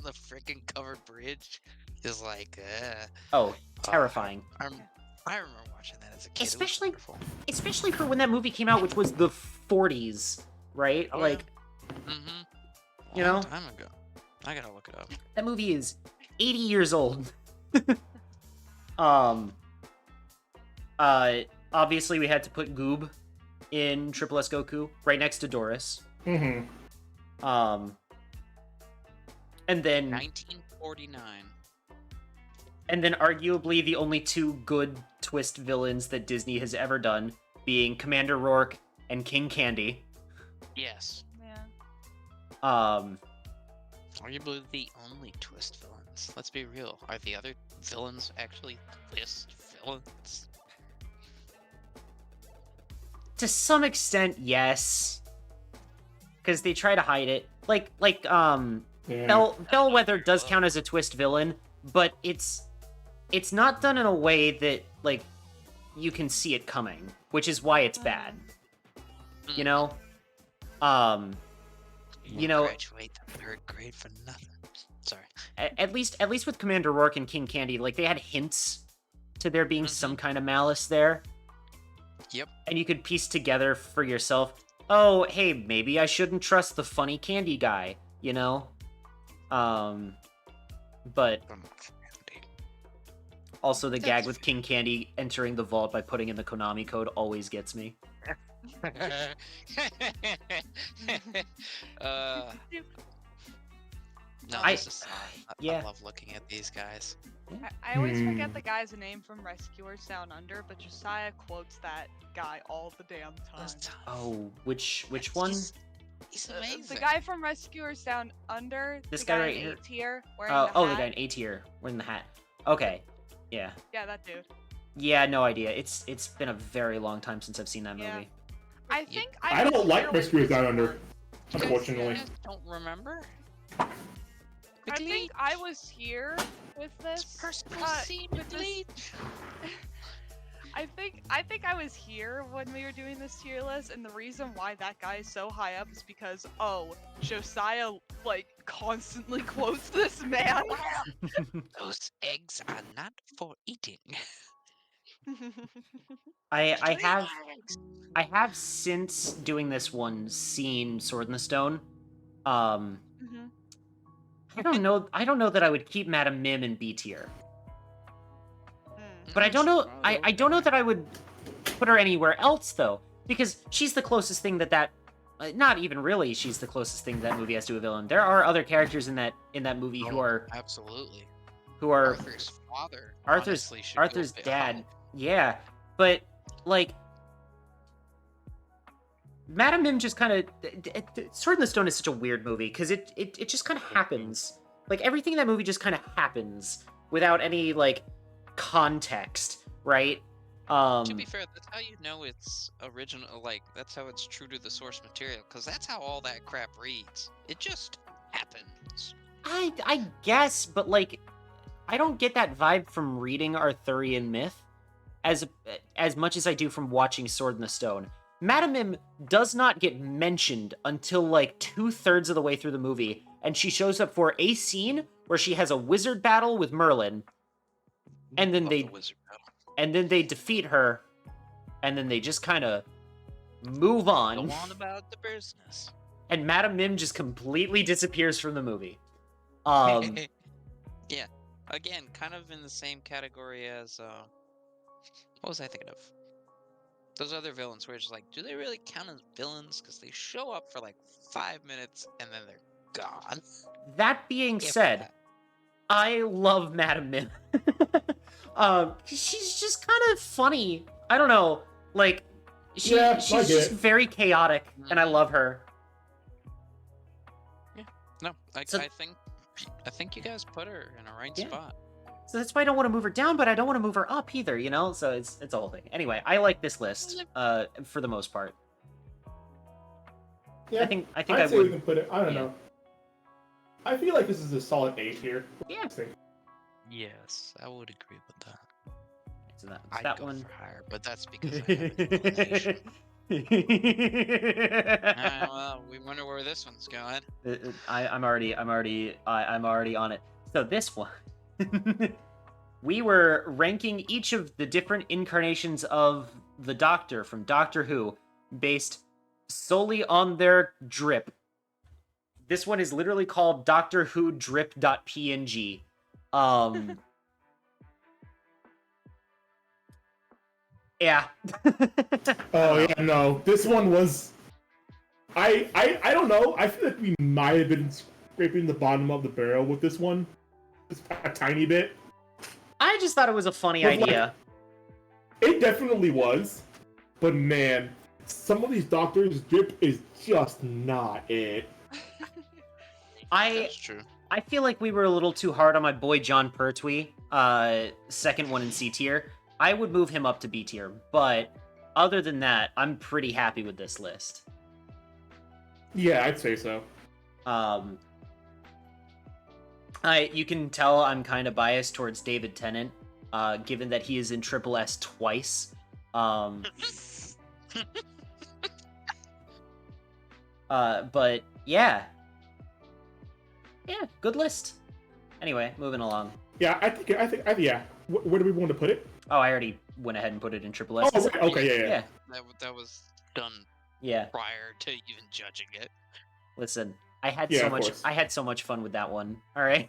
[SPEAKER 4] the freaking covered bridge is like,
[SPEAKER 1] Oh, terrifying.
[SPEAKER 4] I remember watching that as a kid.
[SPEAKER 1] Especially-
[SPEAKER 4] it was wonderful.
[SPEAKER 1] Especially for when that movie came out, which was the 40s, right?
[SPEAKER 4] Oh,
[SPEAKER 1] like,
[SPEAKER 4] Mm-hmm.
[SPEAKER 1] You
[SPEAKER 4] Long
[SPEAKER 1] know?
[SPEAKER 4] time ago. I gotta look it up.
[SPEAKER 1] that movie is 80 years old. Obviously we had to put Goob in Triple S Goku right next to Doris.
[SPEAKER 2] Mm-hmm.
[SPEAKER 1] And then
[SPEAKER 4] 1949.
[SPEAKER 1] and then arguably the only two good twist villains that Disney has ever done being Commander Rourke and King Candy.
[SPEAKER 4] Yes.
[SPEAKER 3] Yeah.
[SPEAKER 4] Arguably the only twist villains. Let's be real. Are the other villains actually twist villains?
[SPEAKER 1] To some extent, yes. Because they try to hide it. Like
[SPEAKER 2] Yeah.
[SPEAKER 1] Bellwether does count as a twist villain, but it's not done in a way that, like, you can see it coming, which is why it's bad. You know? You know,
[SPEAKER 4] Graduate the third grade for nothing. Sorry.
[SPEAKER 1] at least with Commander Rourke and King Candy, like, they had hints to there being some kind of malice there.
[SPEAKER 4] Yep.
[SPEAKER 1] And you could piece together for yourself, oh, hey, maybe I shouldn't trust the funny candy guy, you know? But also the gag with King Candy entering the vault by putting in the Konami code always gets me.
[SPEAKER 4] No,
[SPEAKER 1] I-
[SPEAKER 4] this is solid. I
[SPEAKER 1] yeah.
[SPEAKER 4] love looking at these guys.
[SPEAKER 3] I always forget the guy's name from Rescuers Down Under, but Josiah quotes that guy all the damn time.
[SPEAKER 4] That's tough.
[SPEAKER 1] Oh, which one?
[SPEAKER 4] He's amazing.
[SPEAKER 3] The guy from Rescuers Down Under.
[SPEAKER 1] This
[SPEAKER 3] the
[SPEAKER 1] guy
[SPEAKER 3] guy
[SPEAKER 1] right
[SPEAKER 3] in
[SPEAKER 1] here?
[SPEAKER 3] A tier wearing
[SPEAKER 1] Oh,
[SPEAKER 3] the
[SPEAKER 1] oh, the
[SPEAKER 3] hat.
[SPEAKER 1] guy in A tier wearing the hat. Okay. Yeah.
[SPEAKER 3] Yeah, that dude.
[SPEAKER 1] Yeah, no idea. It's been a very long time since I've seen that movie.
[SPEAKER 3] Yeah. I
[SPEAKER 4] You-
[SPEAKER 3] think
[SPEAKER 2] I
[SPEAKER 3] was
[SPEAKER 2] don't like
[SPEAKER 3] here when
[SPEAKER 2] Rescuers
[SPEAKER 3] this
[SPEAKER 2] Down Under.
[SPEAKER 3] was-
[SPEAKER 2] Unfortunately.
[SPEAKER 4] You guys don't remember?
[SPEAKER 3] I think I was here with
[SPEAKER 4] It's
[SPEAKER 3] this.
[SPEAKER 4] personal scene
[SPEAKER 3] with
[SPEAKER 4] with
[SPEAKER 3] this-
[SPEAKER 4] Leech.
[SPEAKER 3] I think I was here when we were doing this tier list, and the reason why that guy is so high up is because Josiah like constantly quotes this man.
[SPEAKER 4] Those eggs are not for eating.
[SPEAKER 1] I
[SPEAKER 4] Three
[SPEAKER 1] have
[SPEAKER 4] eggs.
[SPEAKER 1] I have since doing this one seen Sword in the Stone. Um,
[SPEAKER 3] Mhm.
[SPEAKER 1] I don't know that I would keep Madam Mim in B tier.
[SPEAKER 3] Mm.
[SPEAKER 1] But I don't know I don't know that I would put her anywhere else though, because she's the closest thing that not even really she's the closest thing that movie has to a villain. There are other characters in that movie who are
[SPEAKER 4] Absolutely.
[SPEAKER 1] Arthur's
[SPEAKER 4] Arthur's father.
[SPEAKER 1] Arthur's
[SPEAKER 4] honestly should go
[SPEAKER 1] Arthur's
[SPEAKER 4] a bit
[SPEAKER 1] dad.
[SPEAKER 4] high.
[SPEAKER 1] Yeah, but like Madam Mim just kind of Sword in the Stone is such a weird movie because it just kind of happens. Like everything in that movie just kind of happens without any like context, right?
[SPEAKER 4] To be fair, that's how you know it's original. Like that's how it's true to the source material, because that's how all that crap reads. It just happens.
[SPEAKER 1] I guess, but like I don't get that vibe from reading Arthurian myth as much as I do from watching Sword in the Stone. Madam Mim does not get mentioned until like 2/3 of the way through the movie, and she shows up for a scene where she has a wizard battle with Merlin, and then
[SPEAKER 4] Love
[SPEAKER 1] they
[SPEAKER 4] the wizard battle.
[SPEAKER 1] defeat her, and then they just kind of move
[SPEAKER 4] Go
[SPEAKER 1] on,
[SPEAKER 4] on about the business.
[SPEAKER 1] and Madam Mim just completely disappears from the movie.
[SPEAKER 4] Yeah. Again, kind of in the same category as what was I thinking of? Those other villains where it's like, do they really count as villains? Because they show up for like 5 minutes and then they're gone.
[SPEAKER 1] That being
[SPEAKER 4] If
[SPEAKER 1] said,
[SPEAKER 4] that.
[SPEAKER 1] I love Madam Mim. She's just kind of funny. I don't know, like she's
[SPEAKER 2] I get
[SPEAKER 1] just
[SPEAKER 2] it.
[SPEAKER 1] very chaotic, and I love her.
[SPEAKER 4] No,
[SPEAKER 1] So-
[SPEAKER 4] I think you guys put her in a right
[SPEAKER 1] Yeah.
[SPEAKER 4] spot.
[SPEAKER 1] So that's why I don't want to move her down, but I don't want to move her up either, you know? So it's a whole thing. Anyway, I like this list, for the most part.
[SPEAKER 2] Yeah,
[SPEAKER 1] I think I
[SPEAKER 2] I'd say we
[SPEAKER 1] would.
[SPEAKER 2] can put it. I don't
[SPEAKER 1] yeah.
[SPEAKER 2] know. I feel like this is a solid 8 here.
[SPEAKER 1] Yeah.
[SPEAKER 4] Yes, I would agree with that.
[SPEAKER 1] So that's
[SPEAKER 4] I'd
[SPEAKER 1] that
[SPEAKER 4] go
[SPEAKER 1] one.
[SPEAKER 4] for higher, but that's because I have an inclination. Well, we wonder where this one's going.
[SPEAKER 1] I'm already on it. So this one, we were ranking each of the different incarnations of the Doctor from Doctor Who based solely on their drip. This one is literally called Doctor Who Drip.png. Yeah.
[SPEAKER 2] Oh yeah, no. This one was. I don't know. I feel like we might have been scraping the bottom of the barrel with this one, just a tiny bit.
[SPEAKER 1] I just thought it was a funny
[SPEAKER 2] With, like,
[SPEAKER 1] idea.
[SPEAKER 2] It definitely was, but man, some of these doctors' drip is just not it.
[SPEAKER 4] That's true.
[SPEAKER 1] I feel like we were a little too hard on my boy John Pertwee, second one in C tier. I would move him up to B tier, but other than that, I'm pretty happy with this list.
[SPEAKER 2] Yeah, I'd say so.
[SPEAKER 1] You can tell I'm kind of biased towards David Tennant, given that he is in Triple S twice. But yeah. Yeah, good list. Anyway, moving along.
[SPEAKER 2] Yeah, I think, yeah. Where do we want to put it?
[SPEAKER 1] Oh, I already went ahead and put it in Triple S.
[SPEAKER 2] Oh, right. Okay, yeah.
[SPEAKER 1] Yeah,
[SPEAKER 4] That was done
[SPEAKER 1] yeah.
[SPEAKER 4] prior to even judging it.
[SPEAKER 1] Listen, I had
[SPEAKER 2] Yeah,
[SPEAKER 1] so
[SPEAKER 2] of
[SPEAKER 1] much.
[SPEAKER 2] course.
[SPEAKER 1] I had so much fun with that one. All right.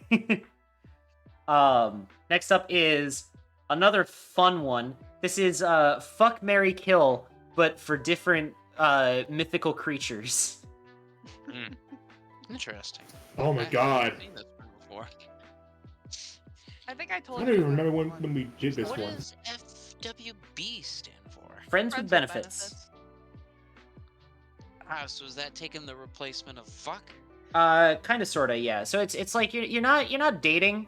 [SPEAKER 1] Next up is another fun one. This is Fuck, Marry, Kill, but for different mythical creatures.
[SPEAKER 4] Interesting.
[SPEAKER 2] Oh my
[SPEAKER 4] I haven't
[SPEAKER 2] god.
[SPEAKER 4] seen this one. for?
[SPEAKER 3] I think I told
[SPEAKER 2] I
[SPEAKER 3] you.
[SPEAKER 2] don't even
[SPEAKER 3] about
[SPEAKER 2] remember
[SPEAKER 3] this one.
[SPEAKER 2] when we did this
[SPEAKER 4] What
[SPEAKER 2] one.
[SPEAKER 4] does FWB stand for?
[SPEAKER 1] Friends with benefits.
[SPEAKER 4] Ah, so is that taking the replacement of fuck?
[SPEAKER 1] Kind of, sorta, yeah. So it's like you're not dating,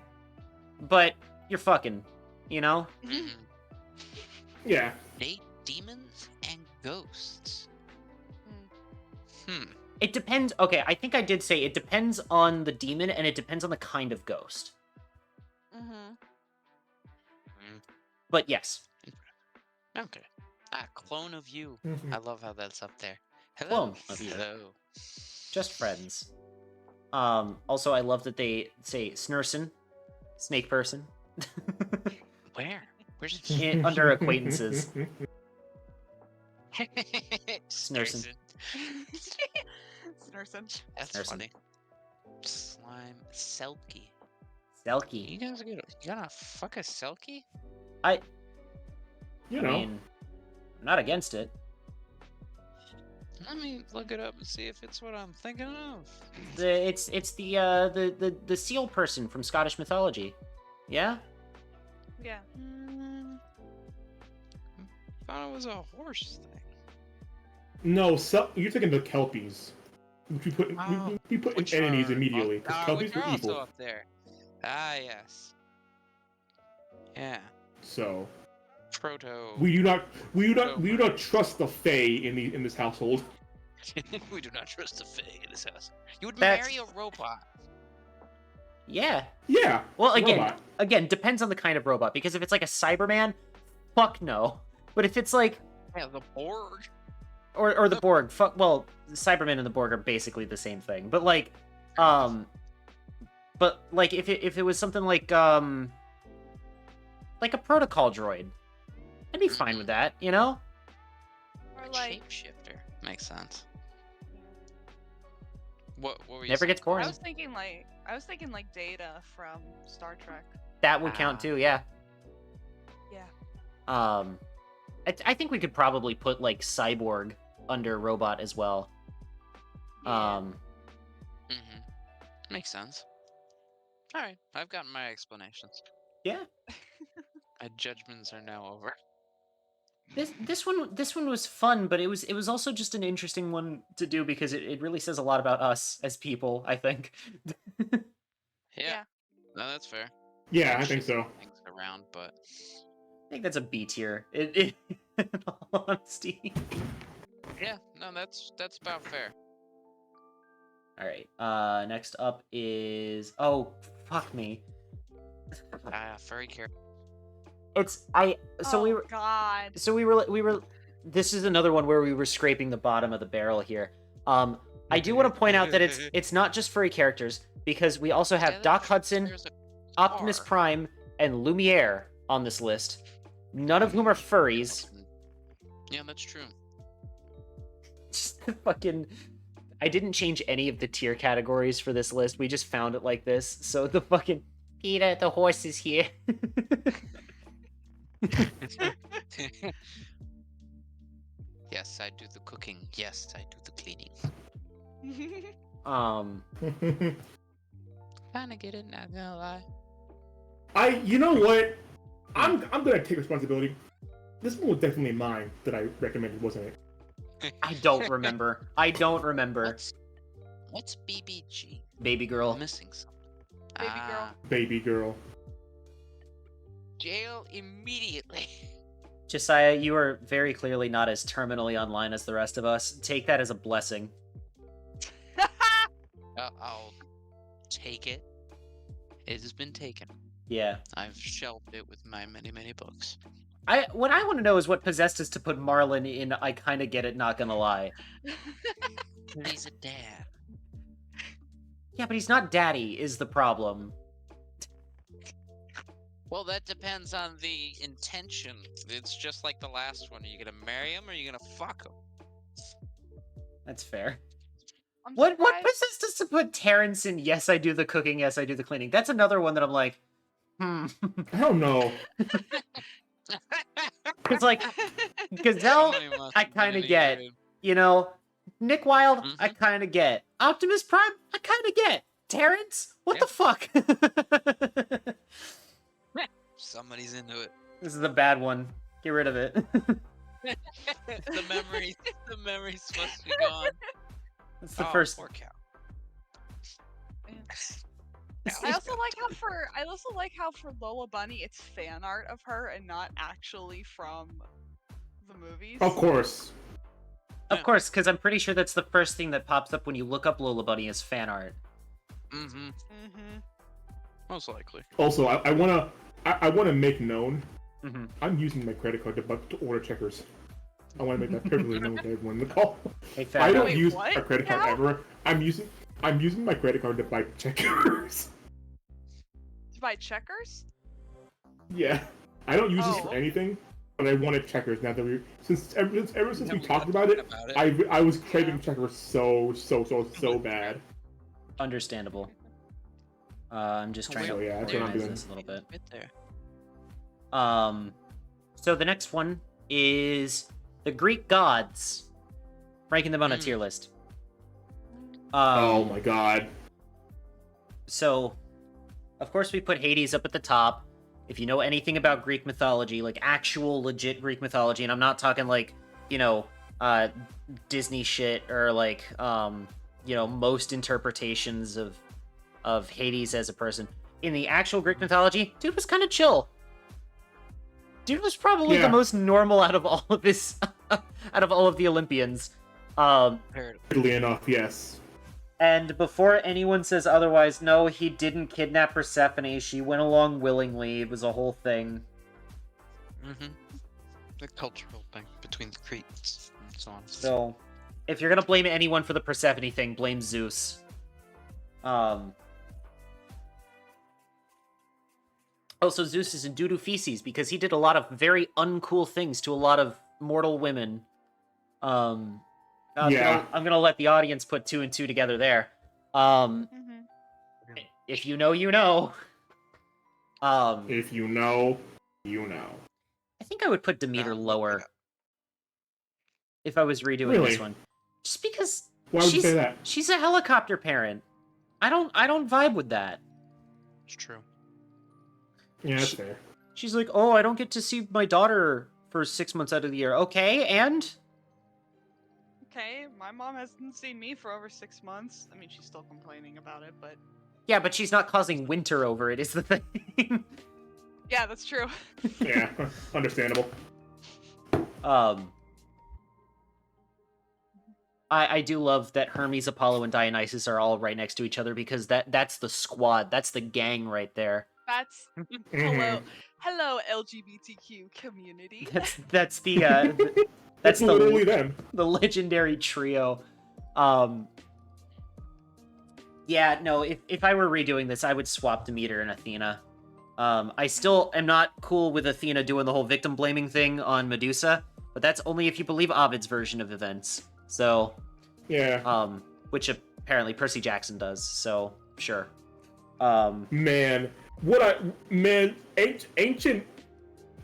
[SPEAKER 1] but you're fucking, you know?
[SPEAKER 4] Mhm.
[SPEAKER 2] Yeah.
[SPEAKER 4] Date demons and ghosts. Hmm.
[SPEAKER 1] It depends. Okay, I think I did say it depends on the demon and it depends on the kind of ghost.
[SPEAKER 3] Mm-hmm.
[SPEAKER 1] But yes,
[SPEAKER 4] Okay. Ah, clone of you.
[SPEAKER 2] Mhm.
[SPEAKER 4] I love how that's up there. Hello.
[SPEAKER 1] Clone of you.
[SPEAKER 4] Hello.
[SPEAKER 1] just friends. Also, I love that they say Snurson, snake person,
[SPEAKER 4] Where? Where's
[SPEAKER 1] under acquaintances.
[SPEAKER 4] Snurson.
[SPEAKER 3] Snurson.
[SPEAKER 4] That's
[SPEAKER 1] Snurson.
[SPEAKER 4] funny. Slime. Selkie. You
[SPEAKER 1] Selkie.
[SPEAKER 4] guys gonna fuck a Selkie?
[SPEAKER 2] You
[SPEAKER 1] I
[SPEAKER 2] know.
[SPEAKER 1] mean, I'm not against it.
[SPEAKER 4] Let me look it up and see if it's what I'm thinking of.
[SPEAKER 1] It's the seal person from Scottish mythology. Yeah.
[SPEAKER 3] Yeah.
[SPEAKER 4] Thought it was a horse thing.
[SPEAKER 2] No, you're taking the Kelpies. Which we put
[SPEAKER 4] Oh,
[SPEAKER 2] we put
[SPEAKER 4] Which
[SPEAKER 2] in enemies
[SPEAKER 4] are-
[SPEAKER 2] immediately,
[SPEAKER 4] which
[SPEAKER 2] because
[SPEAKER 4] are
[SPEAKER 2] Kelpies were
[SPEAKER 4] also
[SPEAKER 2] evil.
[SPEAKER 4] up there. Ah, yes. Yeah.
[SPEAKER 2] So
[SPEAKER 4] Proto.
[SPEAKER 2] we do not trust the Fae in this household.
[SPEAKER 4] We do not trust the Fae in this house. You would
[SPEAKER 1] That's-
[SPEAKER 4] marry a robot.
[SPEAKER 1] Yeah.
[SPEAKER 2] Yeah.
[SPEAKER 1] Well,
[SPEAKER 2] robot.
[SPEAKER 1] again, depends on the kind of robot. Because if it's like a Cyberman, fuck no. But if it's like
[SPEAKER 4] Yeah, the Borg.
[SPEAKER 1] or the Borg, fuck. Well, the Cybermen and the Borg are basically the same thing. But like, if it was something like a protocol droid, I'd be fine with that. You know.
[SPEAKER 3] Or like,
[SPEAKER 4] Shapeshifter. Makes sense. What were you
[SPEAKER 1] Never
[SPEAKER 4] saying?
[SPEAKER 1] gets boring.
[SPEAKER 3] I was thinking like Data from Star Trek.
[SPEAKER 1] That would count too. Yeah.
[SPEAKER 3] Yeah.
[SPEAKER 1] I think we could probably put like Cyborg under robot as well.
[SPEAKER 4] Mm-hmm. Makes sense. Alright, I've gotten my explanations.
[SPEAKER 1] Yeah.
[SPEAKER 4] My judgments are now over.
[SPEAKER 1] This one was fun, but it was also just an interesting one to do because it really says a lot about us as people, I think.
[SPEAKER 4] Yeah. No, that's fair.
[SPEAKER 2] Yeah, I think so.
[SPEAKER 4] Things around, but
[SPEAKER 1] I think that's a B tier. In all honesty.
[SPEAKER 4] yeah, no, that's about fair.
[SPEAKER 1] All right. Next up is fuck me.
[SPEAKER 4] Furry character.
[SPEAKER 3] Oh, God.
[SPEAKER 1] we were this is another one where we were scraping the bottom of the barrel here. I do want to point out that it's not just furry characters because we also have Doc Hudson,
[SPEAKER 4] There's a
[SPEAKER 1] Optimus
[SPEAKER 4] car.
[SPEAKER 1] Prime, and Lumiere on this list. None of whom are furries.
[SPEAKER 4] Yeah, that's true.
[SPEAKER 1] Just fucking. I didn't change any of the tier categories for this list. We just found it like this. So the fucking Peter, the horse is here.
[SPEAKER 4] Yes, I do the cooking. Yes, I do the cleaning. Kinda get it, not gonna lie.
[SPEAKER 2] You know what? I'm gonna take responsibility. This one was definitely mine that I recommended, wasn't it?
[SPEAKER 1] I don't remember.
[SPEAKER 4] What's BBG?
[SPEAKER 1] Baby
[SPEAKER 4] I'm
[SPEAKER 1] girl.
[SPEAKER 4] missing something.
[SPEAKER 3] Baby girl.
[SPEAKER 2] Baby girl.
[SPEAKER 4] Jail immediately.
[SPEAKER 1] Josiah, you are very clearly not as terminally online as the rest of us. Take that as a blessing.
[SPEAKER 4] I'll take it. It has been taken.
[SPEAKER 1] Yeah.
[SPEAKER 4] I've shelved it with my many, many books.
[SPEAKER 1] What I want to know is what possessed us to put Marlin in I Kinda Get It, Not Gonna Lie.
[SPEAKER 4] He's a dad.
[SPEAKER 1] Yeah, but he's not daddy, is the problem.
[SPEAKER 4] Well, that depends on the intention. It's just like the last one. Are you gonna marry him or are you gonna fuck him?
[SPEAKER 1] That's fair.
[SPEAKER 3] I'm
[SPEAKER 1] What
[SPEAKER 3] surprised-
[SPEAKER 1] possessed us to put Terrence in Yes, I Do the Cooking, Yes, I Do the Cleaning? That's another one that I'm like,
[SPEAKER 2] I don't know.
[SPEAKER 1] It's like, Gazelle, I kinda get. You know, Nick Wilde, I
[SPEAKER 4] Mhm.
[SPEAKER 1] kind of get. Optimus Prime, I kind of get. Terrence? What
[SPEAKER 4] Yeah.
[SPEAKER 1] the fuck?
[SPEAKER 4] Somebody's into it.
[SPEAKER 1] This is the bad one. Get rid of it.
[SPEAKER 4] the memory's supposed to be gone.
[SPEAKER 1] That's the
[SPEAKER 4] Oh,
[SPEAKER 1] first.
[SPEAKER 4] poor cow.
[SPEAKER 3] I also like how for Lola Bunny it's fan art of her and not actually from the movies.
[SPEAKER 2] Of course.
[SPEAKER 1] Of course, because I'm pretty sure that's the first thing that pops up when you look up Lola Bunny is fan art.
[SPEAKER 4] Mm-hmm.
[SPEAKER 3] Mm-hmm.
[SPEAKER 5] Most likely.
[SPEAKER 2] Also, I wanna make known
[SPEAKER 1] Mm-hmm.
[SPEAKER 2] I'm using my credit card to order checkers. I want to make that perfectly known to everyone in the call.
[SPEAKER 1] Hey,
[SPEAKER 2] I
[SPEAKER 1] fan
[SPEAKER 2] don't
[SPEAKER 1] art.
[SPEAKER 3] Wait,
[SPEAKER 2] use
[SPEAKER 3] what
[SPEAKER 2] a credit card
[SPEAKER 3] now?
[SPEAKER 2] ever. I'm using my credit card to buy checkers.
[SPEAKER 3] To buy checkers?
[SPEAKER 2] Yeah, I don't use this
[SPEAKER 3] Oh.
[SPEAKER 2] for anything, but I wanted checkers now that ever since we
[SPEAKER 4] Yeah,
[SPEAKER 2] talked
[SPEAKER 4] we
[SPEAKER 2] about it.
[SPEAKER 4] talked about it.
[SPEAKER 2] I was craving checkers so bad.
[SPEAKER 1] Understandable. I'm just trying
[SPEAKER 2] So
[SPEAKER 1] to
[SPEAKER 2] yeah, that's what I'm
[SPEAKER 1] organize
[SPEAKER 2] doing.
[SPEAKER 1] this a little bit.
[SPEAKER 4] Right there.
[SPEAKER 1] So the next one is the Greek gods, ranking them on a
[SPEAKER 4] Mm.
[SPEAKER 1] tier list.
[SPEAKER 2] Oh my god.
[SPEAKER 1] So, of course, we put Hades up at the top. If you know anything about Greek mythology, like actual legit Greek mythology, and I'm not talking like, Disney shit or like, most interpretations of Hades as a person. In the actual Greek mythology, dude was kind of chill. Dude was probably the
[SPEAKER 2] Yeah.
[SPEAKER 1] most normal out of all of this, out of all of the Olympians.
[SPEAKER 4] Comparatively.
[SPEAKER 2] Weirdly enough, yes.
[SPEAKER 1] And before anyone says otherwise, no, he didn't kidnap Persephone. She went along willingly. It was a whole thing.
[SPEAKER 5] Mm-hmm. The cultural thing between the Cretes and so on.
[SPEAKER 1] So, if you're gonna blame anyone for the Persephone thing, blame Zeus. Also, Zeus is in doo-doo feces because he did a lot of very uncool things to a lot of mortal women. I'm gonna let the audience put two and two together there.
[SPEAKER 3] Mm-hmm.
[SPEAKER 1] If you know, you know.
[SPEAKER 2] If you know, you know.
[SPEAKER 1] I think I would put Demeter
[SPEAKER 4] No,
[SPEAKER 1] lower
[SPEAKER 4] yeah.
[SPEAKER 1] if I was redoing
[SPEAKER 2] Really?
[SPEAKER 1] this one, just because
[SPEAKER 2] Why would you
[SPEAKER 1] she's
[SPEAKER 2] say that?
[SPEAKER 1] she's a helicopter parent. I don't vibe with that.
[SPEAKER 5] It's true.
[SPEAKER 2] Yeah, that's fair.
[SPEAKER 1] She's like, oh, I don't get to see my daughter for 6 months out of the year. Okay, and
[SPEAKER 3] Okay, my mom hasn't seen me for over 6 months. I mean, she's still complaining about it, but
[SPEAKER 1] yeah, but she's not causing winter over it. Is the thing.
[SPEAKER 3] yeah, that's true.
[SPEAKER 2] Yeah, understandable.
[SPEAKER 1] I do love that Hermes, Apollo, and Dionysus are all right next to each other because that's the squad. That's the gang right there.
[SPEAKER 3] That's
[SPEAKER 2] Mhm.
[SPEAKER 3] hello LGBTQ community.
[SPEAKER 1] That's the that's
[SPEAKER 2] It's literally
[SPEAKER 1] the
[SPEAKER 2] them.
[SPEAKER 1] legendary trio. Yeah, no, if I were redoing this, I would swap Demeter and Athena. I still am not cool with Athena doing the whole victim blaming thing on Medusa, but that's only if you believe Ovid's version of events. So,
[SPEAKER 2] Yeah.
[SPEAKER 1] which apparently Percy Jackson does. So, sure.
[SPEAKER 2] Man,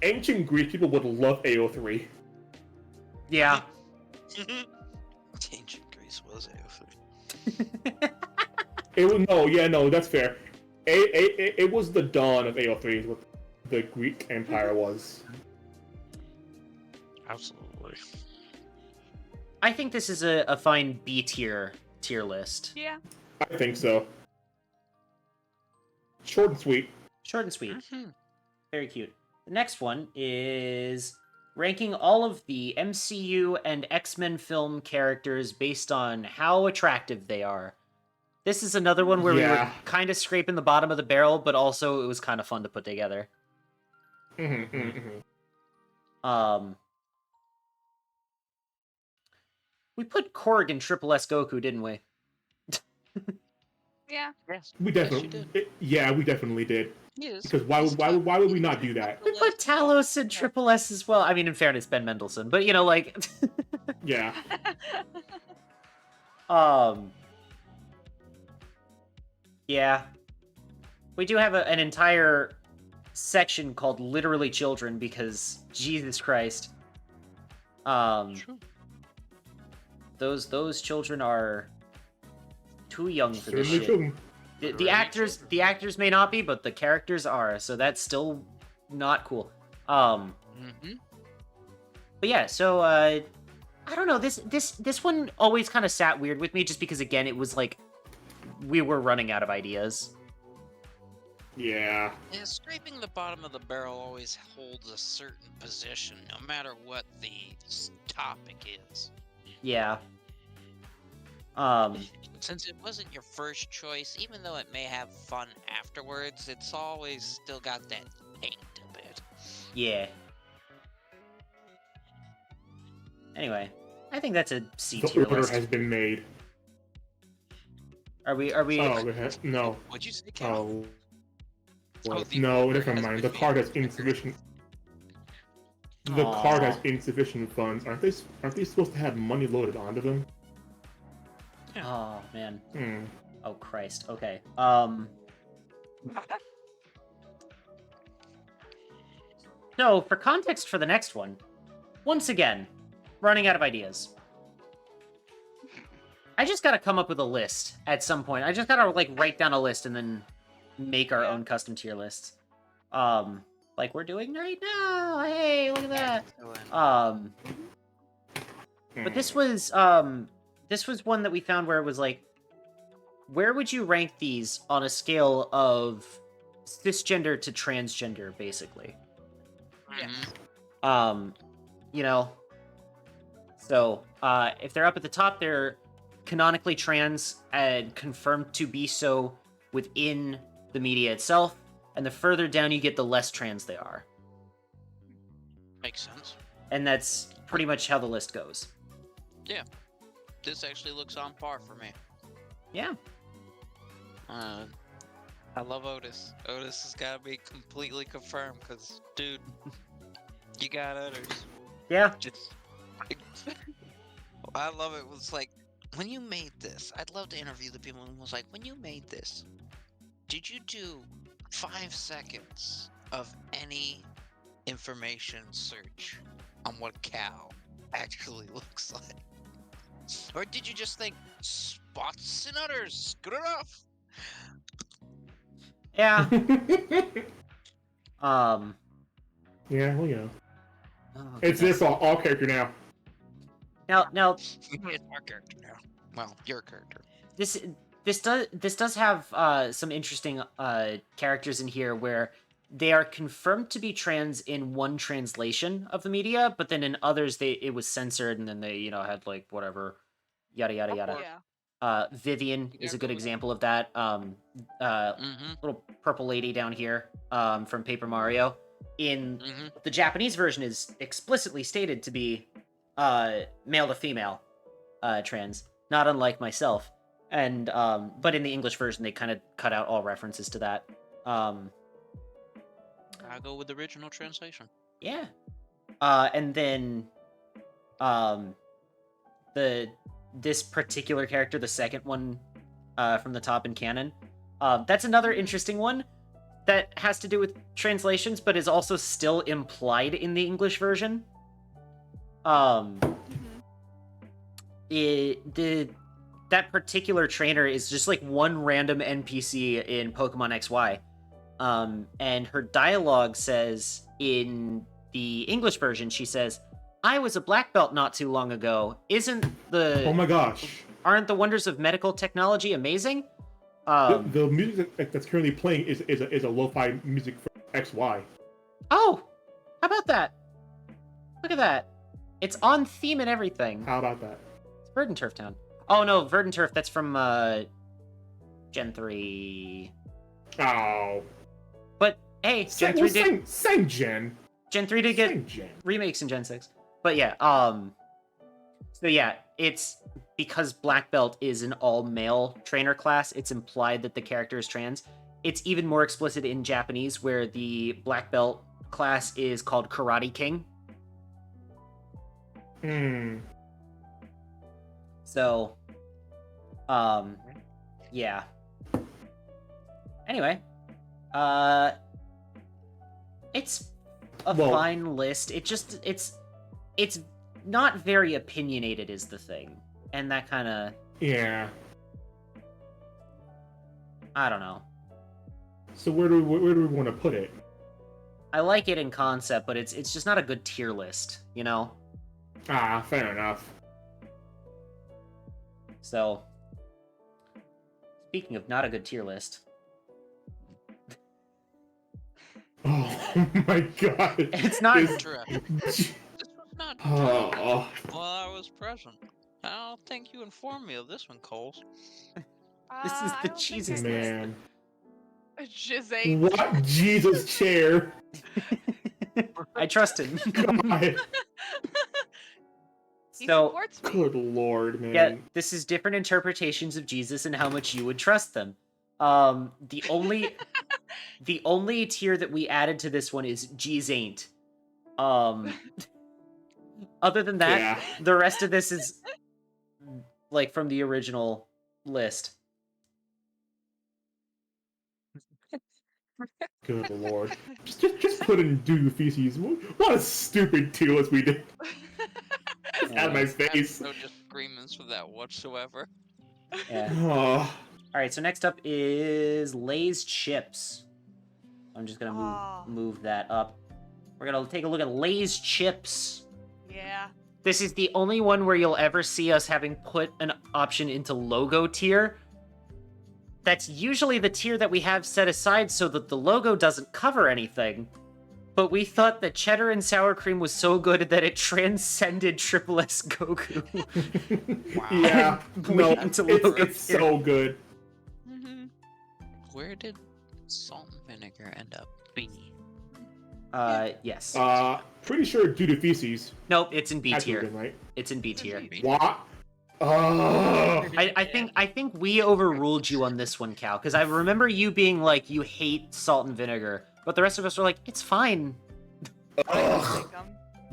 [SPEAKER 2] ancient Greek people would love AO3.
[SPEAKER 1] Yeah.
[SPEAKER 4] Ancient Greece was AO3.
[SPEAKER 2] No, that's fair. It was the dawn of AO3 is what the Greek Empire was.
[SPEAKER 5] Absolutely.
[SPEAKER 1] I think this is a fine B tier list.
[SPEAKER 3] Yeah.
[SPEAKER 2] I think so. Short and sweet.
[SPEAKER 1] Short and sweet.
[SPEAKER 5] Mm-hmm.
[SPEAKER 1] Very cute. The next one is ranking all of the MCU and X-Men film characters based on how attractive they are. This is another one where we were
[SPEAKER 2] Yeah.
[SPEAKER 1] kind of scraping the bottom of the barrel, but also it was kind of fun to put together. We put Korg in Triple S Goku, didn't we?
[SPEAKER 3] Yeah.
[SPEAKER 5] Yes.
[SPEAKER 2] We
[SPEAKER 4] Yes, you
[SPEAKER 2] definitely, we definitely did.
[SPEAKER 4] Yes.
[SPEAKER 2] Because why would we not do that?
[SPEAKER 1] We put Talos in Triple S as well. I mean, in fairness, Ben Mendelsohn, but
[SPEAKER 2] Yeah.
[SPEAKER 1] Yeah. We do have an entire section called Literally Children because Jesus Christ.
[SPEAKER 5] True.
[SPEAKER 1] Those children are too young for this
[SPEAKER 2] Certainly
[SPEAKER 1] shit.
[SPEAKER 2] children.
[SPEAKER 1] The actors may not be, but the characters are, so that's still not cool.
[SPEAKER 5] Mm-hmm.
[SPEAKER 1] But yeah, so I don't know, this one always kind of sat weird with me, just because again it was like we were running out of ideas.
[SPEAKER 2] Yeah.
[SPEAKER 4] Yeah, scraping the bottom of the barrel always holds a certain position, no matter what the topic is.
[SPEAKER 1] Yeah.
[SPEAKER 4] Since it wasn't your first choice, even though it may have fun afterwards, it's always still got that taint a bit.
[SPEAKER 1] Yeah. Anyway, I think that's a C
[SPEAKER 2] The
[SPEAKER 1] tier
[SPEAKER 2] order
[SPEAKER 1] list.
[SPEAKER 2] has been made.
[SPEAKER 1] Are we?
[SPEAKER 2] Oh, no.
[SPEAKER 4] What'd you say, Cal?
[SPEAKER 2] Oh.
[SPEAKER 4] Oh,
[SPEAKER 2] Wait,
[SPEAKER 4] the
[SPEAKER 2] no,
[SPEAKER 4] order
[SPEAKER 2] never
[SPEAKER 4] has
[SPEAKER 2] mind.
[SPEAKER 4] been
[SPEAKER 2] The card
[SPEAKER 4] made.
[SPEAKER 2] has insufficient. The card has
[SPEAKER 1] Aw.
[SPEAKER 2] insufficient funds. Aren't they supposed to have money loaded onto them?
[SPEAKER 1] Oh man.
[SPEAKER 2] Hmm.
[SPEAKER 1] Oh Christ. Okay. So for context for the next one, once again, running out of ideas. I just gotta come up with a list at some point. I just gotta like write down a list and then make our
[SPEAKER 3] Yeah.
[SPEAKER 1] own custom tier lists. Like we're doing right now. Hey, look at that. But this was one that we found where it was like, where would you rank these on a scale of cisgender to transgender, basically?
[SPEAKER 3] Yeah.
[SPEAKER 4] Mhm.
[SPEAKER 1] You know, so if they're up at the top, they're canonically trans and confirmed to be so within the media itself, and the further down you get, the less trans they are.
[SPEAKER 4] Makes sense.
[SPEAKER 1] And that's pretty much how the list goes.
[SPEAKER 4] This actually looks on par for me.
[SPEAKER 1] Yeah.
[SPEAKER 4] I love Otis. Otis has got to be completely confirmed, because, dude, you got others.
[SPEAKER 1] Yeah.
[SPEAKER 4] Just, I love it. It's like, when you made this, I'd love to interview the people who was like, when you made this, did you do 5 seconds of any information search on what cow actually looks like? Or did you just think, spots and udders, good enough?
[SPEAKER 1] Yeah.
[SPEAKER 2] Yeah, well, you know.
[SPEAKER 1] Oh,
[SPEAKER 2] It's this all character now.
[SPEAKER 1] now
[SPEAKER 4] It's our character now. Well, your character.
[SPEAKER 1] this does have some interesting characters in here where they are confirmed to be trans in one translation of the media, but then in others it was censored, and then they had like whatever, yada yada yada.
[SPEAKER 3] Yeah.
[SPEAKER 1] Vivian
[SPEAKER 4] You
[SPEAKER 1] is a
[SPEAKER 4] gotta
[SPEAKER 1] good
[SPEAKER 4] go with
[SPEAKER 1] example of that.
[SPEAKER 4] Mm-hmm.
[SPEAKER 1] Little purple lady down here from Paper Mario. In
[SPEAKER 4] Mm-hmm.
[SPEAKER 1] the Japanese version is explicitly stated to be male to female trans, not unlike myself. And but in the English version they kind of cut out all references to that.
[SPEAKER 4] I go with the original translation.
[SPEAKER 1] Yeah. And then this particular character, the second one from the top in canon, that's another interesting one that has to do with translations, but is also still implied in the English version. That particular trainer is just like one random NPC in Pokemon XY. And her dialogue says in the English version, she says, "I was a black belt not too long ago.
[SPEAKER 2] Oh my gosh.
[SPEAKER 1] Aren't the wonders of medical technology amazing?"
[SPEAKER 2] The music that's currently playing is a lo-fi music for XY.
[SPEAKER 1] Oh, how about that? Look at that. It's on theme and everything.
[SPEAKER 2] How about that?
[SPEAKER 1] It's Verdant Turf Town. Oh no, Verdant Turf, that's from Gen 3.
[SPEAKER 2] Oh.
[SPEAKER 1] But hey, Gen 3 did
[SPEAKER 2] Same gen.
[SPEAKER 1] Gen 3 did get
[SPEAKER 2] Same gen.
[SPEAKER 1] remakes in Gen 6. But yeah, so yeah, it's because Black Belt is an all-male trainer class, it's implied that the character is trans. It's even more explicit in Japanese, where the Black Belt class is called Karate King. So, yeah. Anyway, it's a fine list. It's not very opinionated is the thing. And that kind of...
[SPEAKER 2] Yeah.
[SPEAKER 1] I don't know.
[SPEAKER 2] So where do we want to put it?
[SPEAKER 1] I like it in concept, but it's just not a good tier list, you know?
[SPEAKER 2] Ah, fair enough.
[SPEAKER 1] So, speaking of not a good tier list,
[SPEAKER 2] Oh my god.
[SPEAKER 1] it's not.
[SPEAKER 5] Interrupt. This was not
[SPEAKER 2] Oh.
[SPEAKER 5] while I was present. I don't think you informed me of this one, Coles.
[SPEAKER 1] This is
[SPEAKER 3] I
[SPEAKER 1] the
[SPEAKER 3] don't think
[SPEAKER 1] Jesus
[SPEAKER 3] I
[SPEAKER 2] Man.
[SPEAKER 3] did. Jizzae.
[SPEAKER 2] What? Jesus chair.
[SPEAKER 1] I trust him.
[SPEAKER 2] God.
[SPEAKER 3] He
[SPEAKER 1] So,
[SPEAKER 3] supports me.
[SPEAKER 2] Good lord, man.
[SPEAKER 1] yeah, this is different interpretations of Jesus and how much you would trust them. The only tier that we added to this one is G's ain't. Other than that,
[SPEAKER 2] Yeah.
[SPEAKER 1] the rest of this is like from the original list.
[SPEAKER 2] Good lord. Just put in do feces. What a stupid tier list we did. Out of my
[SPEAKER 5] I have
[SPEAKER 2] face.
[SPEAKER 5] no disagreements with that whatsoever.
[SPEAKER 1] Yeah.
[SPEAKER 2] Oh.
[SPEAKER 1] All right. So next up is Lay's chips. I'm just gonna
[SPEAKER 3] Oh.
[SPEAKER 1] move that up. We're gonna take a look at Lay's chips.
[SPEAKER 3] Yeah.
[SPEAKER 1] This is the only one where you'll ever see us having put an option into logo tier. That's usually the tier that we have set aside so that the logo doesn't cover anything. But we thought that cheddar and sour cream was so good that it transcended Triple S Goku.
[SPEAKER 5] Wow.
[SPEAKER 2] Yeah.
[SPEAKER 1] Bleed
[SPEAKER 2] No,
[SPEAKER 1] into logo
[SPEAKER 2] it's
[SPEAKER 1] tier.
[SPEAKER 2] so good.
[SPEAKER 3] Mm-hmm.
[SPEAKER 5] Where did salt and vinegar end up? B.
[SPEAKER 1] Yes.
[SPEAKER 2] Pretty sure due to feces.
[SPEAKER 1] Nope, it's in B
[SPEAKER 2] Has to have
[SPEAKER 1] tier.
[SPEAKER 2] been, right?
[SPEAKER 1] It's in B tier.
[SPEAKER 2] What? Oh.
[SPEAKER 1] I think we overruled you on this one, Cal, because I remember you being like you hate salt and vinegar, but the rest of us were like, it's fine.
[SPEAKER 3] I don't
[SPEAKER 2] Ugh.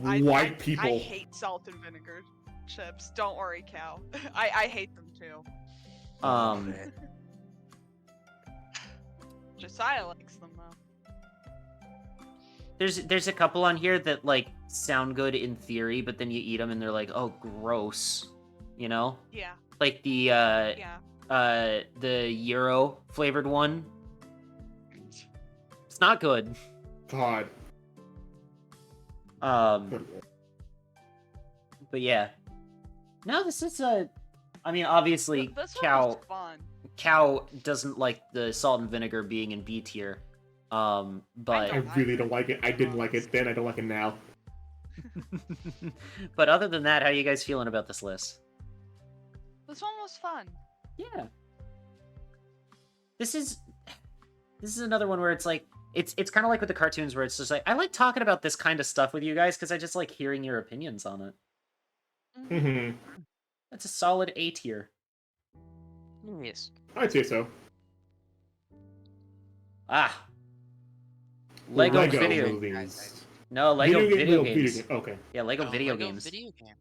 [SPEAKER 3] like 'em.
[SPEAKER 2] White people.
[SPEAKER 3] I hate salt and vinegar chips. Don't worry, Cal. I hate them too.
[SPEAKER 1] Um,
[SPEAKER 3] Josiah likes them though.
[SPEAKER 1] there's a couple on here that like sound good in theory, but then you eat them and they're like, oh, gross, you know?
[SPEAKER 3] Yeah.
[SPEAKER 1] Like the
[SPEAKER 3] Yeah.
[SPEAKER 1] Euro flavored one. It's not good.
[SPEAKER 2] God.
[SPEAKER 1] Um,
[SPEAKER 2] Good lord.
[SPEAKER 1] but yeah. No, this is I mean, obviously,
[SPEAKER 3] This one
[SPEAKER 1] Cal
[SPEAKER 3] was fun.
[SPEAKER 1] doesn't like the salt and vinegar being in B tier. But
[SPEAKER 2] I really don't like it. I didn't like it then. I don't like it now.
[SPEAKER 1] but other than that, how are you guys feeling about this list?
[SPEAKER 3] This one was fun.
[SPEAKER 1] Yeah. This is another one where it's like it's kind of like with the cartoons where it's just like I like talking about this kind of stuff with you guys because I just like hearing your opinions on it.
[SPEAKER 2] Mm-hmm.
[SPEAKER 1] That's a solid A tier.
[SPEAKER 5] Yes.
[SPEAKER 2] I'd say so.
[SPEAKER 1] Ah. Lego video.
[SPEAKER 2] movies.
[SPEAKER 1] No, Lego video
[SPEAKER 2] Lego
[SPEAKER 1] games.
[SPEAKER 2] Okay.
[SPEAKER 1] Yeah, Lego
[SPEAKER 5] Oh,
[SPEAKER 1] video
[SPEAKER 5] Lego
[SPEAKER 1] games.
[SPEAKER 5] Video game.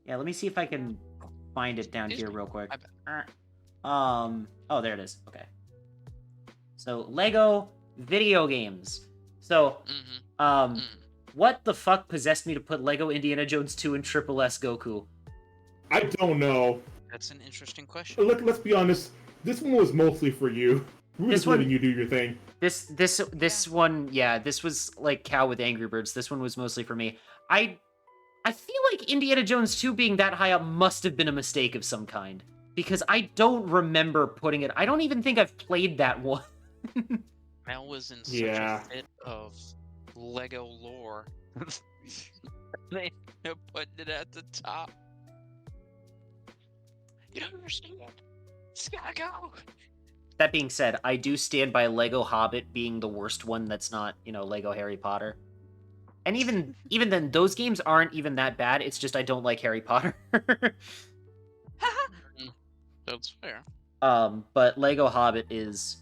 [SPEAKER 1] Yeah, let me see if I can find it down
[SPEAKER 5] Excuse
[SPEAKER 1] here
[SPEAKER 5] me.
[SPEAKER 1] real quick.
[SPEAKER 5] I
[SPEAKER 1] Oh, there it is. Okay. So, Lego video games. So,
[SPEAKER 5] Mm-hmm.
[SPEAKER 1] what the fuck possessed me to put Lego Indiana Jones 2 and Triple S Goku?
[SPEAKER 2] I don't know.
[SPEAKER 5] That's an interesting question.
[SPEAKER 2] Let's be honest. This one was mostly for you. We were
[SPEAKER 1] This
[SPEAKER 2] just
[SPEAKER 1] one-
[SPEAKER 2] letting you do your thing.
[SPEAKER 1] This one, yeah, this was like Cow with Angry Birds. This one was mostly for me. I feel like Indiana Jones 2 being that high up must have been a mistake of some kind. Because I don't remember putting it. I don't even think I've played that one.
[SPEAKER 5] Mel was in such
[SPEAKER 2] Yeah.
[SPEAKER 5] a fit of Lego lore. They put it at the top. You don't understand. It's gotta go.
[SPEAKER 1] That being said, I do stand by Lego Hobbit being the worst one that's not, Lego Harry Potter. And even then, those games aren't even that bad. It's just I don't like Harry Potter.
[SPEAKER 5] That's fair.
[SPEAKER 1] But Lego Hobbit is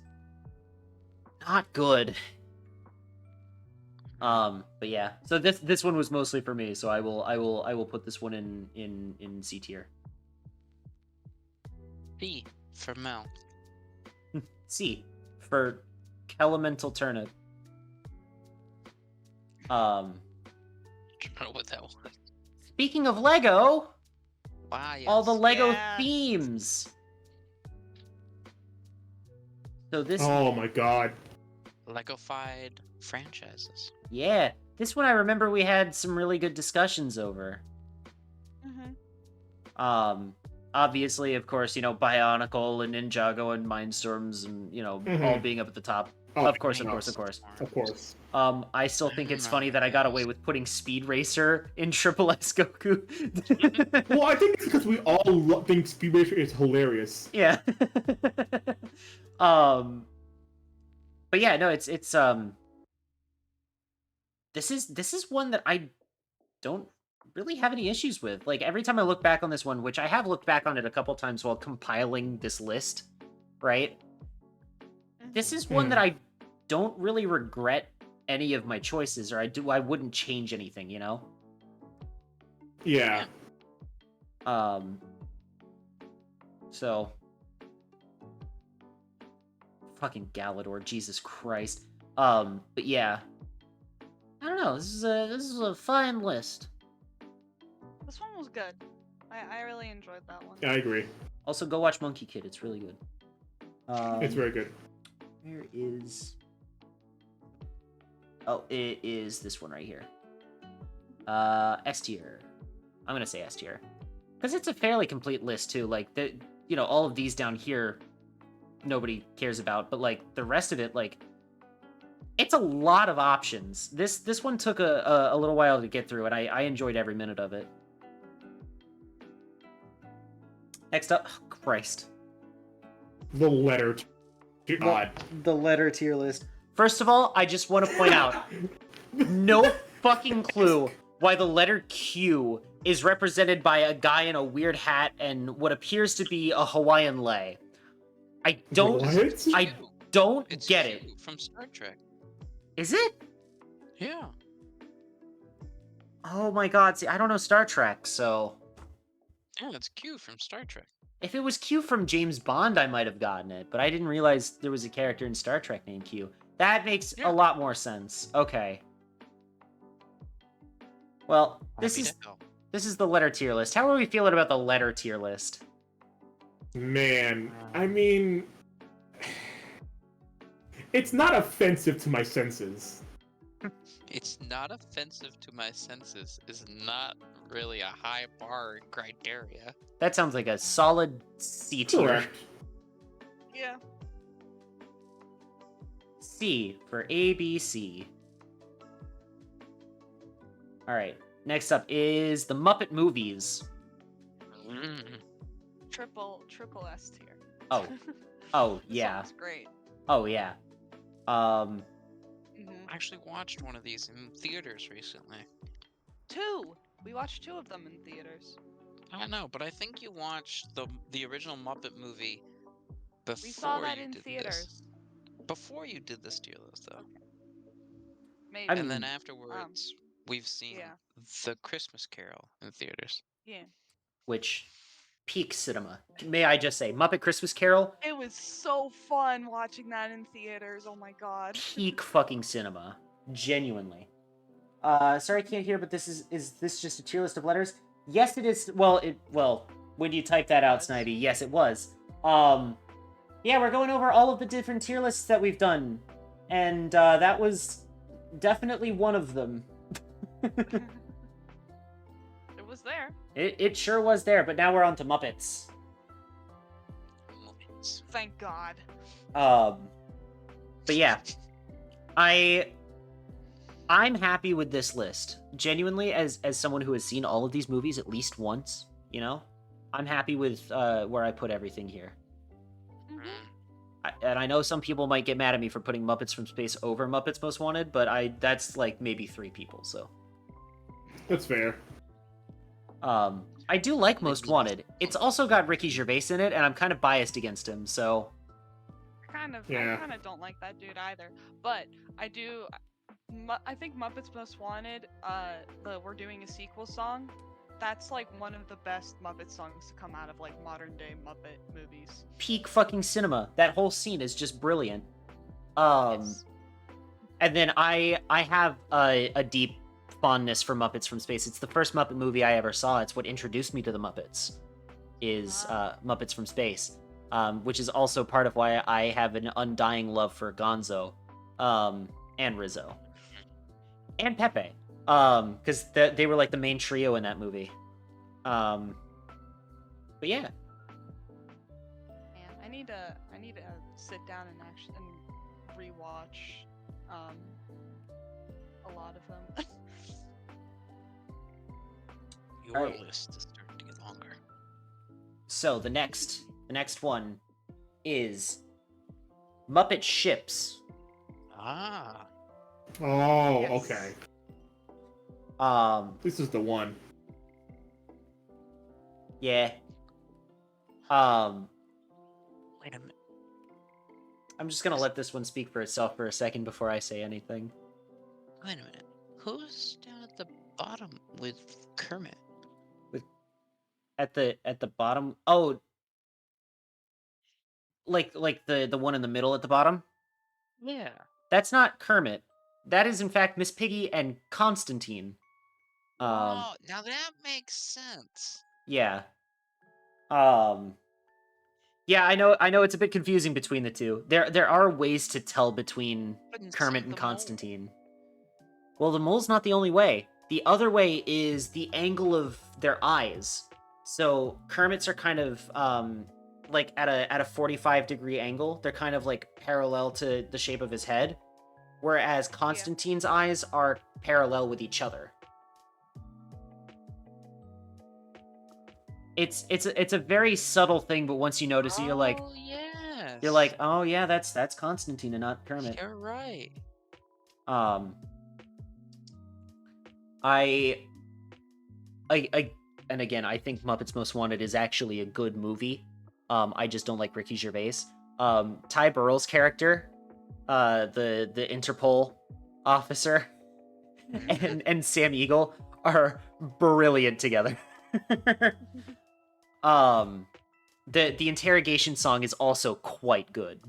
[SPEAKER 1] not good. But yeah. So this one was mostly for me. So I will put this one in C tier.
[SPEAKER 5] B for Mel.
[SPEAKER 1] C for Elemental Turnip.
[SPEAKER 5] I don't know what that was.
[SPEAKER 1] Speaking of Lego,
[SPEAKER 5] Wow, yes.
[SPEAKER 1] all the Lego
[SPEAKER 3] Yes.
[SPEAKER 1] themes. So this,
[SPEAKER 2] Oh my god.
[SPEAKER 5] Lego-fied franchises.
[SPEAKER 1] yeah, this one I remember we had some really good discussions over. Obviously, of course, Bionicle and Ninjago and Mindstorms and, all being up at the top.
[SPEAKER 2] Oh,
[SPEAKER 1] Of course.
[SPEAKER 2] Of course.
[SPEAKER 1] I still think it's funny that I got away with putting Speed Racer in Triple S Goku.
[SPEAKER 2] Well, I think it's because we all think Speed Racer is hilarious.
[SPEAKER 1] Yeah. But yeah, no, it's this is one that I don't really have any issues with. Like, every time I look back on this one, which I have looked back on it a couple times while compiling this list, right? This is one that I don't really regret any of my choices, or I wouldn't change anything,
[SPEAKER 2] Yeah.
[SPEAKER 1] So fucking Galador, Jesus Christ. But yeah. I don't know, this is a fine list.
[SPEAKER 3] This one was good. I really enjoyed that one.
[SPEAKER 2] Yeah, I agree.
[SPEAKER 1] Also, go watch Monkey Kid, it's really good.
[SPEAKER 2] It's very good.
[SPEAKER 1] Where is... Oh, it is this one right here. S tier. I'm gonna say S tier. Because it's a fairly complete list, too. Like, all of these down here, nobody cares about. But, like, the rest of it, like... It's a lot of options. This one took a little while to get through, and I enjoyed every minute of it. Next up... Oh, Christ.
[SPEAKER 2] The letter. God.
[SPEAKER 1] The letter tier list. First of all, I just want to point out, no fucking clue why the letter Q is represented by a guy in a weird hat and what appears to be a Hawaiian lei. I don't
[SPEAKER 2] What?
[SPEAKER 5] It's
[SPEAKER 1] get
[SPEAKER 5] Q
[SPEAKER 1] it.
[SPEAKER 5] from Star Trek.
[SPEAKER 1] Is it?
[SPEAKER 5] Yeah.
[SPEAKER 1] Oh my god, see, I don't know Star Trek, so...
[SPEAKER 5] Yeah, it's Q from Star Trek.
[SPEAKER 1] If it was Q from James Bond, I might have gotten it, but I didn't realize there was a character in Star Trek named Q. That makes a lot more sense. Okay. Well, this is the letter tier list. How are we feeling about the letter tier list?
[SPEAKER 2] Man, I mean... It's not offensive to my senses.
[SPEAKER 5] It's not offensive to my senses is not really a high bar criteria.
[SPEAKER 1] That sounds like a solid C tier.
[SPEAKER 2] Correct.
[SPEAKER 3] Yeah.
[SPEAKER 1] C for ABC. Alright, next up is the Muppet Movies.
[SPEAKER 5] Mm.
[SPEAKER 3] Triple S tier.
[SPEAKER 1] Oh. Oh, yeah.
[SPEAKER 3] Sounds great.
[SPEAKER 1] Oh, yeah.
[SPEAKER 5] I actually watched one of these in theaters recently.
[SPEAKER 3] 2! We watched 2 of them in theaters.
[SPEAKER 5] I know, but I think you watched the original Muppet movie before
[SPEAKER 3] We saw that
[SPEAKER 5] you
[SPEAKER 3] in
[SPEAKER 5] did
[SPEAKER 3] theaters.
[SPEAKER 5] this. Before you did this tier list, though.
[SPEAKER 3] Maybe.
[SPEAKER 1] I
[SPEAKER 5] And then
[SPEAKER 1] mean-
[SPEAKER 5] afterwards, we've seen
[SPEAKER 3] yeah.
[SPEAKER 5] The Christmas Carol in theaters.
[SPEAKER 3] Yeah.
[SPEAKER 1] Which, peak cinema. May I just say, Muppet Christmas Carol,
[SPEAKER 3] It was so fun watching that in theaters. Oh my god.
[SPEAKER 1] peak fucking cinema. Genuinely. Sorry I can't hear, but this is this just a tier list of letters? Yes, it is. Well, when you type that out, Snivy, yes, it was. Yeah, we're going over all of the different tier lists that we've done. And, that was definitely one of them.
[SPEAKER 3] It was there.
[SPEAKER 1] It sure was there, but now we're on to Muppets.
[SPEAKER 5] Muppets.
[SPEAKER 3] Thank god.
[SPEAKER 1] But yeah, I'm happy with this list. Genuinely, as someone who has seen all of these movies at least once, I'm happy with where I put everything here. And I know some people might get mad at me for putting Muppets from Space over Muppets Most Wanted, but that's like maybe 3 people, so.
[SPEAKER 2] That's fair.
[SPEAKER 1] I do like Most Wanted. It's also got Ricky Gervais in it, and I'm kind of biased against him, so.
[SPEAKER 3] I kind of don't like that dude either. But I do. I think Muppets Most Wanted. We're doing a sequel song. That's like one of the best Muppet songs to come out of like modern day Muppet movies.
[SPEAKER 1] Peak fucking cinema. That whole scene is just brilliant.
[SPEAKER 3] Yes.
[SPEAKER 1] And then I have a deep fondness for Muppets from Space. It's the first Muppet movie I ever saw. It's what introduced me to the Muppets. Is Muppets from Space. which is also part of why I have an undying love for Gonzo, and Rizzo, and Pepe, because they were like the main trio in that movie. But yeah.
[SPEAKER 3] Man, I need to sit down and actually rewatch a lot of them.
[SPEAKER 4] Your
[SPEAKER 1] Alright.
[SPEAKER 4] list is starting to get longer.
[SPEAKER 1] So the next one is Muppet Ships.
[SPEAKER 4] Ah.
[SPEAKER 2] Oh,
[SPEAKER 3] Yes.
[SPEAKER 2] okay.
[SPEAKER 1] Um,
[SPEAKER 2] This is the one.
[SPEAKER 1] yeah.
[SPEAKER 4] Wait a minute.
[SPEAKER 1] I'm just gonna let this one speak for itself for a second before I say anything.
[SPEAKER 4] Wait a minute. Who's down at the bottom with Kermit?
[SPEAKER 1] At the bottom. Oh, like the one in the middle at the bottom.
[SPEAKER 4] Yeah.
[SPEAKER 1] That's not Kermit. That is in fact Miss Piggy and Constantine.
[SPEAKER 4] Oh, now that makes sense.
[SPEAKER 1] Yeah. Yeah, I know it's a bit confusing between the two. There are ways to tell between
[SPEAKER 4] Couldn't
[SPEAKER 1] Kermit
[SPEAKER 4] see
[SPEAKER 1] and
[SPEAKER 4] the mole.
[SPEAKER 1] Constantine. Well, the mole's not the only way. The other way is the angle of their eyes. So Kermit's are kind of like at a 45-degree angle. They're kind of like parallel to the shape of his head, whereas Constantine's eyes are parallel with each other. It's a very subtle thing, but once you notice it, you're like,
[SPEAKER 4] Oh, yes.
[SPEAKER 1] oh yeah, that's Constantine and not Kermit.
[SPEAKER 4] You're right.
[SPEAKER 1] I and again, I think Muppets Most Wanted is actually a good movie. I just don't like Ricky Gervais. Ty Burrell's character, the Interpol officer, and Sam Eagle are brilliant together. The interrogation song is also quite good.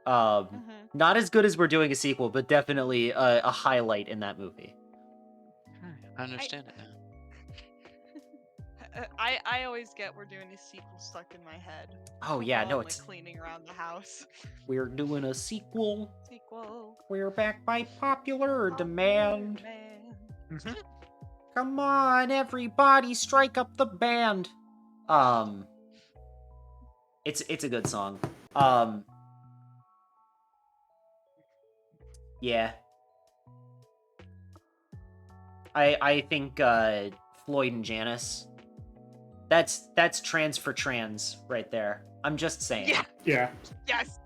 [SPEAKER 1] Not as good as We're Doing a Sequel, but definitely a highlight in that movie.
[SPEAKER 4] I understand it now.
[SPEAKER 3] I always get We're Doing a Sequel stuck in my head.
[SPEAKER 1] Oh yeah, no,
[SPEAKER 3] While I'm,
[SPEAKER 1] it's
[SPEAKER 3] like, cleaning around the house.
[SPEAKER 1] We're doing a sequel.
[SPEAKER 3] Sequel.
[SPEAKER 1] We're back by popular demand.
[SPEAKER 3] Man.
[SPEAKER 1] Come on, everybody, strike up the band. It's a good song. Yeah. I think Floyd and Janice. That's trans for trans right there. I'm just saying.
[SPEAKER 3] Yeah.
[SPEAKER 2] Yeah.
[SPEAKER 3] Yes.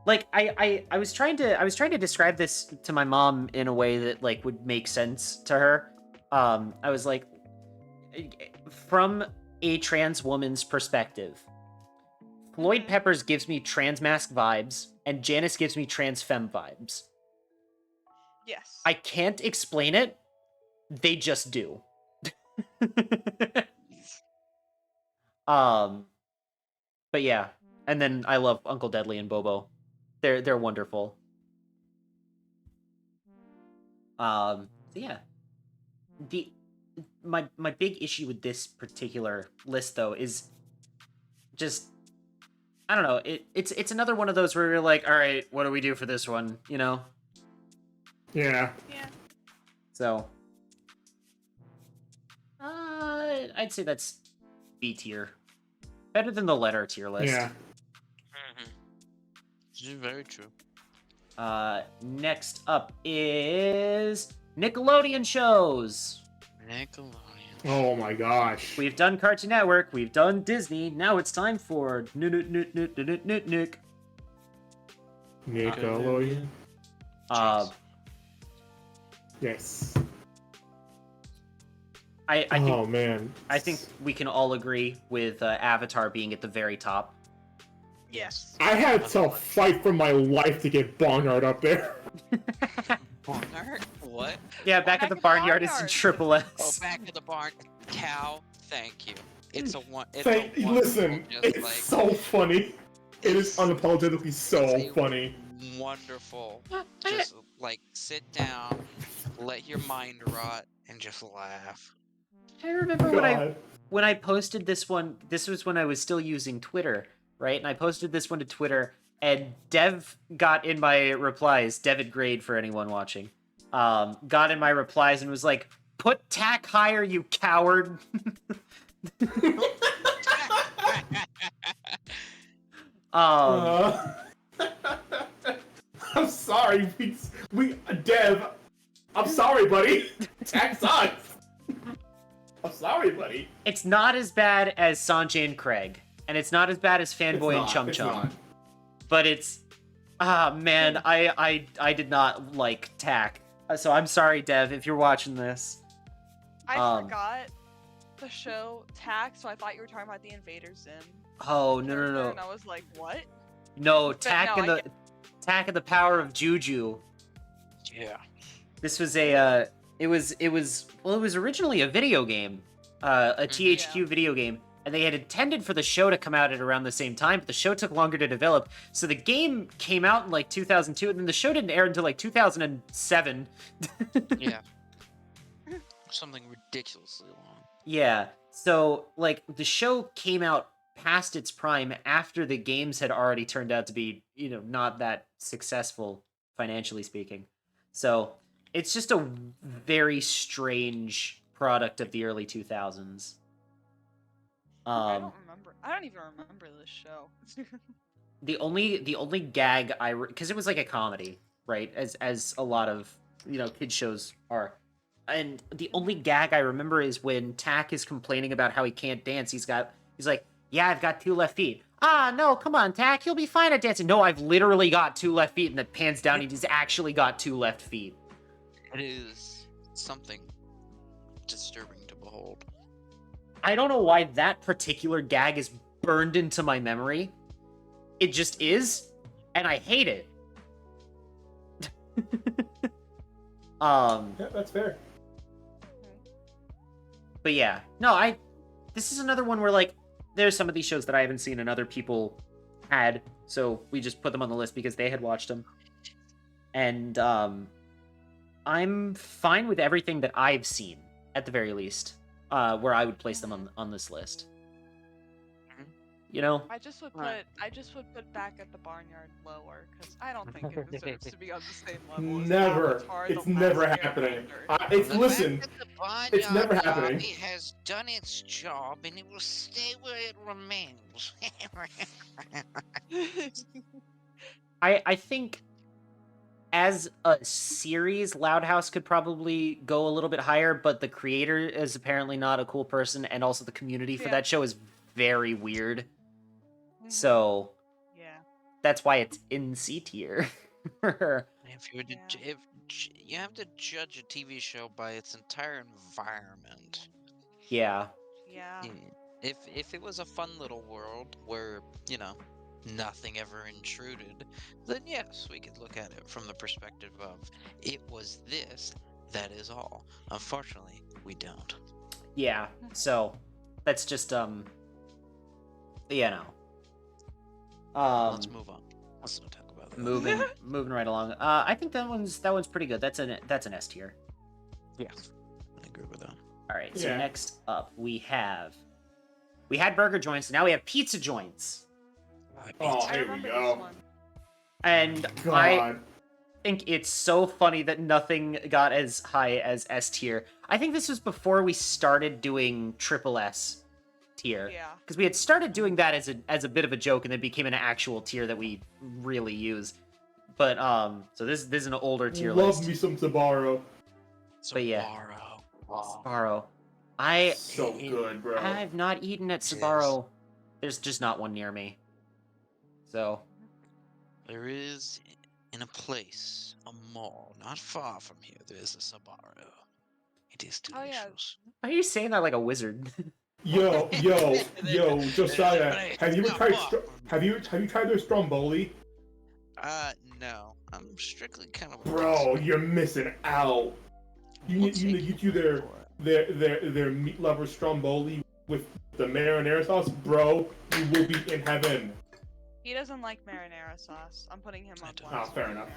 [SPEAKER 1] Like I was trying to describe this to my mom in a way that like would make sense to her. I was like, from a trans woman's perspective, Floyd Peppers gives me trans mask vibes, and Janice gives me trans femme vibes.
[SPEAKER 3] Yes.
[SPEAKER 1] I can't explain it. They just do. But yeah, and then I love Uncle Deadly and Bobo. They're wonderful. So yeah, my big issue with this particular list though is just, I don't know. It's another one of those where you're like, all right, what do we do for this one? You know?
[SPEAKER 2] Yeah.
[SPEAKER 3] Yeah.
[SPEAKER 1] So, I'd say that's B tier. Better than the letter tier list.
[SPEAKER 2] Yeah.
[SPEAKER 4] This is very true.
[SPEAKER 1] Next up is Nickelodeon shows.
[SPEAKER 4] Nickelodeon.
[SPEAKER 2] Oh my gosh.
[SPEAKER 1] We've done Cartoon Network, we've done Disney, now it's time for Nick.
[SPEAKER 2] Nickelodeon. Yes.
[SPEAKER 1] I think
[SPEAKER 2] Oh man.
[SPEAKER 1] I think we can all agree with Avatar being at the very top.
[SPEAKER 3] Yes.
[SPEAKER 2] I had to fight for my life to get Barnyard up there.
[SPEAKER 4] Barnyard? What?
[SPEAKER 1] Yeah, back at the barnyard, it's in Triple S.
[SPEAKER 4] Oh, back at the barn. Cow, thank you. It's a one. It's
[SPEAKER 2] Thank,
[SPEAKER 4] a
[SPEAKER 2] listen,
[SPEAKER 4] wonderful,
[SPEAKER 2] it's
[SPEAKER 4] just like,
[SPEAKER 2] so funny. It is unapologetically so
[SPEAKER 4] it's a
[SPEAKER 2] funny.
[SPEAKER 4] wonderful. Just like sit down, let your mind rot, and just laugh.
[SPEAKER 1] I remember when I posted this one, this was when I was still using Twitter, right? And I posted this one to Twitter, and Dev got in my replies, Devid Grade for anyone watching, got in my replies and was like, "Put tack higher, you coward."
[SPEAKER 2] I'm sorry, we Dev. I'm sorry, buddy. Tax sucks. I'm sorry, buddy.
[SPEAKER 1] It's not as bad as Sanjay and Craig, and it's not as bad as Fanboy and Chum Chum, but it's man, I did not like tack. So I'm sorry, Dev, if you're watching this.
[SPEAKER 3] I forgot the show Tack, so I thought you were talking about the Invader Zim.
[SPEAKER 1] Oh no.
[SPEAKER 3] And I was like, what?
[SPEAKER 1] No,
[SPEAKER 3] But
[SPEAKER 1] Tack
[SPEAKER 3] no,
[SPEAKER 1] and Tack and the Power of Juju.
[SPEAKER 5] Yeah.
[SPEAKER 1] This was a it was originally a video game, a THQ video game, and they had intended for the show to come out at around the same time, but the show took longer to develop. So the game came out in like 2002, and then the show didn't air until like 2007.
[SPEAKER 5] Yeah. Something ridiculously long.
[SPEAKER 1] Yeah. So like the show came out past its prime after the games had already turned out to be, not that successful financially speaking. So it's just a very strange product of the early 2000s.
[SPEAKER 3] I don't remember. I don't even remember this show.
[SPEAKER 1] The only gag because it was like a comedy, right? As a lot of kids shows are. And the only gag I remember is when Tack is complaining about how he can't dance. He's like, "Yeah, I've got 2 left feet." "Ah, no, come on, Tack, you'll be fine at dancing." "No, I've literally got 2 left feet," and it pans down, he's actually got 2 left feet.
[SPEAKER 5] It is something disturbing to behold.
[SPEAKER 1] I don't know why that particular gag is burned into my memory. It just is, and I hate it.
[SPEAKER 2] Yeah, that's fair.
[SPEAKER 1] But yeah, no, this is another one where like there's some of these shows that I haven't seen and other people had, so we just put them on the list because they had watched them. And I'm fine with everything that I've seen at the very least, where I would place them on this list.
[SPEAKER 3] I just would put Back at the Barnyard lower because I don't think it deserves to be on the same level. As
[SPEAKER 2] Never.
[SPEAKER 3] Avatar,
[SPEAKER 2] It's
[SPEAKER 3] The
[SPEAKER 2] never
[SPEAKER 3] Last
[SPEAKER 2] happening.
[SPEAKER 3] Airbender.
[SPEAKER 2] Listen. It's never happening.
[SPEAKER 4] It has done its job and it will stay where it remains.
[SPEAKER 1] I think as a series, Loud House could probably go a little bit higher, but the creator is apparently not a cool person, and also the community for that show is very weird. So
[SPEAKER 3] yeah,
[SPEAKER 1] that's why it's in C tier.
[SPEAKER 5] If you were to, if you have to judge a TV show by its entire environment.
[SPEAKER 1] Yeah.
[SPEAKER 3] Yeah.
[SPEAKER 5] If it was a fun little world where nothing ever intruded, then yes, we could look at it from the perspective of it was this, that is all. Unfortunately, we don't.
[SPEAKER 1] Yeah. So that's just
[SPEAKER 5] Let's move on. Let's not talk about that.
[SPEAKER 1] moving right along. I think that one's pretty good. That's an S tier.
[SPEAKER 5] Yeah, I agree with that.
[SPEAKER 1] All right. So
[SPEAKER 2] Yeah.
[SPEAKER 1] next up we had burger joints. Now we have pizza joints.
[SPEAKER 2] Oh,
[SPEAKER 3] I
[SPEAKER 2] here we
[SPEAKER 3] remember this
[SPEAKER 2] go.
[SPEAKER 3] one.
[SPEAKER 1] And
[SPEAKER 2] God.
[SPEAKER 1] I think it's so funny that nothing got as high as S tier. I think this was before we started doing triple S tier.
[SPEAKER 3] Yeah.
[SPEAKER 1] Because we had started doing that as a bit of a joke, and then became an actual tier that we really use. But so this is an older tier
[SPEAKER 2] Love
[SPEAKER 1] list.
[SPEAKER 2] me some Sabaro.
[SPEAKER 1] But yeah.
[SPEAKER 5] Wow.
[SPEAKER 1] Sbarro.
[SPEAKER 2] So good, bro.
[SPEAKER 1] I've not eaten at Sbarro. There's just not one near me. So
[SPEAKER 5] There is in a place, a mall not far from here. There is a Sbarro. It is
[SPEAKER 3] Oh, yeah.
[SPEAKER 5] delicious.
[SPEAKER 1] why are you saying that like a wizard?
[SPEAKER 2] Yo, Josiah, have you tried their Stromboli?
[SPEAKER 5] No. I'm strictly kind of.
[SPEAKER 2] Bro, you're missing out. You need to get you their meat lover Stromboli with the marinara sauce, bro. You will be in heaven.
[SPEAKER 3] He doesn't like marinara sauce. I'm putting him on blast.
[SPEAKER 2] Ah, fair
[SPEAKER 3] right
[SPEAKER 2] enough.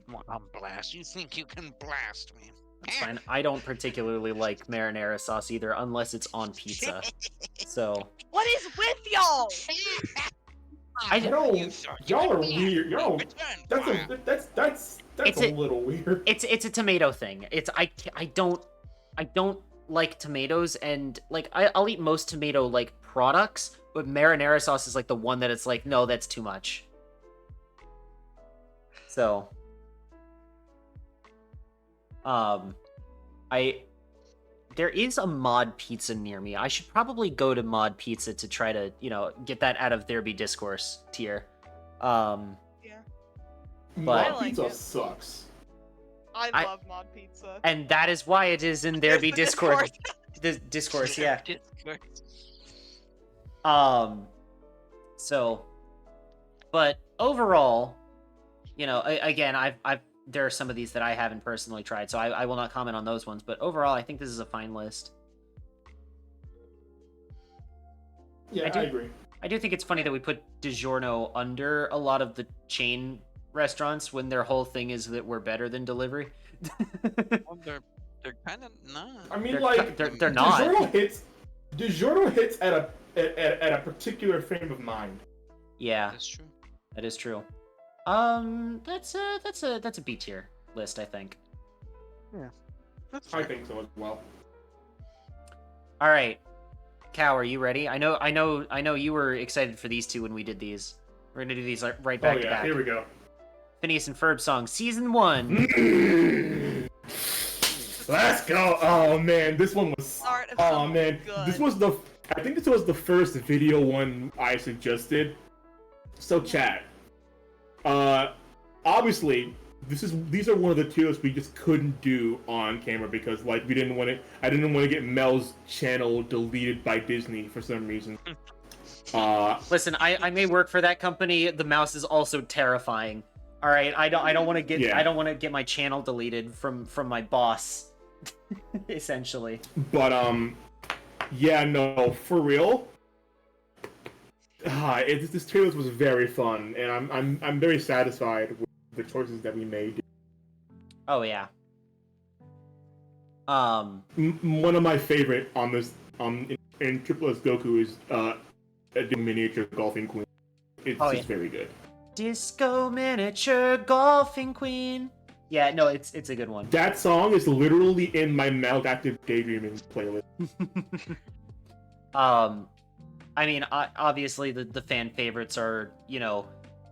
[SPEAKER 3] now.
[SPEAKER 5] I'm blast.
[SPEAKER 4] You think you can blast me?
[SPEAKER 1] That's fine. I don't particularly like marinara sauce either, unless it's on pizza. So
[SPEAKER 3] What is with y'all?
[SPEAKER 1] I
[SPEAKER 2] Y'all,
[SPEAKER 4] You sure
[SPEAKER 2] y'all are
[SPEAKER 4] did.
[SPEAKER 2] weird. Y'all,
[SPEAKER 4] Return
[SPEAKER 2] that's
[SPEAKER 1] It's
[SPEAKER 2] a
[SPEAKER 1] a-
[SPEAKER 2] little weird.
[SPEAKER 1] it's a tomato thing. I don't like tomatoes, and like I'll eat most tomato like products, but marinara sauce is like the one that it's like, no, that's too much. So there is a Mod Pizza near me. I should probably go to Mod Pizza to try to, get that out of There Be Discourse tier.
[SPEAKER 3] Yeah.
[SPEAKER 2] Mod
[SPEAKER 3] I like
[SPEAKER 2] pizza
[SPEAKER 3] it.
[SPEAKER 2] sucks.
[SPEAKER 3] I love mod pizza.
[SPEAKER 1] And that is why it is in There
[SPEAKER 3] It's
[SPEAKER 1] Be
[SPEAKER 3] the
[SPEAKER 1] Discourse. The discourse, yeah. So, but overall, again, I've there are some of these that I haven't personally tried, so I will not comment on those ones. But overall, I think this is a fine list.
[SPEAKER 2] Yeah, I agree.
[SPEAKER 1] I do think it's funny that we put DiGiorno under a lot of the chain restaurants when their whole thing is that we're better than delivery.
[SPEAKER 5] Well, they're kind of not.
[SPEAKER 2] I mean,
[SPEAKER 1] They're
[SPEAKER 2] like
[SPEAKER 1] they're not.
[SPEAKER 2] DiGiorno hits at a particular frame of mind.
[SPEAKER 1] Yeah,
[SPEAKER 5] That's true.
[SPEAKER 1] that is true. That's a B tier list, I think.
[SPEAKER 5] That's
[SPEAKER 2] I
[SPEAKER 5] fair.
[SPEAKER 2] think so as well.
[SPEAKER 1] All right, Cow, are you ready? I know you were excited for these two when we did these. We're gonna do these right back
[SPEAKER 2] Oh
[SPEAKER 1] to
[SPEAKER 2] yeah,
[SPEAKER 1] back.
[SPEAKER 2] here we go.
[SPEAKER 1] Phineas and Ferb song, season 1.
[SPEAKER 2] Let's go. Oh man, this one was.
[SPEAKER 3] Start of
[SPEAKER 2] Oh
[SPEAKER 3] something
[SPEAKER 2] man,
[SPEAKER 3] good.
[SPEAKER 2] this was the. I think this was the first video one I suggested. So chat. Obviously, these are one of the tiers we just couldn't do on camera because like we didn't want it. I didn't want to get Mel's channel deleted by Disney for some reason.
[SPEAKER 1] Listen, I may work for that company. The mouse is also terrifying. All right, I don't want to get
[SPEAKER 2] Yeah.
[SPEAKER 1] I don't want to get my channel deleted from my boss. Essentially.
[SPEAKER 2] But yeah, no, for real. This trailer was very fun, and I'm very satisfied with the choices that we made.
[SPEAKER 1] Oh yeah.
[SPEAKER 2] One of my favorite on this in Triple S Goku is the miniature golfing queen. It's
[SPEAKER 1] Oh,
[SPEAKER 2] just
[SPEAKER 1] yeah.
[SPEAKER 2] very good.
[SPEAKER 1] Disco miniature golfing queen. Yeah, no, it's a good one.
[SPEAKER 2] That song is literally in my Maladaptive Daydreaming playlist.
[SPEAKER 1] I mean, obviously the fan favorites are,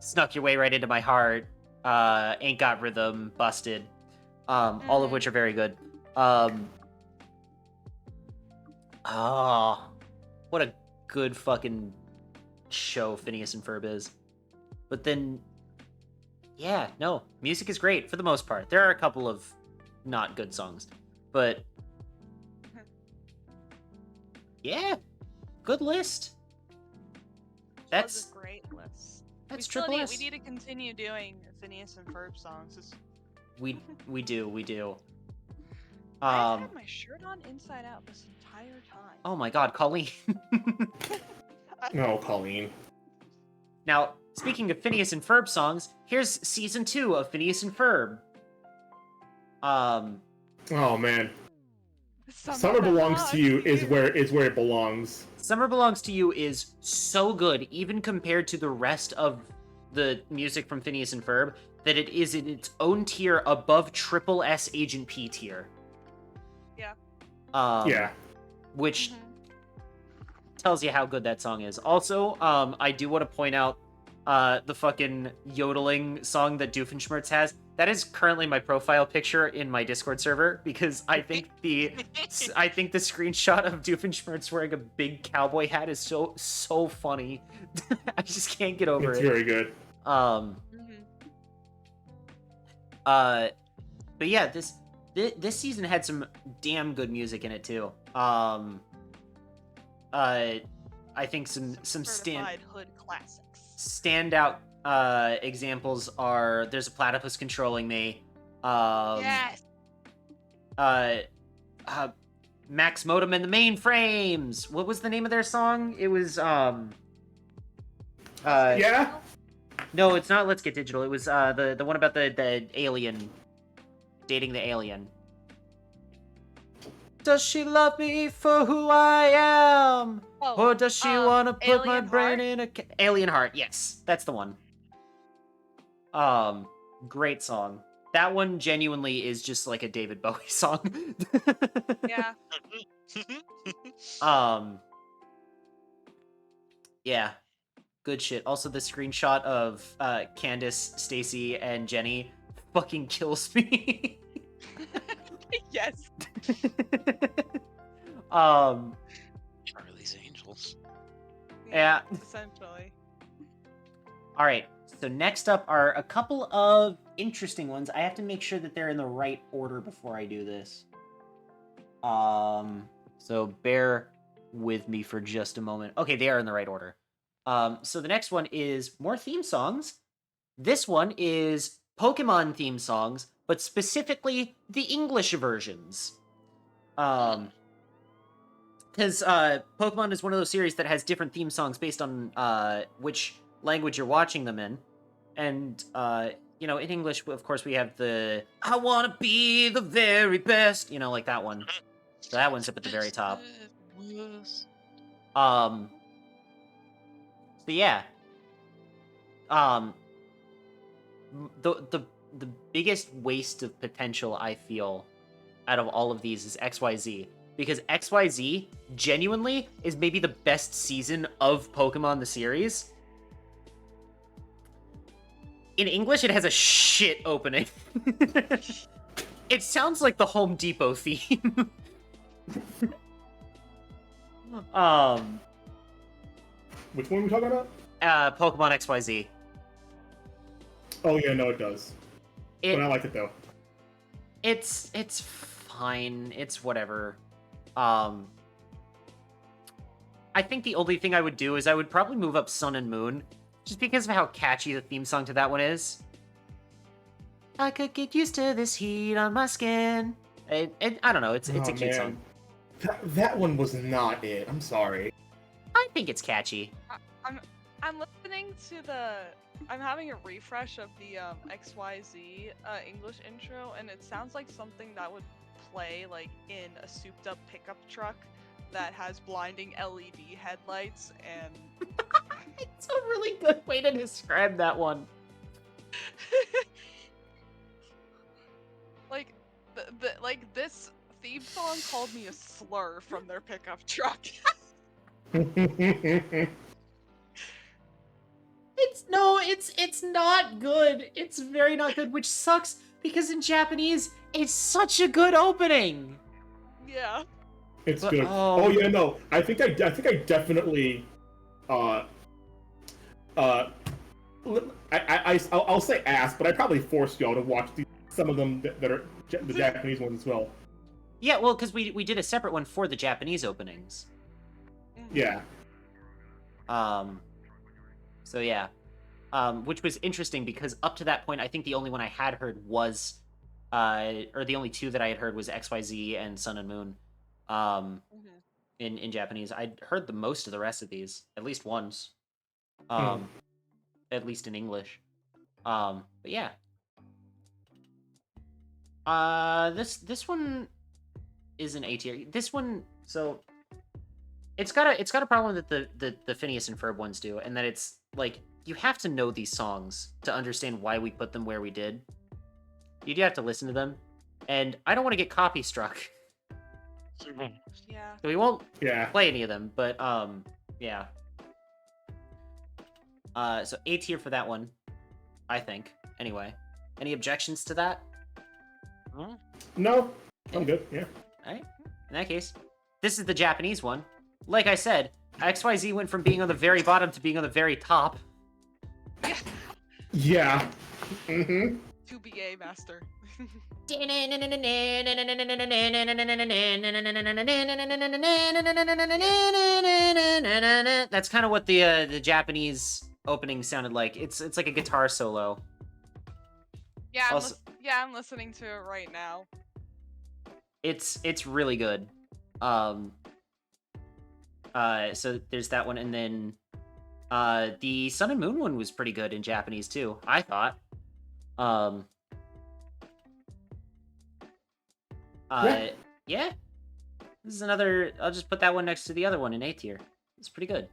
[SPEAKER 1] Snuck Your Way Right Into My Heart, Ain't Got Rhythm, Busted, all of which are very good. What a good fucking show Phineas and Ferb is. But then, yeah, no, music is great for the most part. There are a couple of not good songs, but yeah, good list.
[SPEAKER 3] That was a great list.
[SPEAKER 1] That's
[SPEAKER 3] we still
[SPEAKER 1] Triple
[SPEAKER 3] need,
[SPEAKER 1] S.
[SPEAKER 3] we need to continue doing Phineas and Ferb songs.
[SPEAKER 1] We do.
[SPEAKER 3] I've had my shirt on inside out this entire time.
[SPEAKER 1] Oh my God, Colleen.
[SPEAKER 2] No, Colleen.
[SPEAKER 1] Now, speaking of Phineas and Ferb songs, here's season 2 of Phineas and Ferb.
[SPEAKER 2] Oh man, Summer Belongs to You is where it belongs.
[SPEAKER 1] Summer Belongs to You is so good, even compared to the rest of the music from Phineas and Ferb, that it is in its own tier above Triple S Agent P tier.
[SPEAKER 3] Yeah.
[SPEAKER 2] Yeah.
[SPEAKER 1] Which tells you how good that song is. Also, I do want to point out the fucking yodeling song that Doofenshmirtz has. That is currently my profile picture in my Discord server because I think the screenshot of Doofenshmirtz wearing a big cowboy hat is so funny. I just can't get over
[SPEAKER 2] It's
[SPEAKER 1] it.
[SPEAKER 2] very good.
[SPEAKER 1] But yeah, this season had some damn good music in it too. I think some
[SPEAKER 3] Certified hood classics.
[SPEAKER 1] standout examples are There's a Platypus Controlling Me.
[SPEAKER 3] Yes.
[SPEAKER 1] Max Modem and the Mainframes. What was the name of their song? It was
[SPEAKER 2] Yeah.
[SPEAKER 1] no, it's not Let's Get Digital. It was the one about the alien dating the alien. Does she love me for who I am?
[SPEAKER 3] Oh,
[SPEAKER 1] Or does she want to put my
[SPEAKER 3] Alien
[SPEAKER 1] brain
[SPEAKER 3] Heart?
[SPEAKER 1] in a... Alien Heart, yes. That's the one. Great song. That one genuinely is just like a David Bowie song.
[SPEAKER 3] Yeah.
[SPEAKER 1] Yeah. Good shit. Also, the screenshot of Candace, Stacy, and Jenny fucking kills me.
[SPEAKER 3] Yes.
[SPEAKER 4] Charlie's Angels.
[SPEAKER 1] Yeah.
[SPEAKER 3] Essentially.
[SPEAKER 1] All right. So next up are a couple of interesting ones. I have to make sure that they're in the right order before I do this. So bear with me for just a moment. Okay, they are in the right order. So the next one is more theme songs. This one is Pokemon theme songs, but specifically the English versions. Because Pokemon is one of those series that has different theme songs based on which language you're watching them in. And, you know, in English, of course, we have the I wanna be the very best, you know, like that one. So that one's up at the very top. So yeah. The biggest waste of potential I feel out of all of these is XYZ. Because XYZ genuinely is maybe the best season of Pokemon the series. In English, it has a shit opening. It sounds like the Home Depot theme.
[SPEAKER 2] Which one are we talking about?
[SPEAKER 1] Pokemon XYZ.
[SPEAKER 2] Oh yeah, no, it does.
[SPEAKER 1] It,
[SPEAKER 2] But I like it though.
[SPEAKER 1] it's fine. It's whatever. I think the only thing I would do is I would probably move up Sun and Moon, just because of how catchy the theme song to that one is. I could get used to this heat on my skin. I don't know. It's a
[SPEAKER 2] Oh,
[SPEAKER 1] cute
[SPEAKER 2] man.
[SPEAKER 1] song.
[SPEAKER 2] That one was not it. I'm sorry.
[SPEAKER 1] I think it's catchy.
[SPEAKER 3] I'm listening to the. I'm having a refresh of the XYZ English intro, and it sounds like something that would play like in a souped-up pickup truck that has blinding LED headlights and.
[SPEAKER 1] It's a really good way to describe that one.
[SPEAKER 3] Like, like this theme song called me a slur from their pickup truck.
[SPEAKER 1] It's not good. It's very not good, which sucks because in Japanese it's such a good opening.
[SPEAKER 3] Yeah.
[SPEAKER 2] It's
[SPEAKER 1] But-
[SPEAKER 2] good.
[SPEAKER 1] oh.
[SPEAKER 2] Oh yeah, no. I think I definitely I'll say asked, but I probably forced y'all to watch some of them that are the Japanese ones as well.
[SPEAKER 1] Yeah, well, because we did a separate one for the Japanese openings.
[SPEAKER 3] Mhm.
[SPEAKER 2] Yeah.
[SPEAKER 1] So yeah. Which was interesting because up to that point, I think the only one I had heard was, or the only two that I had heard was XYZ and Sun and Moon,
[SPEAKER 3] Mhm.
[SPEAKER 1] in Japanese. I'd heard the most of the rest of these, at least once,
[SPEAKER 2] Hmm.
[SPEAKER 1] at least in English. But yeah. This one is an A tier. This one, so it's got a problem that the Phineas and Ferb ones do, and that it's like you have to know these songs to understand why we put them where we did. You do have to listen to them, and I don't want to get copy struck,
[SPEAKER 3] Yeah.
[SPEAKER 1] so we won't
[SPEAKER 2] Yeah.
[SPEAKER 1] play any of them. But yeah. So A tier for that one, I think. Anyway, any objections to that?
[SPEAKER 2] No, I'm good. Yeah.
[SPEAKER 1] All right. In that case, this is the Japanese one. Like I said, XYZ went from being on the very bottom to being on the very top.
[SPEAKER 2] Yeah. Mm-hmm.
[SPEAKER 3] 2BA master.
[SPEAKER 1] That's kind of what the Japanese opening sounded like. It's like a guitar solo.
[SPEAKER 3] Yeah,
[SPEAKER 1] Also-
[SPEAKER 3] I'm listening to it right now.
[SPEAKER 1] It's really good. So there's that one, and then the Sun and Moon one was pretty good in Japanese too, I thought.
[SPEAKER 2] Yeah.
[SPEAKER 1] Yeah. This is another. I'll just put that one next to the other one in A tier. It's pretty good.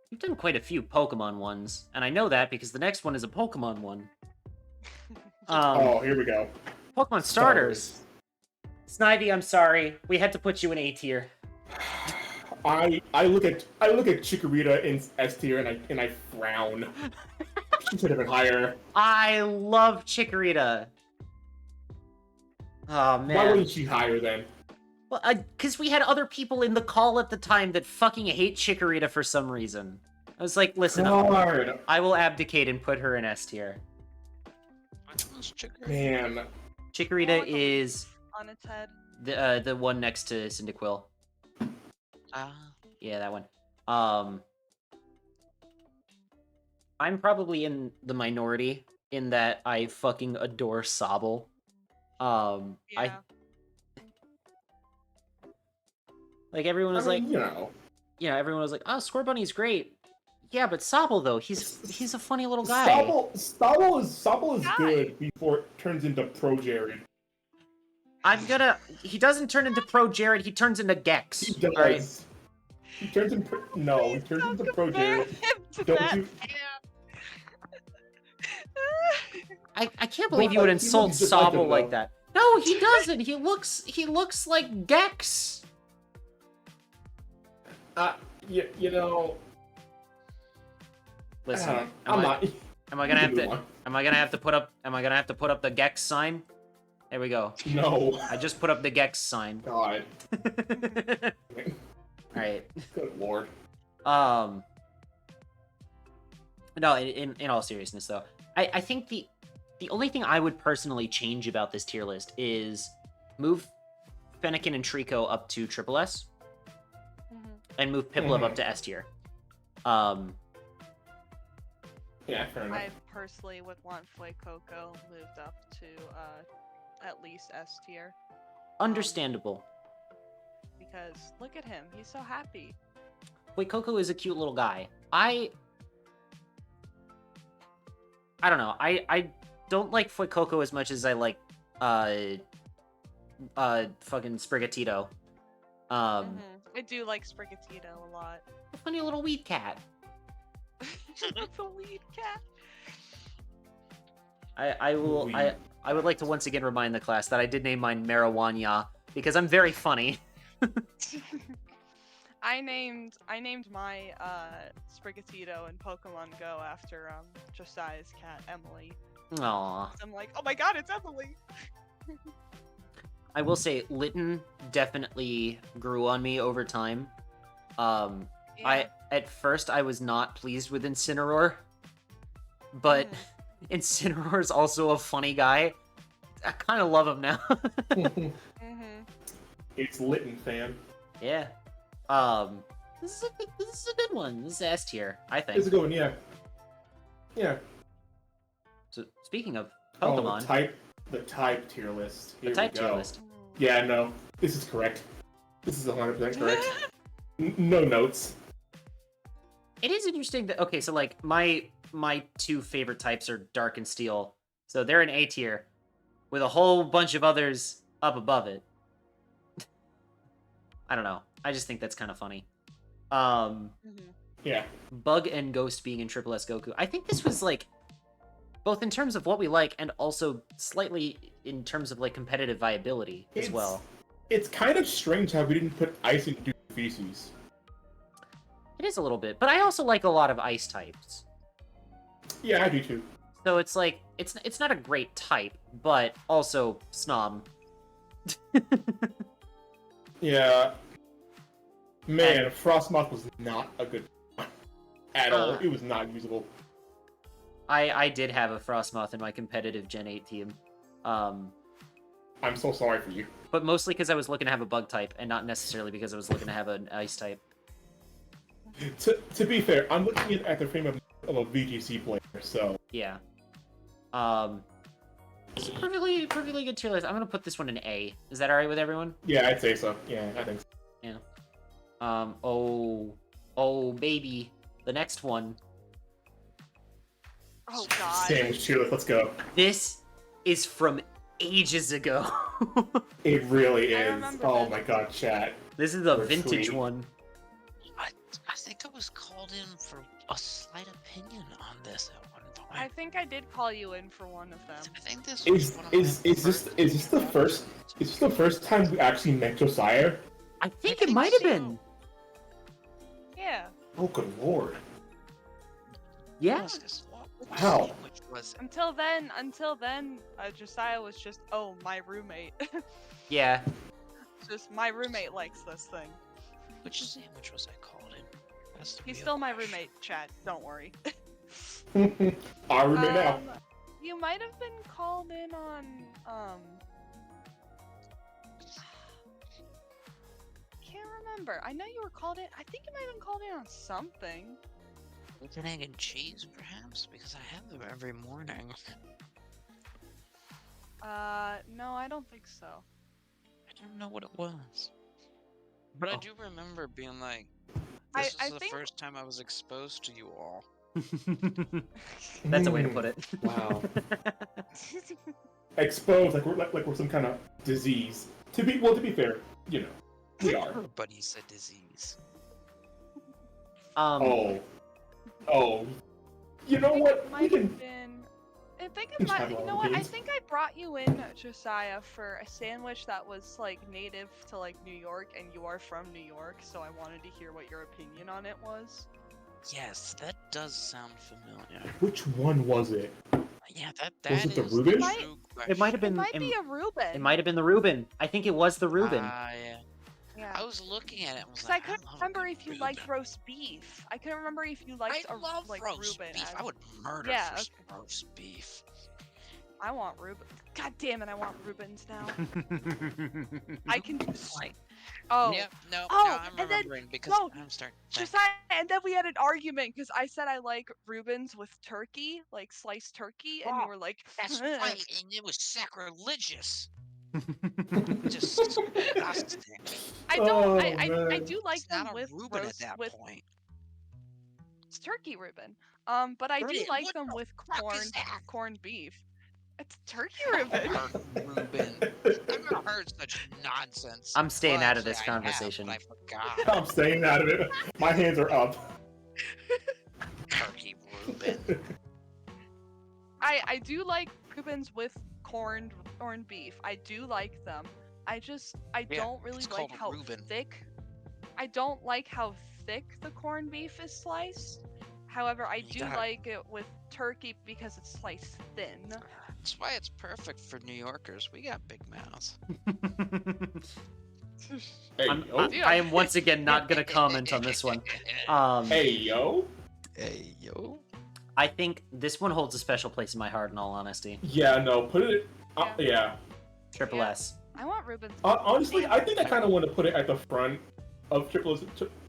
[SPEAKER 1] You've done quite a few Pokemon ones, and I know that because the next one is a Pokemon one.
[SPEAKER 2] Here we go.
[SPEAKER 1] Pokemon starters. Snivy, I'm sorry. We had to put you in A tier.
[SPEAKER 2] I look at Chikorita in S tier and I frown. She should have been higher.
[SPEAKER 1] I love Chikorita. Oh man.
[SPEAKER 2] Why wasn't she higher then?
[SPEAKER 1] Well, because we had other people in the call at the time that fucking hate Chikorita for some reason. I was like, listen,
[SPEAKER 2] God.
[SPEAKER 1] I will abdicate and put her in S tier.
[SPEAKER 2] Man.
[SPEAKER 1] Chikorita is
[SPEAKER 3] On its head.
[SPEAKER 1] the one next to Cyndaquil.
[SPEAKER 5] Ah.
[SPEAKER 1] Yeah, that one. I'm probably in the minority in that I fucking adore Sobble.
[SPEAKER 3] Yeah.
[SPEAKER 1] Like everyone was like,
[SPEAKER 2] you know.
[SPEAKER 1] Everyone was like, "Oh, Scorbunny's great." Yeah, but Sobble though, he's a funny little guy.
[SPEAKER 2] Sobble is good before it turns into Pro Jared.
[SPEAKER 1] He doesn't turn into Pro Jared, he turns into Gex.
[SPEAKER 2] He does.
[SPEAKER 1] Right?
[SPEAKER 2] He turns into Pro Jared. Don't you?
[SPEAKER 1] I can't believe you
[SPEAKER 2] Well,
[SPEAKER 1] would
[SPEAKER 2] he
[SPEAKER 1] insult
[SPEAKER 2] looks just like
[SPEAKER 1] Sobble
[SPEAKER 2] him,
[SPEAKER 1] like
[SPEAKER 2] though.
[SPEAKER 1] that. No, he doesn't. He looks like Gex.
[SPEAKER 2] You know.
[SPEAKER 1] Listen,
[SPEAKER 2] I'm not.
[SPEAKER 1] am I gonna have to put up the Gex sign? There we go.
[SPEAKER 2] No.
[SPEAKER 1] I just put up the Gex sign.
[SPEAKER 2] God.
[SPEAKER 1] Alright.
[SPEAKER 2] Good lord.
[SPEAKER 1] No, in all seriousness though, I think the only thing I would personally change about this tier list is move Fennekin and Trico up to triple S and move Piplup up to S tier.
[SPEAKER 2] Yeah, fair enough.
[SPEAKER 3] I personally would want Fuecoco moved up to at least S tier.
[SPEAKER 1] Understandable.
[SPEAKER 3] Because look at him, he's so happy.
[SPEAKER 1] Wait, Coco is a cute little guy. I don't know. I don't like Fuecoco as much as I like fucking Sprigatito.
[SPEAKER 3] I do like Sprigatito a lot.
[SPEAKER 1] A funny little weed cat.
[SPEAKER 3] It's a weed cat.
[SPEAKER 1] I would like to once again remind the class that I did name mine Marijuana because I'm very funny.
[SPEAKER 3] I named my Sprigatito in Pokemon Go after Josiah's cat Emily.
[SPEAKER 1] Aww.
[SPEAKER 3] I'm like, oh my god, it's Emily.
[SPEAKER 1] I will say Litten definitely grew on me over time. At first I was not pleased with Incineroar, but Incineroar's also a funny guy. I kind of love him now.
[SPEAKER 2] It's Litten, fam.
[SPEAKER 1] Yeah. This is a good one. This is S tier, I think.
[SPEAKER 2] It's a good one, yeah. Yeah.
[SPEAKER 1] So speaking of
[SPEAKER 2] Oh,
[SPEAKER 1] Pokemon,
[SPEAKER 2] the type tier list. Here
[SPEAKER 1] the type
[SPEAKER 2] we
[SPEAKER 1] tier
[SPEAKER 2] go.
[SPEAKER 1] list.
[SPEAKER 2] Yeah, no. This is correct. This is 100% correct. No notes.
[SPEAKER 1] It is interesting that so like my two favorite types are Dark and Steel, so they're in A tier, with a whole bunch of others up above it. I don't know. I just think that's kind of funny.
[SPEAKER 2] Yeah.
[SPEAKER 1] Bug and Ghost being in Triple S Goku. I think this was like both in terms of what we like and also slightly in terms of like competitive viability as well.
[SPEAKER 2] It's kind of strange how we didn't put Ice into Feces.
[SPEAKER 1] It is a little bit, but I also like a lot of ice types.
[SPEAKER 2] Yeah, I do too.
[SPEAKER 1] So it's like it's not a great type, but also Snom.
[SPEAKER 2] Yeah. Man, Frostmoth was not a good one at all. It was not usable.
[SPEAKER 1] I did have a Frostmoth in my competitive Gen 8 team.
[SPEAKER 2] I'm so sorry for you.
[SPEAKER 1] But mostly because I was looking to have a bug type, and not necessarily because I was looking to have an ice type.
[SPEAKER 2] To be fair, I'm looking at the frame of a VGC player, so...
[SPEAKER 1] Yeah. It's a perfectly good tier list. I'm gonna put this one in A. Is that alright with everyone?
[SPEAKER 2] Yeah, I'd say so. Yeah, I think so.
[SPEAKER 1] Yeah. Oh, baby. The next one.
[SPEAKER 3] Oh god.
[SPEAKER 2] Sandwich tier list, let's go.
[SPEAKER 1] This is from ages ago.
[SPEAKER 2] It really
[SPEAKER 3] I
[SPEAKER 2] is.
[SPEAKER 3] remember
[SPEAKER 2] Oh
[SPEAKER 3] this.
[SPEAKER 2] my god, chat.
[SPEAKER 1] This is a
[SPEAKER 2] We're
[SPEAKER 1] vintage
[SPEAKER 2] sweet.
[SPEAKER 1] one.
[SPEAKER 5] I think I was called in for a slight opinion on this at one point.
[SPEAKER 3] I think I did call you in for one of them.
[SPEAKER 5] I think this was
[SPEAKER 2] Is
[SPEAKER 5] one of
[SPEAKER 2] is
[SPEAKER 5] my
[SPEAKER 2] is this
[SPEAKER 5] first
[SPEAKER 2] is this the first is this the first time we actually met Josiah?
[SPEAKER 1] I think
[SPEAKER 5] I
[SPEAKER 1] it
[SPEAKER 5] think
[SPEAKER 1] might have
[SPEAKER 5] so.
[SPEAKER 1] been.
[SPEAKER 3] Yeah.
[SPEAKER 2] Oh good lord.
[SPEAKER 1] Yeah.
[SPEAKER 5] Was this? What
[SPEAKER 2] Wow.
[SPEAKER 5] sandwich was it?
[SPEAKER 3] Until then, Josiah was just, oh, my roommate.
[SPEAKER 1] Yeah.
[SPEAKER 3] Just my roommate likes this thing.
[SPEAKER 5] Which sandwich was I called in? That's the
[SPEAKER 3] He's
[SPEAKER 5] real
[SPEAKER 3] still my
[SPEAKER 5] question.
[SPEAKER 3] roommate, Chad. Don't worry.
[SPEAKER 2] Our roommate now.
[SPEAKER 3] You might have been called in on can't remember. I know you were called in. I think you might have been called in on something.
[SPEAKER 5] Bacon, egg, and cheese, perhaps? Because I have them every morning.
[SPEAKER 3] No, I don't think so.
[SPEAKER 5] I don't know what it was. But I
[SPEAKER 2] Oh.
[SPEAKER 5] do remember being like,
[SPEAKER 3] I-
[SPEAKER 5] this
[SPEAKER 3] I
[SPEAKER 5] is the
[SPEAKER 3] think-
[SPEAKER 5] first time I was exposed to you all.
[SPEAKER 1] That's a way to put it.
[SPEAKER 2] Wow. Exposed like we're some kind of disease. To be fair, you know, we are.
[SPEAKER 5] Everybody's a disease.
[SPEAKER 2] Oh. You know what? We
[SPEAKER 3] Might
[SPEAKER 2] can.
[SPEAKER 3] have been. I think it
[SPEAKER 2] Just
[SPEAKER 3] might.
[SPEAKER 2] have
[SPEAKER 3] You
[SPEAKER 2] all
[SPEAKER 3] know
[SPEAKER 2] the
[SPEAKER 3] what? I
[SPEAKER 2] beans.
[SPEAKER 3] think I brought you in, Josiah, for a sandwich that was like native to like New York, and you are from New York, so I wanted to hear what your opinion on it was.
[SPEAKER 5] Yes, that does sound familiar.
[SPEAKER 2] Which one was it?
[SPEAKER 5] Yeah, that
[SPEAKER 2] Was
[SPEAKER 5] is
[SPEAKER 2] it the
[SPEAKER 5] the
[SPEAKER 2] Reuben?
[SPEAKER 5] true
[SPEAKER 1] It might have
[SPEAKER 3] It
[SPEAKER 1] been.
[SPEAKER 3] might be a Reuben.
[SPEAKER 1] It might have been the Reuben. I think it was the Reuben.
[SPEAKER 5] Yeah.
[SPEAKER 3] Yeah.
[SPEAKER 5] I was looking at it and was
[SPEAKER 3] Because
[SPEAKER 5] like,
[SPEAKER 3] I couldn't
[SPEAKER 5] love a
[SPEAKER 3] remember
[SPEAKER 5] good
[SPEAKER 3] if you
[SPEAKER 5] Reuben.
[SPEAKER 3] liked roast beef. I couldn't remember if you liked
[SPEAKER 5] I love
[SPEAKER 3] like
[SPEAKER 5] roast
[SPEAKER 3] Reuben.
[SPEAKER 5] beef.
[SPEAKER 3] as-
[SPEAKER 5] I would murder
[SPEAKER 3] Yeah,
[SPEAKER 5] for
[SPEAKER 3] okay.
[SPEAKER 5] some roast beef.
[SPEAKER 3] I want Reuben. God damn it! I want Reubens now. I can just.
[SPEAKER 5] Like,
[SPEAKER 3] Oh.
[SPEAKER 5] Yep, no,
[SPEAKER 3] Oh,
[SPEAKER 5] no, I'm
[SPEAKER 3] and then-
[SPEAKER 5] remembering because
[SPEAKER 3] no,
[SPEAKER 5] I'm starting to think.
[SPEAKER 3] Josiah, and then we had an argument because I said I like Reubens with turkey, like sliced turkey, and you
[SPEAKER 5] Oh,
[SPEAKER 3] were like,
[SPEAKER 5] That's
[SPEAKER 3] "Ugh."
[SPEAKER 5] right, and it was sacrilegious. Disgusting.
[SPEAKER 3] I don't.
[SPEAKER 2] Oh,
[SPEAKER 3] I
[SPEAKER 2] man.
[SPEAKER 3] do like
[SPEAKER 5] It's
[SPEAKER 3] them
[SPEAKER 5] not a
[SPEAKER 3] with
[SPEAKER 5] Reuben
[SPEAKER 3] roast
[SPEAKER 5] at that
[SPEAKER 3] with
[SPEAKER 5] point.
[SPEAKER 3] it's turkey Reuben. But I do
[SPEAKER 5] Right,
[SPEAKER 3] like
[SPEAKER 5] what
[SPEAKER 3] them
[SPEAKER 5] the
[SPEAKER 3] with
[SPEAKER 5] fuck is that?
[SPEAKER 3] corned beef. It's turkey Reuben.
[SPEAKER 5] Reuben. I've never heard such nonsense.
[SPEAKER 1] I'm staying
[SPEAKER 5] Well,
[SPEAKER 1] out of
[SPEAKER 5] actually,
[SPEAKER 1] this
[SPEAKER 5] I have,
[SPEAKER 1] conversation.
[SPEAKER 5] but I forgot.
[SPEAKER 2] I'm staying out of it. My hands are up.
[SPEAKER 5] Turkey Reuben.
[SPEAKER 3] I do like Reubens with corned beef. I do like them. I
[SPEAKER 5] Yeah,
[SPEAKER 3] don't really
[SPEAKER 5] it's
[SPEAKER 3] like
[SPEAKER 5] called a
[SPEAKER 3] how
[SPEAKER 5] Reuben.
[SPEAKER 3] thick. I don't like how thick the corned beef is sliced. However, I do
[SPEAKER 5] Yeah.
[SPEAKER 3] like it with turkey because it's sliced thin.
[SPEAKER 5] That's why it's perfect for New Yorkers. We got big mouths.
[SPEAKER 2] Hey
[SPEAKER 1] I'm,
[SPEAKER 2] yo.
[SPEAKER 1] I am once again not gonna comment on this one.
[SPEAKER 2] Hey yo.
[SPEAKER 5] Hey, yo.
[SPEAKER 1] I think this one holds a special place in my heart. In all honesty,
[SPEAKER 2] Yeah, no, put it. Yeah.
[SPEAKER 1] Triple
[SPEAKER 3] Yeah.
[SPEAKER 1] S.
[SPEAKER 3] I want Reubens.
[SPEAKER 2] Honestly, I think I kind of want to put it at the front of Triple S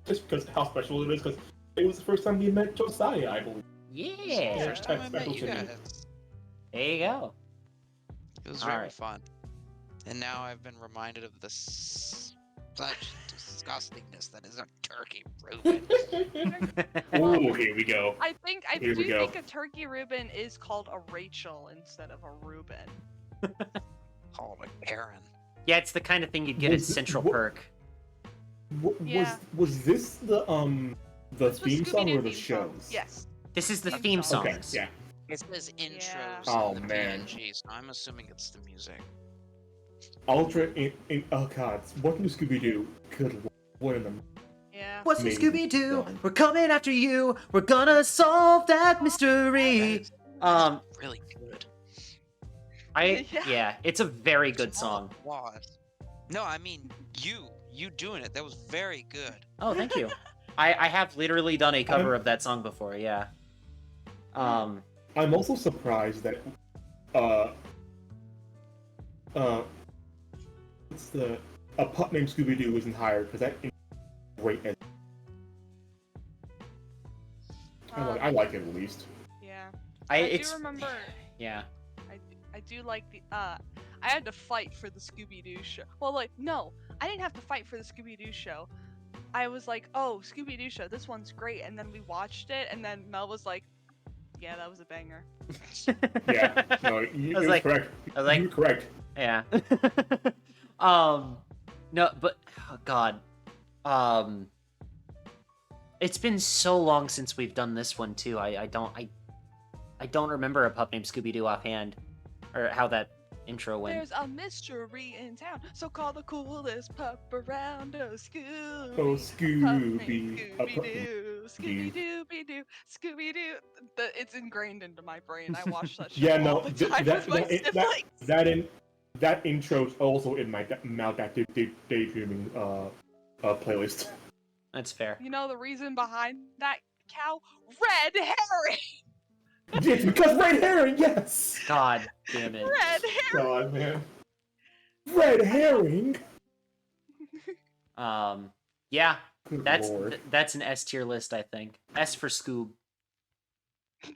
[SPEAKER 2] just because how special it is. Because it was the first time we met Josiah, I believe.
[SPEAKER 1] Yeah.
[SPEAKER 5] First time I met
[SPEAKER 2] special
[SPEAKER 5] you
[SPEAKER 2] to me.
[SPEAKER 5] guys.
[SPEAKER 1] There you go.
[SPEAKER 5] It was
[SPEAKER 1] All
[SPEAKER 5] very
[SPEAKER 1] right.
[SPEAKER 5] fun. And now I've been reminded of this such disgustingness that is a turkey Reuben.
[SPEAKER 2] Ooh, here we go.
[SPEAKER 3] I
[SPEAKER 2] Here we
[SPEAKER 3] do
[SPEAKER 2] go.
[SPEAKER 3] think a turkey Reuben is called a Rachel instead of a Reuben.
[SPEAKER 5] Called a Karen.
[SPEAKER 1] Yeah, it's the kind of thing you'd get at
[SPEAKER 2] Was-
[SPEAKER 1] Central
[SPEAKER 2] what-
[SPEAKER 1] Perk.
[SPEAKER 3] Yeah.
[SPEAKER 2] Was this the
[SPEAKER 3] This was
[SPEAKER 2] theme song
[SPEAKER 3] Scooby-Doo
[SPEAKER 2] or the
[SPEAKER 3] theme song.
[SPEAKER 2] shows?
[SPEAKER 3] Yes.
[SPEAKER 1] This is the
[SPEAKER 3] Theme
[SPEAKER 1] theme
[SPEAKER 3] song.
[SPEAKER 2] Okay.
[SPEAKER 1] songs.
[SPEAKER 2] Yeah.
[SPEAKER 5] It says intros
[SPEAKER 3] Yeah.
[SPEAKER 2] Oh,
[SPEAKER 5] in the
[SPEAKER 2] man.
[SPEAKER 5] PNG, so I'm assuming it's the music.
[SPEAKER 2] Ultra in oh god, welcome to Scooby Doo. Good lord, what in the
[SPEAKER 3] Yeah.
[SPEAKER 1] What's the
[SPEAKER 2] Amazing
[SPEAKER 1] Scooby Doo?
[SPEAKER 2] song.
[SPEAKER 1] We're coming after you. We're gonna solve that mystery.
[SPEAKER 5] Really good.
[SPEAKER 3] Yeah.
[SPEAKER 1] Yeah, it's a very good
[SPEAKER 5] Small
[SPEAKER 1] song.
[SPEAKER 5] applause. No, I mean you doing it. That was very good.
[SPEAKER 1] Oh, thank you. I have literally done a cover of that song before. Yeah.
[SPEAKER 2] I'm also surprised that what's the a pup named Scooby Doo wasn't hired because that is great. I like it at least.
[SPEAKER 3] Yeah.
[SPEAKER 1] It's
[SPEAKER 3] do remember.
[SPEAKER 1] yeah.
[SPEAKER 3] I do like the. I had to fight for the Scooby Doo show. Well, like no, I didn't have to fight for the Scooby Doo show. I was like, oh, Scooby Doo show, this one's great, and then we watched it, and then Mel was like, yeah, that was a banger.
[SPEAKER 2] Yeah, no,
[SPEAKER 1] I
[SPEAKER 2] you
[SPEAKER 1] was
[SPEAKER 2] was
[SPEAKER 1] like-
[SPEAKER 2] correct.
[SPEAKER 1] I was like,
[SPEAKER 2] you were correct.
[SPEAKER 1] Yeah. No, but oh God. It's been so long since we've done this one too. I don't remember a pup named Scooby-Doo offhand, or how that intro went.
[SPEAKER 3] There's a mystery in town, so call the coolest pup around. Oh, Scooby.
[SPEAKER 2] Oh,
[SPEAKER 3] Scooby.
[SPEAKER 2] Scooby. A pup
[SPEAKER 3] Scooby-Doo. Scooby-Doo. Scooby-Doo. It's ingrained into my brain. I watch that show
[SPEAKER 2] Yeah,
[SPEAKER 3] all
[SPEAKER 2] no,
[SPEAKER 3] the time with my siblings.
[SPEAKER 2] that intro is also in my daydreaming playlist.
[SPEAKER 1] That's fair.
[SPEAKER 3] You know the reason behind that, cow? Red herring!
[SPEAKER 2] It's because red herring, yes.
[SPEAKER 1] God damn it.
[SPEAKER 3] Red herring!
[SPEAKER 2] God, man. Red herring.
[SPEAKER 1] Yeah,
[SPEAKER 2] Good
[SPEAKER 1] that's
[SPEAKER 2] Lord.
[SPEAKER 1] that's an S tier list, I think. S for Scoob.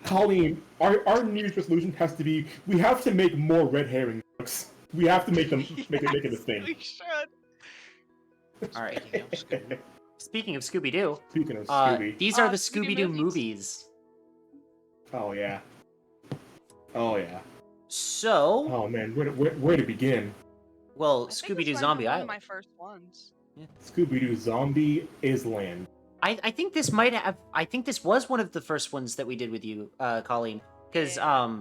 [SPEAKER 2] Colleen, our New Year's resolution has to be: we have to make more red herring books. We have to make them make it a
[SPEAKER 3] Yes,
[SPEAKER 2] thing.
[SPEAKER 3] we should.
[SPEAKER 1] All right.
[SPEAKER 4] Speaking of Scooby,
[SPEAKER 1] Speaking of Scooby-Doo,
[SPEAKER 2] Speaking of Scooby,
[SPEAKER 1] these are the
[SPEAKER 3] Scooby-Doo
[SPEAKER 1] Scooby-Doo movies.
[SPEAKER 2] oh yeah, oh yeah,
[SPEAKER 1] So,
[SPEAKER 2] oh man, where to begin?
[SPEAKER 1] well,
[SPEAKER 3] I think this
[SPEAKER 1] Scooby-Doo
[SPEAKER 3] might have
[SPEAKER 1] Zombie
[SPEAKER 3] been one of
[SPEAKER 1] Island.
[SPEAKER 3] my first ones.
[SPEAKER 2] Scooby-Doo Zombie Island.
[SPEAKER 1] I think this might have. I think this was one of the first ones that we did with you, Colleen, because
[SPEAKER 3] Yeah.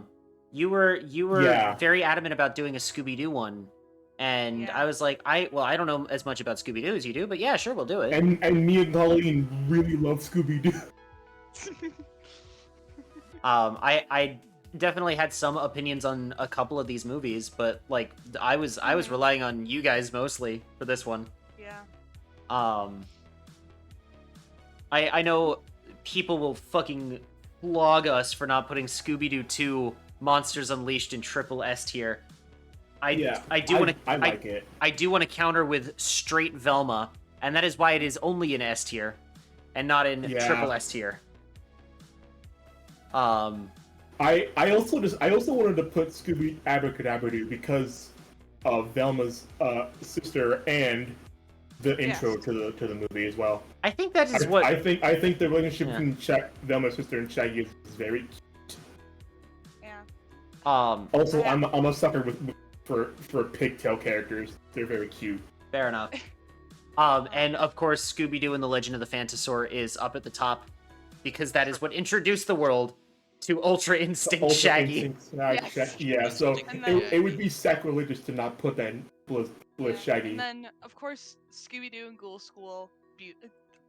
[SPEAKER 1] you were
[SPEAKER 2] Yeah.
[SPEAKER 1] very adamant about doing a Scooby-Doo one, and
[SPEAKER 3] Yeah.
[SPEAKER 1] I was like, I don't know as much about Scooby-Doo as you do, but yeah, sure, we'll do it.
[SPEAKER 2] And me and Colleen really love Scooby-Doo.
[SPEAKER 1] I definitely had some opinions on a couple of these movies, but like I was relying on you guys mostly for this one.
[SPEAKER 3] Yeah.
[SPEAKER 1] I know people will fucking flog us for not putting Scooby-Doo 2 Monsters Unleashed in triple S tier. I do want to
[SPEAKER 2] I like it.
[SPEAKER 1] I do want to counter with straight Velma, and that is why it is only in S tier and not in
[SPEAKER 2] Yeah.
[SPEAKER 1] triple S tier.
[SPEAKER 2] I also wanted to put Scooby Abracadabra because of Velma's sister and the intro
[SPEAKER 3] Yes.
[SPEAKER 2] to the movie as well.
[SPEAKER 1] I think that is
[SPEAKER 2] I think the relationship
[SPEAKER 1] Yeah.
[SPEAKER 2] between Velma's sister and Shaggy is very cute.
[SPEAKER 3] Yeah.
[SPEAKER 2] Also,
[SPEAKER 3] Yeah.
[SPEAKER 2] I'm a sucker for pigtail characters. They're very cute.
[SPEAKER 1] fair enough. And of course, Scooby-Doo and the Legend of the Phantasaur is up at the top because that is what introduced the world to Ultra Instinct
[SPEAKER 2] Ultra
[SPEAKER 1] Shaggy.
[SPEAKER 2] Instinct
[SPEAKER 3] Yes.
[SPEAKER 2] Shaggy. Yeah, so
[SPEAKER 3] And then-
[SPEAKER 2] it would be sacrilegious to not put that with
[SPEAKER 3] Yeah.
[SPEAKER 2] Shaggy.
[SPEAKER 3] And then, of course, Scooby-Doo and Ghoul School.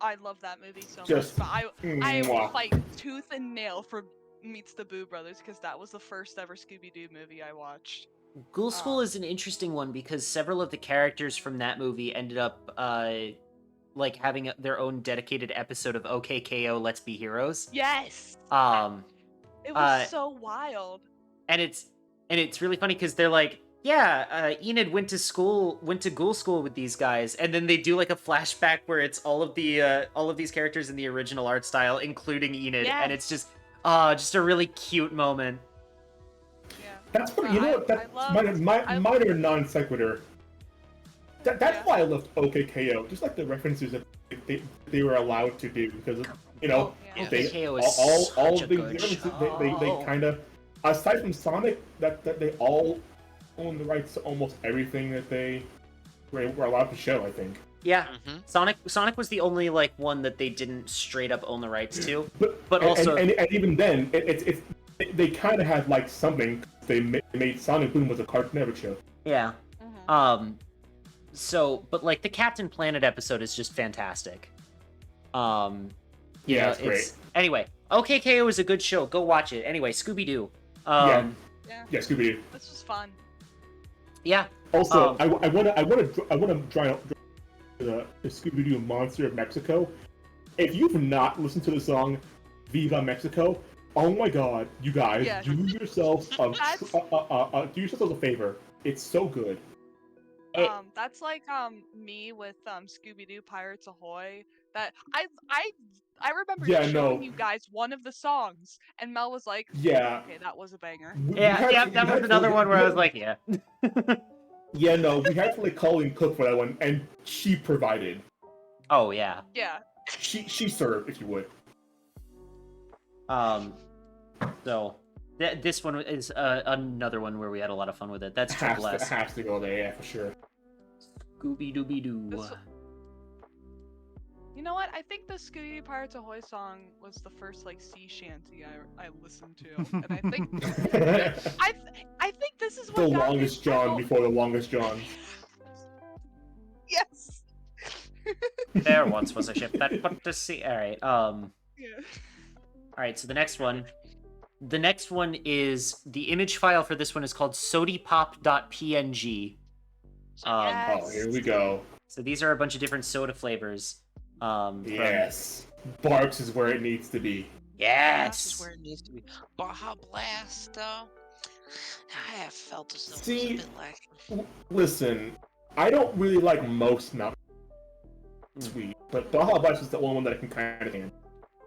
[SPEAKER 3] I love that movie so
[SPEAKER 2] Just
[SPEAKER 3] much. But I will
[SPEAKER 2] mwah.
[SPEAKER 3] fight tooth and nail for Meets the Boo Brothers because that was the first ever Scooby-Doo movie I watched.
[SPEAKER 1] Ghoul School is an interesting one because several of the characters from that movie ended up like having their own dedicated episode of OKKO Let's Be Heroes.
[SPEAKER 3] Yes.
[SPEAKER 1] It
[SPEAKER 3] It was so wild.
[SPEAKER 1] and it's really funny because they're like, yeah, Enid went to Ghoul School with these guys, and then they do like a flashback where it's all of these characters in the original art style, including Enid, and it's just a really cute moment.
[SPEAKER 3] Yeah.
[SPEAKER 2] That's what you know. That's minor non sequitur. That's
[SPEAKER 3] Yeah.
[SPEAKER 2] why I loved OKKO. Just like the references that they were allowed to do because you know
[SPEAKER 3] Yeah.
[SPEAKER 2] they
[SPEAKER 1] OKKO is
[SPEAKER 2] all
[SPEAKER 1] such a
[SPEAKER 2] the
[SPEAKER 1] good
[SPEAKER 2] references
[SPEAKER 1] show.
[SPEAKER 2] they kind of aside from Sonic that they all own the rights to almost everything that they were allowed to show. I think.
[SPEAKER 1] Yeah,
[SPEAKER 4] Mhm.
[SPEAKER 1] Sonic was the only like one that they didn't straight up own the rights to.
[SPEAKER 2] But
[SPEAKER 1] But
[SPEAKER 2] and-
[SPEAKER 1] also-
[SPEAKER 2] and even then it's they kind of had like something. They made Sonic Boom was a Cartoon Network show.
[SPEAKER 1] Yeah.
[SPEAKER 3] Mhm.
[SPEAKER 1] So, but like the Captain Planet episode is just fantastic. You
[SPEAKER 2] Yeah,
[SPEAKER 1] know,
[SPEAKER 2] it's great.
[SPEAKER 1] Anyway, OKKO is a good show. Go watch it. Anyway, Scooby Doo.
[SPEAKER 3] Yeah.
[SPEAKER 2] Yeah, Scooby-Doo.
[SPEAKER 3] This was fun.
[SPEAKER 1] Yeah.
[SPEAKER 2] Also, I want to try out the Scooby-Doo Monster of Mexico. If you've not listened to the song "Viva Mexico," oh my God, you guys,
[SPEAKER 3] Yeah.
[SPEAKER 2] do yourselves
[SPEAKER 3] That's-
[SPEAKER 2] do yourselves a favor. It's so good.
[SPEAKER 1] It-
[SPEAKER 3] That's like me with Scooby-Doo Pirates Ahoy. That I remember
[SPEAKER 2] Yeah,
[SPEAKER 3] showing
[SPEAKER 2] no.
[SPEAKER 3] you guys one of the songs, and Mel was like,
[SPEAKER 2] Yeah.
[SPEAKER 3] "Okay, that was a banger."
[SPEAKER 1] That was another one where I was like, yeah.
[SPEAKER 2] Yeah, no, we had to like Colleen Cook for that one, and she provided.
[SPEAKER 1] Oh yeah.
[SPEAKER 3] Yeah.
[SPEAKER 2] She served, if you would.
[SPEAKER 1] So, This one is another one where we had a lot of fun with it. That's Triple S.
[SPEAKER 2] Has to go there, yeah, for sure.
[SPEAKER 1] Scooby Dooby Doo.
[SPEAKER 3] This- You know what? I think the Scooby Pirates Ahoy song was the first like sea shanty I listened to, and I think I think this is what
[SPEAKER 2] The
[SPEAKER 3] got
[SPEAKER 2] longest
[SPEAKER 3] me-
[SPEAKER 2] John before the longest John.
[SPEAKER 3] Yes.
[SPEAKER 1] There once was a ship that put to sea. All right.
[SPEAKER 3] Yeah.
[SPEAKER 1] All right. So the next one. The next one is the image file for this one is called sodipop.png.
[SPEAKER 3] Yes.
[SPEAKER 2] Oh, here we go.
[SPEAKER 1] So these are a bunch of different soda flavors. From-
[SPEAKER 2] Yes. Barks is where it needs to be.
[SPEAKER 4] This is
[SPEAKER 1] Yes.
[SPEAKER 4] where it needs to be. Baja Blast, though. I have felt as though it was
[SPEAKER 2] See-
[SPEAKER 4] a bit lacking.
[SPEAKER 2] Listen, I don't really like most Mountain Sweet, but Baja Blast is the only one that I can kind of handle.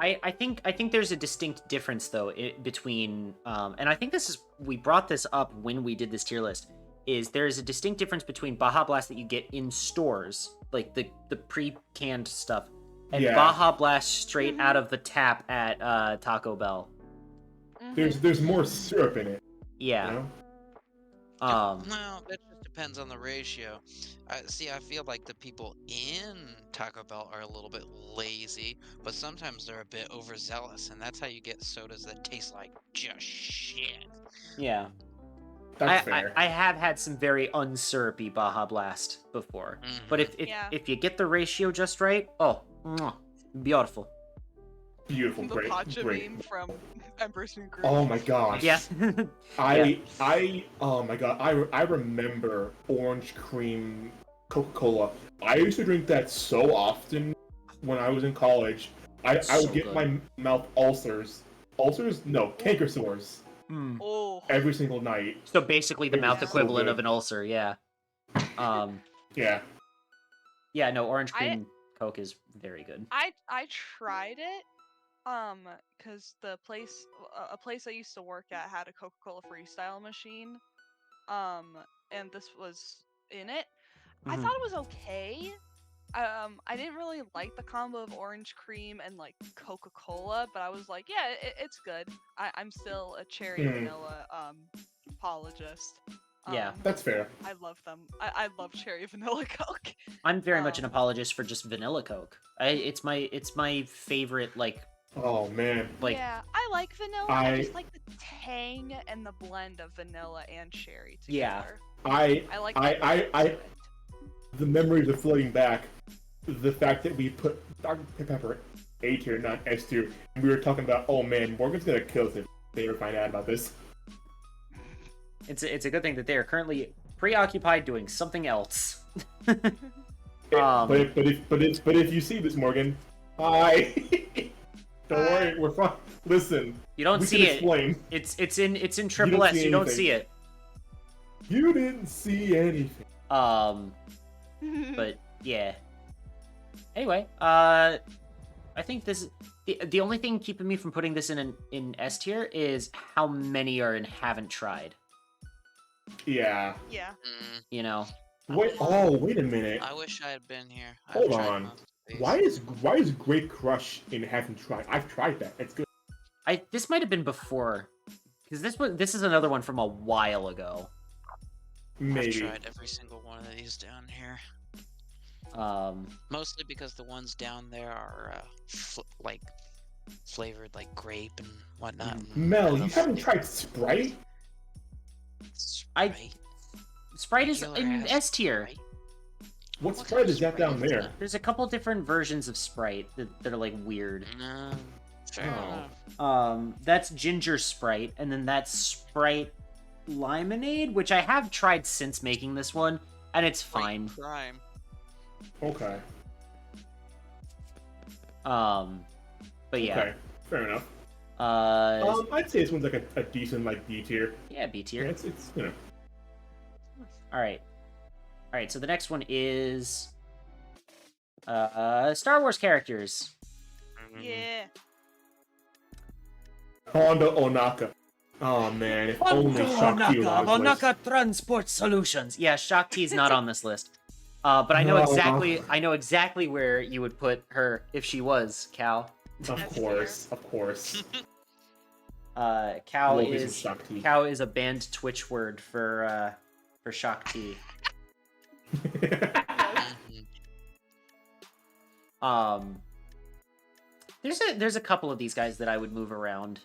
[SPEAKER 1] I think there's a distinct difference though between and I think we brought this up when we did this tier list. Is there is a distinct difference between Baja Blast that you get in stores, like the pre-canned stuff, and
[SPEAKER 2] Yeah.
[SPEAKER 1] Baja Blast straight out of the tap at Taco Bell.
[SPEAKER 3] Mhm.
[SPEAKER 2] There's more syrup in it.
[SPEAKER 1] Yeah.
[SPEAKER 2] You know?
[SPEAKER 4] No, that just depends on the ratio. See, I feel like the people in Taco Bell are a little bit lazy, but sometimes they're a bit overzealous, and that's how you get sodas that taste like just shit.
[SPEAKER 1] Yeah.
[SPEAKER 2] That's fair.
[SPEAKER 1] I have had some very unsyrupy Baja Blast before, but if
[SPEAKER 3] Yeah.
[SPEAKER 1] if you get the ratio just right, oh, mwah, beautiful.
[SPEAKER 2] Beautiful,
[SPEAKER 3] The
[SPEAKER 2] great,
[SPEAKER 3] Pacha
[SPEAKER 2] great.
[SPEAKER 3] meme from Emperor's New Groove.
[SPEAKER 2] Oh my gosh.
[SPEAKER 1] Yeah.
[SPEAKER 2] Oh my god, I remember orange cream Coca-Cola. I used to drink that so often when I was in college. I would
[SPEAKER 1] So
[SPEAKER 2] get
[SPEAKER 1] good.
[SPEAKER 2] my mouth ulcers. Ulcers? No, canker sores.
[SPEAKER 1] Mm.
[SPEAKER 3] Oh.
[SPEAKER 2] Every single night.
[SPEAKER 1] So basically the
[SPEAKER 2] It was
[SPEAKER 1] mouth
[SPEAKER 3] so
[SPEAKER 1] equivalent
[SPEAKER 2] good.
[SPEAKER 1] of an ulcer, yeah.
[SPEAKER 2] Yeah.
[SPEAKER 1] Yeah, no, orange cream Coke is very good.
[SPEAKER 3] I tried it, cause a place I used to work at had a Coca-Cola freestyle machine, and this was in it. I
[SPEAKER 1] Mhm.
[SPEAKER 3] thought it was okay. I didn't really like the combo of orange cream and like Coca-Cola, but I was like, yeah, it's good. I'm still a cherry
[SPEAKER 2] Hmm.
[SPEAKER 3] vanilla apologist.
[SPEAKER 1] Yeah.
[SPEAKER 2] That's fair.
[SPEAKER 3] I love them. I love cherry vanilla Coke.
[SPEAKER 1] I'm very much an
[SPEAKER 3] Um,
[SPEAKER 1] apologist for just vanilla Coke. It's my favorite like
[SPEAKER 2] Oh man.
[SPEAKER 3] Yeah, I like vanilla. I just
[SPEAKER 2] I-
[SPEAKER 3] like the tang and the blend of vanilla and cherry
[SPEAKER 1] Yeah.
[SPEAKER 3] together.
[SPEAKER 2] I
[SPEAKER 3] I like.
[SPEAKER 2] I-
[SPEAKER 3] the
[SPEAKER 2] I-
[SPEAKER 3] flavors
[SPEAKER 2] I-
[SPEAKER 3] to it.
[SPEAKER 2] the memories are floating back. The fact that we put Dr. Pepper A tier, not S tier, and we were talking about, oh man, Morgan's gonna kill us if they ever find out about this.
[SPEAKER 1] it's a good thing that they are currently preoccupied doing something else.
[SPEAKER 2] But if you see this, Morgan, hi. Don't worry, we're fine. Listen,
[SPEAKER 1] You don't
[SPEAKER 2] we
[SPEAKER 1] see
[SPEAKER 2] can
[SPEAKER 1] it.
[SPEAKER 2] explain.
[SPEAKER 1] It's in Triple S.
[SPEAKER 2] see
[SPEAKER 1] You don't
[SPEAKER 2] anything.
[SPEAKER 1] see it.
[SPEAKER 2] You didn't see anything.
[SPEAKER 1] But yeah. Anyway, I think this is the only thing keeping me from putting this in S tier is how many are in haven't tried.
[SPEAKER 2] Yeah.
[SPEAKER 3] Yeah.
[SPEAKER 4] Mm,
[SPEAKER 1] You know,
[SPEAKER 2] Wait a minute.
[SPEAKER 4] I wish I had been here. I've
[SPEAKER 2] Hold
[SPEAKER 4] tried
[SPEAKER 2] on.
[SPEAKER 4] most of these.
[SPEAKER 2] Why is Great Crush in Haven't Tried? I've tried that. It's good.
[SPEAKER 1] this might have been before because this is another one from a while ago.
[SPEAKER 4] I've
[SPEAKER 2] Maybe.
[SPEAKER 4] tried every single one of these down here. Mostly because the ones down there are like flavored like grape and whatnot. and
[SPEAKER 2] Mel,
[SPEAKER 4] I
[SPEAKER 2] you
[SPEAKER 4] love
[SPEAKER 2] haven't tried Sprite?
[SPEAKER 1] I- Sprite is
[SPEAKER 4] Regular
[SPEAKER 1] in
[SPEAKER 4] ass
[SPEAKER 1] S tier.
[SPEAKER 4] Sprite?
[SPEAKER 2] What
[SPEAKER 4] What
[SPEAKER 2] Sprite
[SPEAKER 4] kind of
[SPEAKER 2] is that down
[SPEAKER 4] Sprite is
[SPEAKER 2] there?
[SPEAKER 4] that?
[SPEAKER 1] There's a couple different versions of Sprite that are like weird.
[SPEAKER 4] No, fair
[SPEAKER 2] Oh.
[SPEAKER 4] enough.
[SPEAKER 1] That's ginger Sprite, and then that's Sprite Limonade, which I have tried since making this one, and it's fine.
[SPEAKER 4] Prime.
[SPEAKER 2] Okay.
[SPEAKER 1] But yeah.
[SPEAKER 2] Okay. Fair enough. I'd say this one's like a decent like B tier.
[SPEAKER 1] Yeah, B
[SPEAKER 2] Yeah,
[SPEAKER 1] tier.
[SPEAKER 2] it's you know.
[SPEAKER 1] All right. So the next one is Star Wars characters.
[SPEAKER 3] Yeah.
[SPEAKER 2] Honda Onaka. Oh man, if only Shakti was on this list.
[SPEAKER 1] Transport Solutions. Yeah, Shakti's not on this list. But I know
[SPEAKER 2] No.
[SPEAKER 1] exactly where you would put her if she was, Cal.
[SPEAKER 2] Of
[SPEAKER 3] That's
[SPEAKER 2] course, of course.
[SPEAKER 1] Cow
[SPEAKER 2] Love me some
[SPEAKER 1] is
[SPEAKER 2] Shakti.
[SPEAKER 1] cow is a banned Twitch word for Shakti.
[SPEAKER 5] Mhm.
[SPEAKER 1] There's a couple of these guys that I would move around.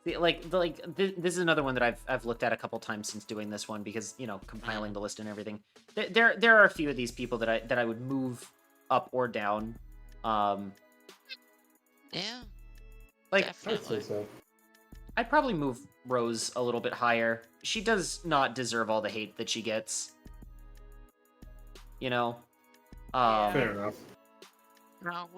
[SPEAKER 1] See, this is another one that I've looked at a couple times since doing this one because compiling the list and everything. There are a few of these people that I would move up or down.
[SPEAKER 5] Yeah,
[SPEAKER 1] Like
[SPEAKER 2] I'd say
[SPEAKER 5] definitely.
[SPEAKER 2] so.
[SPEAKER 1] I'd probably move Rose a little bit higher. She does not deserve all the hate that she gets. You know?
[SPEAKER 3] Yeah.
[SPEAKER 2] Fair enough.
[SPEAKER 5] Now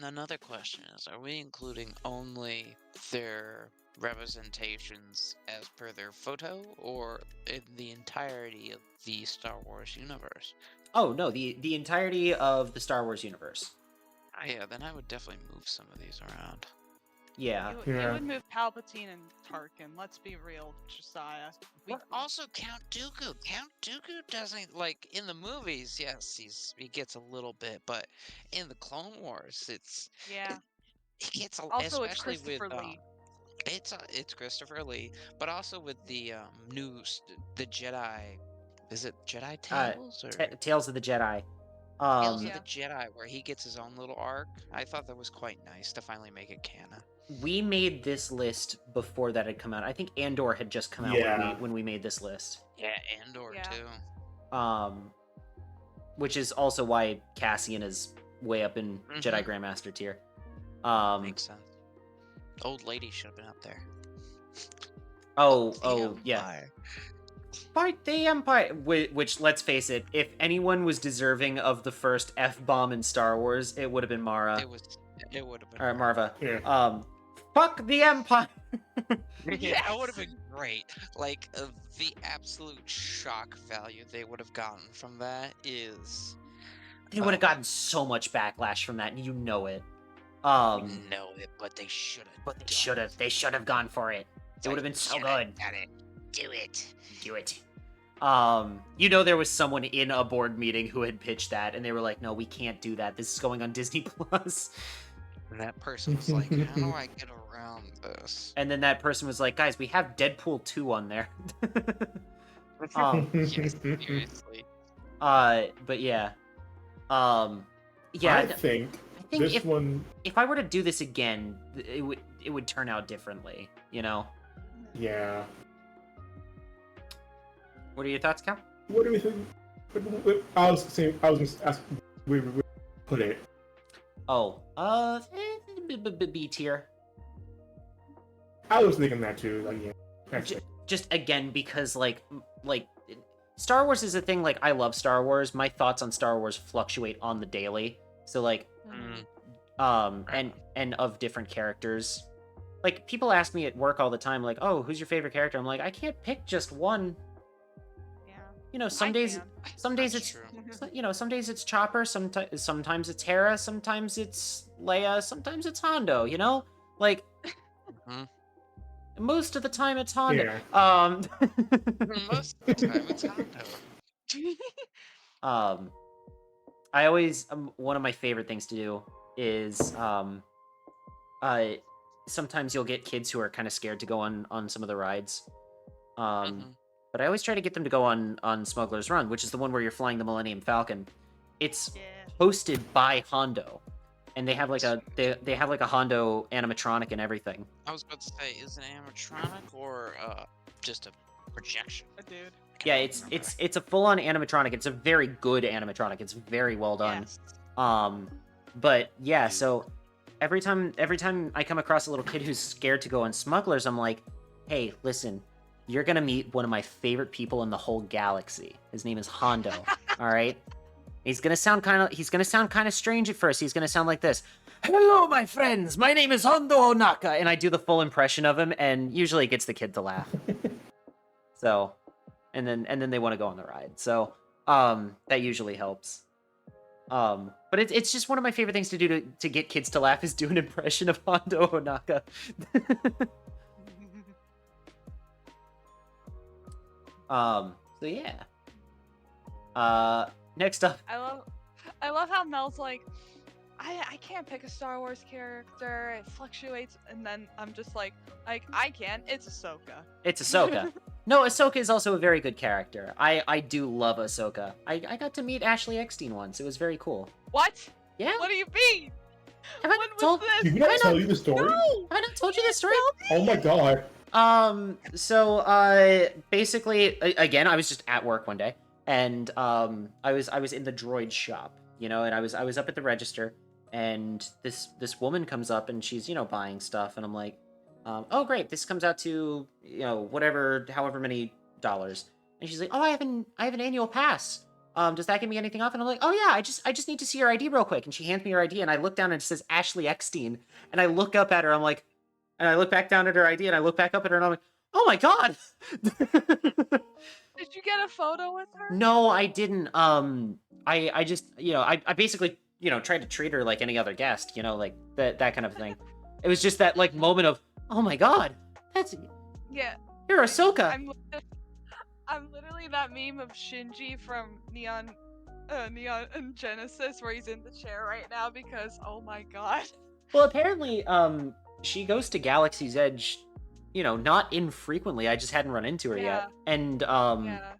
[SPEAKER 5] another question is: are we including only their representations as per their photo, or in the entirety of the Star Wars universe?
[SPEAKER 1] Oh no, the entirety of the Star Wars universe.
[SPEAKER 5] Yeah, then I would definitely move some of these around.
[SPEAKER 1] Yeah.
[SPEAKER 3] You
[SPEAKER 2] Yeah.
[SPEAKER 3] would move Palpatine and Tarkin. Let's be real, Josiah.
[SPEAKER 5] But also Count Dooku. Count Dooku doesn't like in the movies. Yes, he gets a little bit, but in the Clone Wars,
[SPEAKER 3] Yeah.
[SPEAKER 5] he gets a
[SPEAKER 3] Also, it's
[SPEAKER 5] especially with
[SPEAKER 3] Christopher Lee.
[SPEAKER 5] it's Christopher Lee, but also with the the Jedi. Is it Jedi Tales or
[SPEAKER 1] Tales of the Jedi.
[SPEAKER 5] Tales
[SPEAKER 3] Yeah.
[SPEAKER 5] of the Jedi, where he gets his own little arc? I thought that was quite nice to finally make it canon.
[SPEAKER 1] We made this list before that had come out. I think Andor had just come out
[SPEAKER 2] Yeah.
[SPEAKER 1] when we made this list.
[SPEAKER 5] Yeah, Andor
[SPEAKER 3] Yeah.
[SPEAKER 5] too.
[SPEAKER 1] Which is also why Cassian is way up in Jedi
[SPEAKER 5] Mhm.
[SPEAKER 1] Grandmaster tier.
[SPEAKER 5] Makes sense. Old lady should have been up there.
[SPEAKER 1] Yeah.
[SPEAKER 5] Empire.
[SPEAKER 1] Fight the Empire. Which, let's face it, if anyone was deserving of the first F-bomb in Star Wars, it would have been Mara.
[SPEAKER 5] It would have been.
[SPEAKER 1] Or Marva.
[SPEAKER 2] Yeah.
[SPEAKER 1] Fuck the Empire!
[SPEAKER 5] Yeah, that would have been great. Like the absolute shock value they would have gotten from that is.
[SPEAKER 1] They would have gotten so much backlash from that, and you know it.
[SPEAKER 5] We know it, but they should have.
[SPEAKER 1] But they should have gone for it. It would have been so good.
[SPEAKER 5] Got it. Do it.
[SPEAKER 1] Do it. There was someone in a board meeting who had pitched that, and they were like, "No, we can't do that. This is going on Disney Plus."
[SPEAKER 5] And that person was like, "How do I get around this?"
[SPEAKER 1] And then that person was like, "Guys, we have Deadpool 2 on there."
[SPEAKER 5] Yes, seriously.
[SPEAKER 1] But yeah. Yeah.
[SPEAKER 2] I think
[SPEAKER 1] I think
[SPEAKER 2] this one.
[SPEAKER 1] if I were to do this again, it would turn out differently.
[SPEAKER 2] Yeah.
[SPEAKER 1] What are your thoughts, Cal?
[SPEAKER 2] What do we think? I was gonna ask where we put it.
[SPEAKER 1] Oh, B tier.
[SPEAKER 2] I was thinking that too. Like, yeah. That's it.
[SPEAKER 1] Just again because like Star Wars is a thing. Like, I love Star Wars. My thoughts on Star Wars fluctuate on the daily. So like, and of different characters. Like, people ask me at work all the time, like, "Oh, who's your favorite character?" I'm like, I can't pick just one.
[SPEAKER 3] Yeah.
[SPEAKER 1] Some
[SPEAKER 3] I
[SPEAKER 1] days
[SPEAKER 3] can.
[SPEAKER 1] some days
[SPEAKER 5] That's
[SPEAKER 1] it's
[SPEAKER 5] true.
[SPEAKER 1] some days it's Chopper, sometimes it's Hera, sometimes it's Leia, sometimes it's Hondo, like
[SPEAKER 5] Mhm.
[SPEAKER 1] most of the time it's Hondo.
[SPEAKER 2] Yeah.
[SPEAKER 5] Most of the time, it's Hondo.
[SPEAKER 1] I always one of my favorite things to do is sometimes you'll get kids who are kind of scared to go on some of the rides.
[SPEAKER 5] Mhm.
[SPEAKER 1] But I always try to get them to go on Smuggler's Run, which is the one where you're flying the Millennium Falcon. It's
[SPEAKER 3] Yeah.
[SPEAKER 1] hosted by Hondo, and they have like they have like a Hondo animatronic and everything.
[SPEAKER 5] I was about to say, is it animatronic or just a projection?
[SPEAKER 3] A dude.
[SPEAKER 1] Yeah, it's a full on animatronic. It's a very good animatronic. It's very well done.
[SPEAKER 3] Yes.
[SPEAKER 1] But yeah, so every time I come across a little kid who's scared to go on Smugglers, I'm like, hey, listen, you're gonna meet one of my favorite people in the whole galaxy. His name is Hondo. All right. He's gonna sound kind of strange at first. He's gonna sound like this. Hello, my friends. My name is Hondo Onaka, and I do the full impression of him, and usually it gets the kid to laugh. So, and then they want to go on the ride. So, that usually helps. But it's just one of my favorite things to do to get kids to laugh is do an impression of Hondo Onaka. So yeah. Next up.
[SPEAKER 3] I love how Mel's like, I can't pick a Star Wars character. It fluctuates, and then I'm just like I can. It's Ahsoka.
[SPEAKER 1] It's Ahsoka. No, Ahsoka is also a very good character. I do love Ahsoka. I got to meet Ashley Eckstein once. It was very cool.
[SPEAKER 3] What?
[SPEAKER 1] Yeah.
[SPEAKER 3] What do you mean?
[SPEAKER 1] Have I
[SPEAKER 3] When
[SPEAKER 1] told?
[SPEAKER 3] was
[SPEAKER 2] Did
[SPEAKER 3] this?
[SPEAKER 2] we not tell you the story?
[SPEAKER 3] No.
[SPEAKER 1] Have I not told you this story?
[SPEAKER 2] Oh my god.
[SPEAKER 1] So basically, again, I was just at work one day, and I was in the droid shop, you know, and I was up at the register, and this woman comes up and she's, you know, buying stuff, and I'm like, oh great, this comes out to, you know, whatever, however many dollars, and she's like, oh, I have an annual pass. Does that give me anything off? And I'm like, oh yeah, I just need to see your ID real quick, and she hands me her ID, and I look down and it says Ashley Eckstein, and I look up at her, I'm like. And I look back down at her ID, and I look back up at her, and I'm like, "Oh my god!"
[SPEAKER 3] Did you get a photo with her?
[SPEAKER 1] No, I didn't. I just, you know, I basically, you know, tried to treat her like any other guest, you know, like that kind of thing. It was just that like moment of, "Oh my god, that's
[SPEAKER 3] Yeah.
[SPEAKER 1] you're Ahsoka."
[SPEAKER 3] I'm literally that meme of Shinji from Neon and Genesis, where he's in the chair right now because oh my god.
[SPEAKER 1] Well, apparently, she goes to Galaxy's Edge, you know, not infrequently. I just hadn't run into her yet, and
[SPEAKER 3] Yeah.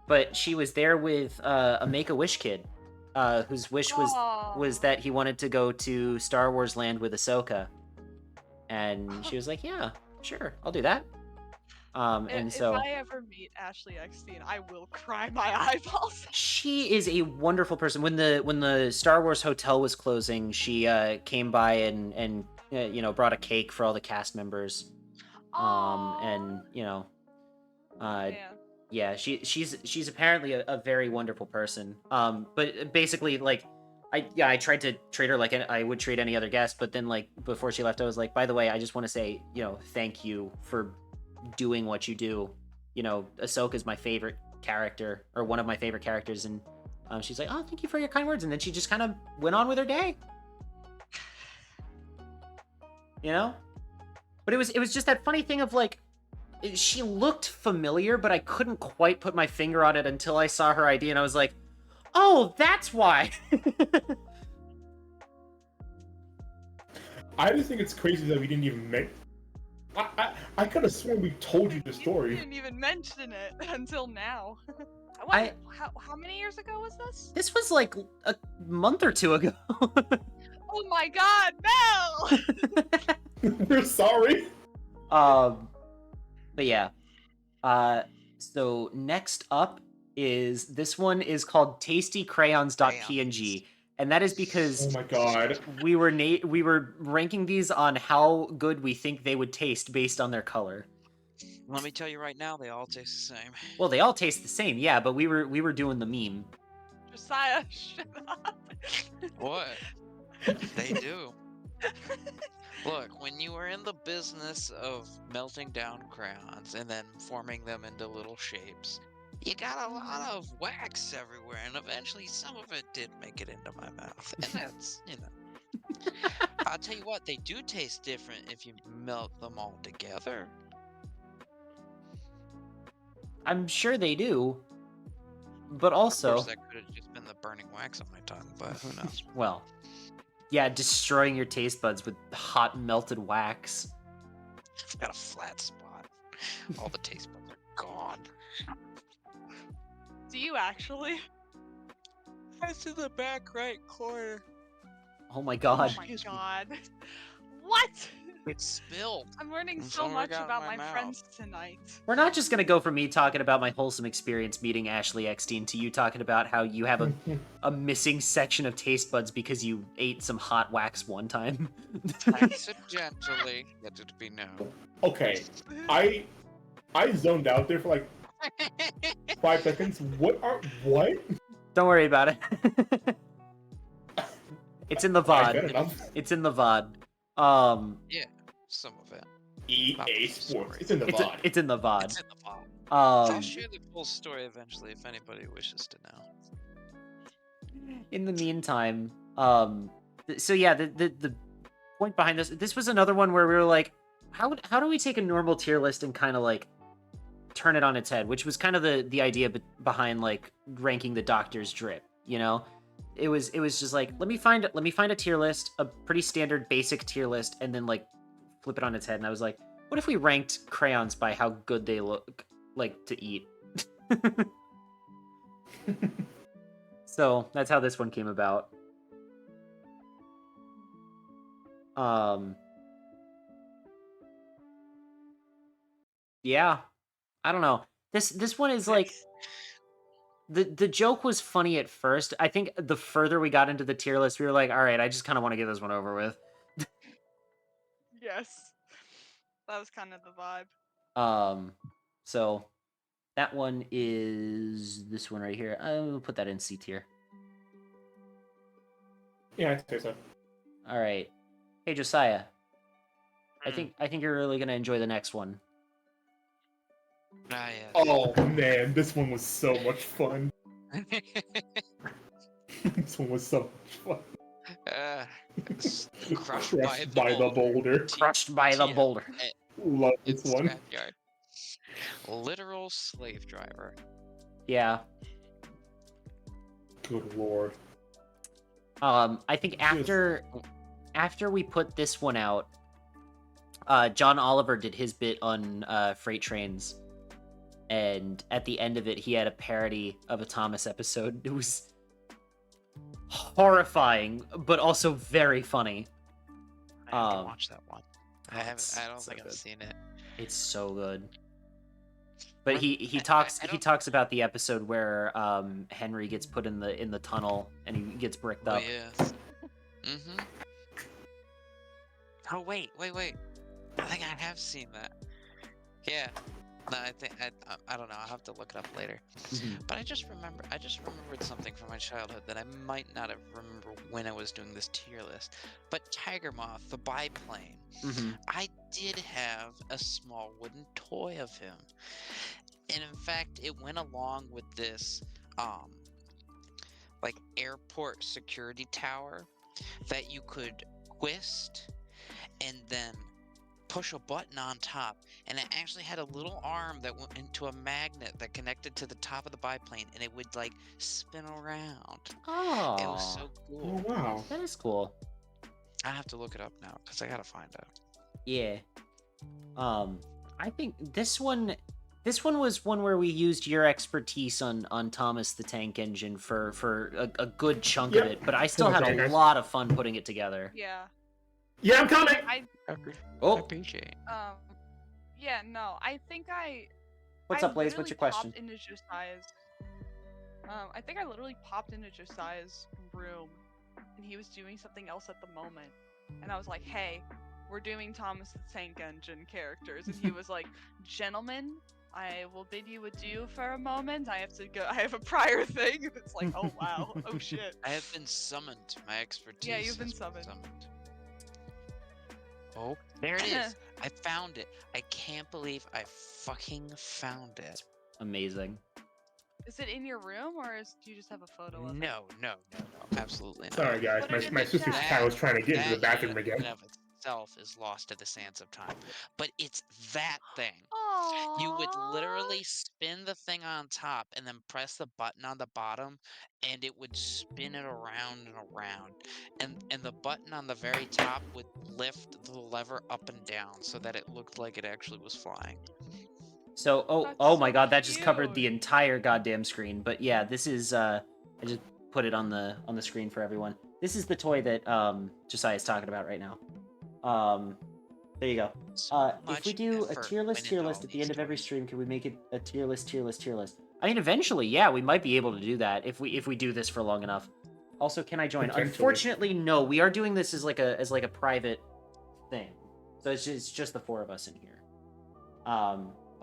[SPEAKER 1] but she was there with a Make-A-Wish kid, whose wish was that he wanted to go to Star Wars Land with Ahsoka, and she was like, "Yeah, sure, I'll do that." And so
[SPEAKER 3] if I ever meet Ashley Eckstein, I will cry my eyeballs.
[SPEAKER 1] she is a wonderful person. When the Star Wars hotel was closing, she came by and you know, brought a cake for all the cast members. And you know,
[SPEAKER 3] Yeah.
[SPEAKER 1] yeah, she's apparently a very wonderful person. But basically, like, I tried to treat her like I would treat any other guest, but then like before she left, I was like, by the way, I just want to say, you know, thank you for doing what you do. You know, Ahsoka's my favorite character, or one of my favorite characters, and she's like, oh, thank you for your kind words, and then she just kind of went on with her day. You know? But it was just that funny thing of like, she looked familiar, but I couldn't quite put my finger on it until I saw her ID, and I was like, oh, that's why.
[SPEAKER 2] I just think it's crazy that we didn't even make. I could have sworn we told you the
[SPEAKER 3] You
[SPEAKER 2] story.
[SPEAKER 3] didn't even mention it until now. How many years ago was this?
[SPEAKER 1] This was like a month or two ago.
[SPEAKER 3] Oh my god, no!
[SPEAKER 2] We're sorry.
[SPEAKER 1] But yeah. So next up is, this one is called tastycrayons.png, and that is because
[SPEAKER 2] Oh my god.
[SPEAKER 1] we were ranking these on how good we think they would taste based on their color.
[SPEAKER 5] Let me tell you right now, they all taste the same.
[SPEAKER 1] Well, they all taste the same, yeah, but we were doing the meme.
[SPEAKER 3] Josiah, shut up.
[SPEAKER 5] What? They do. Look, when you are in the business of melting down crayons and then forming them into little shapes, you got a lot of wax everywhere, and eventually some of it did make it into my mouth. And that's, you know. I'll tell you what, they do taste different if you melt them all together.
[SPEAKER 1] I'm sure they do. But
[SPEAKER 5] Of
[SPEAKER 1] also,
[SPEAKER 5] course, that could have just been the burning wax on my tongue, but who knows?
[SPEAKER 1] well, yeah, destroying your taste buds with hot melted wax.
[SPEAKER 5] I've got a flat spot. All the taste buds are gone.
[SPEAKER 3] Do you actually?
[SPEAKER 5] That's in the back right corner.
[SPEAKER 1] Oh my god.
[SPEAKER 3] Oh my
[SPEAKER 5] Excuse me.
[SPEAKER 3] god. What?
[SPEAKER 5] It's spilled.
[SPEAKER 3] I'm learning
[SPEAKER 5] It's
[SPEAKER 3] so
[SPEAKER 5] all I
[SPEAKER 3] much
[SPEAKER 5] got in
[SPEAKER 3] about
[SPEAKER 5] my
[SPEAKER 3] my
[SPEAKER 5] mouth.
[SPEAKER 3] friends tonight.
[SPEAKER 1] We're not just gonna go from me talking about my wholesome experience meeting Ashley Eckstein to you talking about how you have a missing section of taste buds because you ate some hot wax one time.
[SPEAKER 5] Accidentally, let it be known.
[SPEAKER 2] Okay, I zoned out there for like 5 seconds. What?
[SPEAKER 1] Don't worry about it. It's in the
[SPEAKER 2] Alright, fair
[SPEAKER 1] VOD.
[SPEAKER 2] enough.
[SPEAKER 1] It's in the VOD.
[SPEAKER 5] Yeah, some of it.
[SPEAKER 2] EA Sports. It's in the
[SPEAKER 1] It's
[SPEAKER 2] VOD.
[SPEAKER 1] it's in the VOD.
[SPEAKER 5] It's in the file. I'll
[SPEAKER 1] Um,
[SPEAKER 5] share the full story eventually if anybody wishes to know.
[SPEAKER 1] in the meantime, so yeah, the point behind this was another one where we were like, how do we take a normal tier list and kind of like turn it on its head, which was kind of the idea behind like ranking the Doctor's drip, you know? it was just like, let me find a tier list, a pretty standard basic tier list, and then like flip it on its head. And I was like, what if we ranked crayons by how good they look like to eat? So that's how this one came about. Yeah, I don't know. This one is like, the joke was funny at first. I think the further we got into the tier list, we were like, all right, I just kind of want to get this one over with.
[SPEAKER 3] Yes. That was kind of the vibe.
[SPEAKER 1] So that one is this one right here. I'll put that in C tier.
[SPEAKER 2] Yeah, I'd say so.
[SPEAKER 1] All right. Hey Josiah, I think you're really gonna enjoy the next one.
[SPEAKER 2] Oh man, this one was so much fun. This one was so much fun.
[SPEAKER 4] Crushed
[SPEAKER 2] by the boulder.
[SPEAKER 1] Crushed by the boulder.
[SPEAKER 2] Love this one.
[SPEAKER 4] Scrapyard. Literal slave driver.
[SPEAKER 1] Yeah.
[SPEAKER 2] Good lord.
[SPEAKER 1] I think after we put this one out, John Oliver did his bit on freight trains, and at the end of it, he had a parody of a Thomas episode. It was horrifying, but also very funny.
[SPEAKER 4] I have to watch that one. I
[SPEAKER 1] Oh,
[SPEAKER 4] haven't. I don't
[SPEAKER 1] so
[SPEAKER 4] think
[SPEAKER 1] good.
[SPEAKER 4] I've seen it.
[SPEAKER 1] It's so good. But he
[SPEAKER 4] I
[SPEAKER 1] talks about the episode where Henry gets put in the tunnel and he gets bricked
[SPEAKER 4] Oh
[SPEAKER 1] up.
[SPEAKER 4] yes. Oh wait. I think I have seen that. Yeah. No, I don't know. I'll have to look it up later.
[SPEAKER 1] Mhm.
[SPEAKER 4] But I just remembered something from my childhood that I might not have remembered when I was doing this tier list. But Tiger Moth, the biplane.
[SPEAKER 1] Mhm.
[SPEAKER 4] I did have a small wooden toy of him. And in fact, it went along with this like airport security tower that you could twist and then push a button on top, and it actually had a little arm that went into a magnet that connected to the top of the biplane, and it would like spin around.
[SPEAKER 1] Oh,
[SPEAKER 4] It was so
[SPEAKER 2] Oh
[SPEAKER 4] cool.
[SPEAKER 2] wow.
[SPEAKER 1] that is cool.
[SPEAKER 4] I have to look it up now because I gotta find out.
[SPEAKER 1] Yeah. I think this one was one where we used your expertise on Thomas the Tank Engine for a good chunk of
[SPEAKER 2] Yep.
[SPEAKER 1] it, but I still had
[SPEAKER 2] Okay,
[SPEAKER 1] a
[SPEAKER 2] guys.
[SPEAKER 1] lot of fun putting it together.
[SPEAKER 3] Yeah.
[SPEAKER 2] Yeah, I'm coming.
[SPEAKER 3] I
[SPEAKER 4] I
[SPEAKER 1] Oh,
[SPEAKER 4] appreciate.
[SPEAKER 3] yeah, no. I think
[SPEAKER 1] what's
[SPEAKER 3] I
[SPEAKER 1] up, Blaze? What's
[SPEAKER 3] literally
[SPEAKER 1] your question?
[SPEAKER 3] popped into Josiah's I think I literally popped into Josiah's room and he was doing something else at the moment. And I was like, "Hey, we're doing Thomas the Tank Engine characters." And he was like, "Gentlemen, I will bid you adieu for a moment. I have to go. I have a prior thing." And it's like, "Oh wow. Oh shit."
[SPEAKER 4] I have been summoned. My expertise.
[SPEAKER 3] Yeah, you've been
[SPEAKER 4] has
[SPEAKER 3] summoned.
[SPEAKER 4] Oh, there it is. I found it. I can't believe I fucking found it.
[SPEAKER 1] Amazing.
[SPEAKER 3] Is it in your room or do you just have a photo of it?
[SPEAKER 4] No, absolutely not.
[SPEAKER 2] Sorry guys,
[SPEAKER 3] Put it in
[SPEAKER 2] my
[SPEAKER 3] the
[SPEAKER 2] sister's
[SPEAKER 3] chat.
[SPEAKER 2] cat was trying to get into the
[SPEAKER 4] That
[SPEAKER 2] bathroom
[SPEAKER 4] in
[SPEAKER 2] again.
[SPEAKER 4] of itself is lost to the sands of time. But it's that thing.
[SPEAKER 3] Aww.
[SPEAKER 4] You would literally spin the thing on top and then press the button on the bottom, and it would spin it around and around. And the button on the very top would lift the lever up and down so that it looked like it actually was flying.
[SPEAKER 1] So,
[SPEAKER 3] That's
[SPEAKER 1] oh my
[SPEAKER 3] so
[SPEAKER 1] god, that just covered the
[SPEAKER 3] cute.
[SPEAKER 1] entire goddamn screen. But yeah, this is I just put it on the screen for everyone. This is the toy that Josiah's talking about right now. There you go.
[SPEAKER 4] So
[SPEAKER 1] If we
[SPEAKER 4] much
[SPEAKER 1] do a
[SPEAKER 4] effort
[SPEAKER 1] tier list
[SPEAKER 4] went into all
[SPEAKER 1] at the
[SPEAKER 4] these
[SPEAKER 1] end of every
[SPEAKER 4] toys.
[SPEAKER 1] stream, can we make it a tier list? I mean, eventually, yeah, we might be able to do that if we do this for long enough. Also, can I join?
[SPEAKER 2] Potentially.
[SPEAKER 1] Unfortunately, no. We are doing this as like a private thing, so it's just the four of us in here.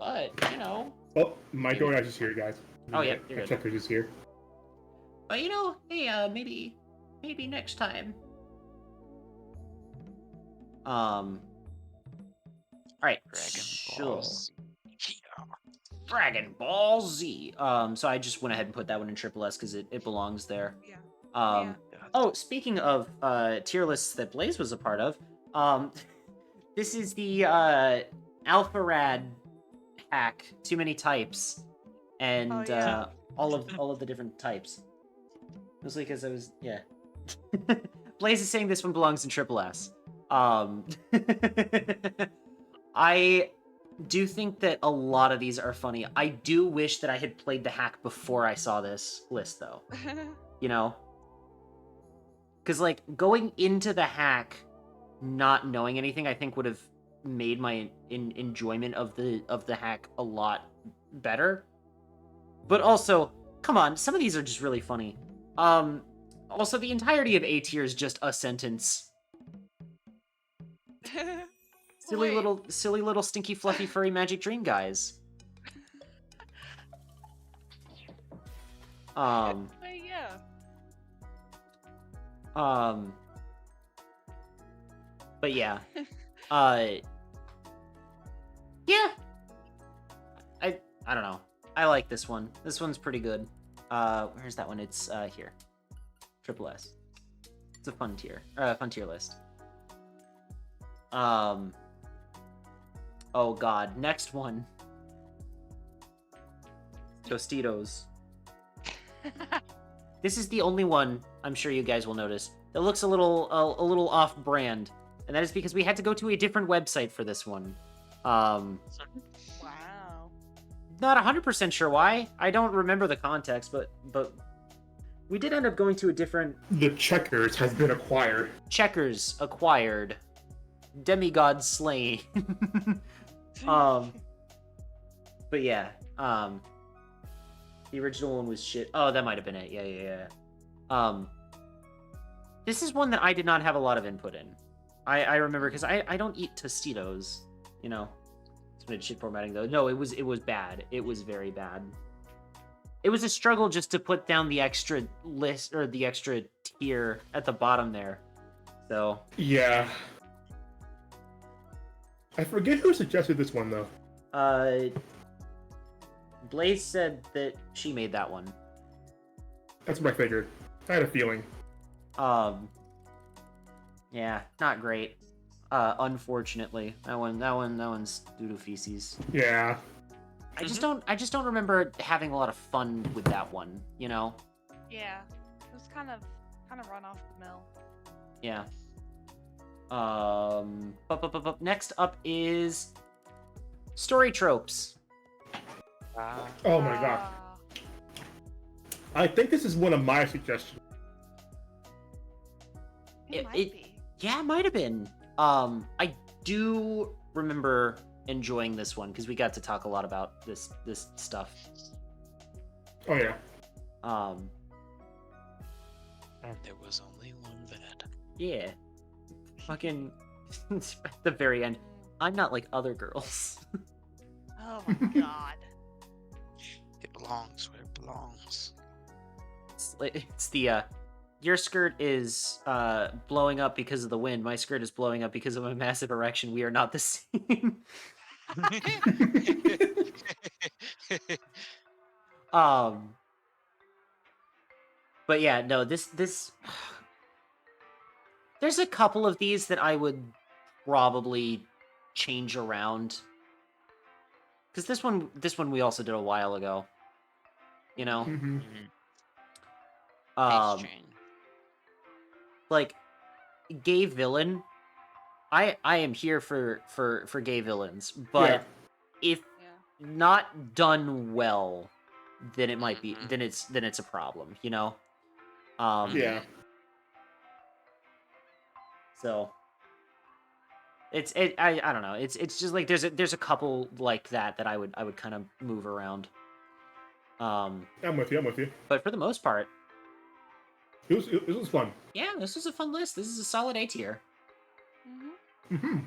[SPEAKER 1] But you know,
[SPEAKER 2] Oh, my DoorDash is here, guys.
[SPEAKER 1] Oh, yeah,
[SPEAKER 2] My
[SPEAKER 1] you're good.
[SPEAKER 2] checker is here.
[SPEAKER 1] but you know, hey, maybe next time. All right,
[SPEAKER 4] Dragon
[SPEAKER 1] sure.
[SPEAKER 4] Ball Z.
[SPEAKER 1] Dragon Ball Z. So I just went ahead and put that one in Triple S because it belongs there.
[SPEAKER 3] Yeah.
[SPEAKER 1] Um, oh, speaking of tier lists that Blaze was a part of, this is the Alpha Rad hack. Too many types, and
[SPEAKER 3] Oh, yeah.
[SPEAKER 1] all of the different types. Mostly because I was, yeah. Blaze is saying this one belongs in Triple S. I do think that a lot of these are funny. I do wish that I had played the hack before I saw this list, though. You know? Because, like, going into the hack, not knowing anything, I think would have made my enjoyment of the hack a lot better. But also, come on, some of these are just really funny. Also, the entirety of A tier is just a sentence. Silly
[SPEAKER 3] Wait.
[SPEAKER 1] little stinky fluffy furry magic dream guys.
[SPEAKER 3] Yeah.
[SPEAKER 1] But yeah. Yeah. I don't know. I like this one. This one's pretty good. Where's that one? It's here. Triple S. It's a fun tier list. Oh god, next one. Tostitos. This is the only one I'm sure you guys will notice that looks a little off-brand, and that is because we had to go to a different website for this one.
[SPEAKER 3] Wow.
[SPEAKER 1] Not 100% sure why. I don't remember the context, but we did end up going to a different.
[SPEAKER 2] The Checkers has been acquired.
[SPEAKER 1] Checkers acquired. Demigod slain. But yeah. The original one was shit. Oh, that might have been it. Yeah. This is one that I did not have a lot of input in. I remember because I don't eat Tostitos, you know. It's shit formatting though. No, it was bad. It was very bad. It was a struggle just to put down the extra list or the extra tier at the bottom there. So
[SPEAKER 2] Yeah. I forget who suggested this one though.
[SPEAKER 1] Blaze said that she made that one.
[SPEAKER 2] That's what I figured. I had a feeling.
[SPEAKER 1] Yeah, not great. Unfortunately, that one's due to feces.
[SPEAKER 2] Yeah.
[SPEAKER 1] I just don't remember having a lot of fun with that one, you know?
[SPEAKER 3] Yeah. It was kind of run off the mill.
[SPEAKER 1] Yeah. Next up is story tropes.
[SPEAKER 2] Oh my god. I think this is one of my suggestions.
[SPEAKER 3] It might
[SPEAKER 1] it-
[SPEAKER 3] be.
[SPEAKER 1] Yeah, it might have been. I do remember enjoying this one because we got to talk a lot about this stuff.
[SPEAKER 2] Oh yeah.
[SPEAKER 4] There was only one vet.
[SPEAKER 1] Yeah. Fucking at the very end. I'm not like other girls.
[SPEAKER 3] Oh my god.
[SPEAKER 4] It belongs where it belongs.
[SPEAKER 1] It's the your skirt is blowing up because of the wind. My skirt is blowing up because of a massive erection. We are not the same. But yeah, no, this there's a couple of these that I would probably change around. Cuz this one we also did a while ago. You know?
[SPEAKER 2] Mhm.
[SPEAKER 4] Face chain.
[SPEAKER 1] Like gay villain, I am here for gay villains, but
[SPEAKER 2] Yeah.
[SPEAKER 1] if
[SPEAKER 3] Yeah.
[SPEAKER 1] not done well, then it might be
[SPEAKER 4] Mhm.
[SPEAKER 1] then it's a problem, you know.
[SPEAKER 2] Yeah.
[SPEAKER 1] So I don't know. It's just like there's a couple like that I would kind of move around.
[SPEAKER 2] I'm with you.
[SPEAKER 1] But for the most part,
[SPEAKER 2] It was fun.
[SPEAKER 1] yeah, this was a fun list. This is a solid A tier.
[SPEAKER 3] Mm-hmm.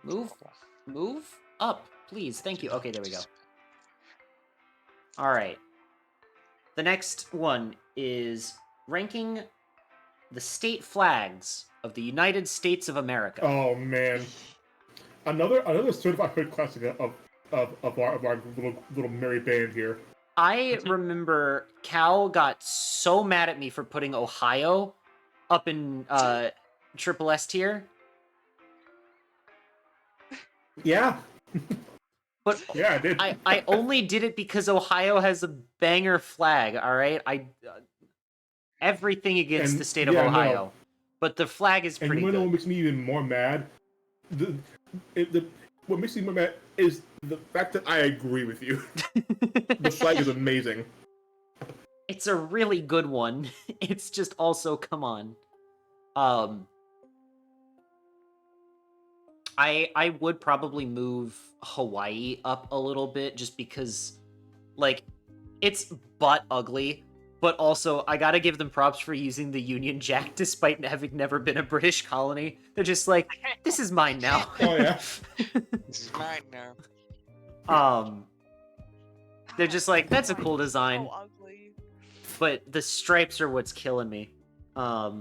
[SPEAKER 1] Move up, please. Thank you. Okay, there we go. All right. The next one is ranking the state flags of the United States of America.
[SPEAKER 2] Oh man. Another certified hood classic of our little merry band here.
[SPEAKER 1] I remember Cal got so mad at me for putting Ohio up in Triple S tier.
[SPEAKER 2] Yeah.
[SPEAKER 1] But
[SPEAKER 2] Yeah, I did.
[SPEAKER 1] I only did it because Ohio has a banger flag, all right? everything against
[SPEAKER 2] And-
[SPEAKER 1] the state of
[SPEAKER 2] yeah, no.
[SPEAKER 1] Ohio, but the flag is
[SPEAKER 2] And
[SPEAKER 1] pretty
[SPEAKER 2] you wanna know what
[SPEAKER 1] good.
[SPEAKER 2] makes me even more mad? What makes me more mad is the fact that I agree with you. The flag is amazing.
[SPEAKER 1] It's a really good one. It's just also, come on. I would probably move Hawaii up a little bit just because, like, it's butt ugly, but also I gotta give them props for using the Union Jack despite having never been a British colony. They're just like, this is mine now.
[SPEAKER 2] Oh, yeah.
[SPEAKER 5] This is mine now.
[SPEAKER 1] They're just like, that's a
[SPEAKER 3] God,
[SPEAKER 1] cool design,
[SPEAKER 3] So ugly.
[SPEAKER 1] but the stripes are what's killing me.
[SPEAKER 2] Yeah.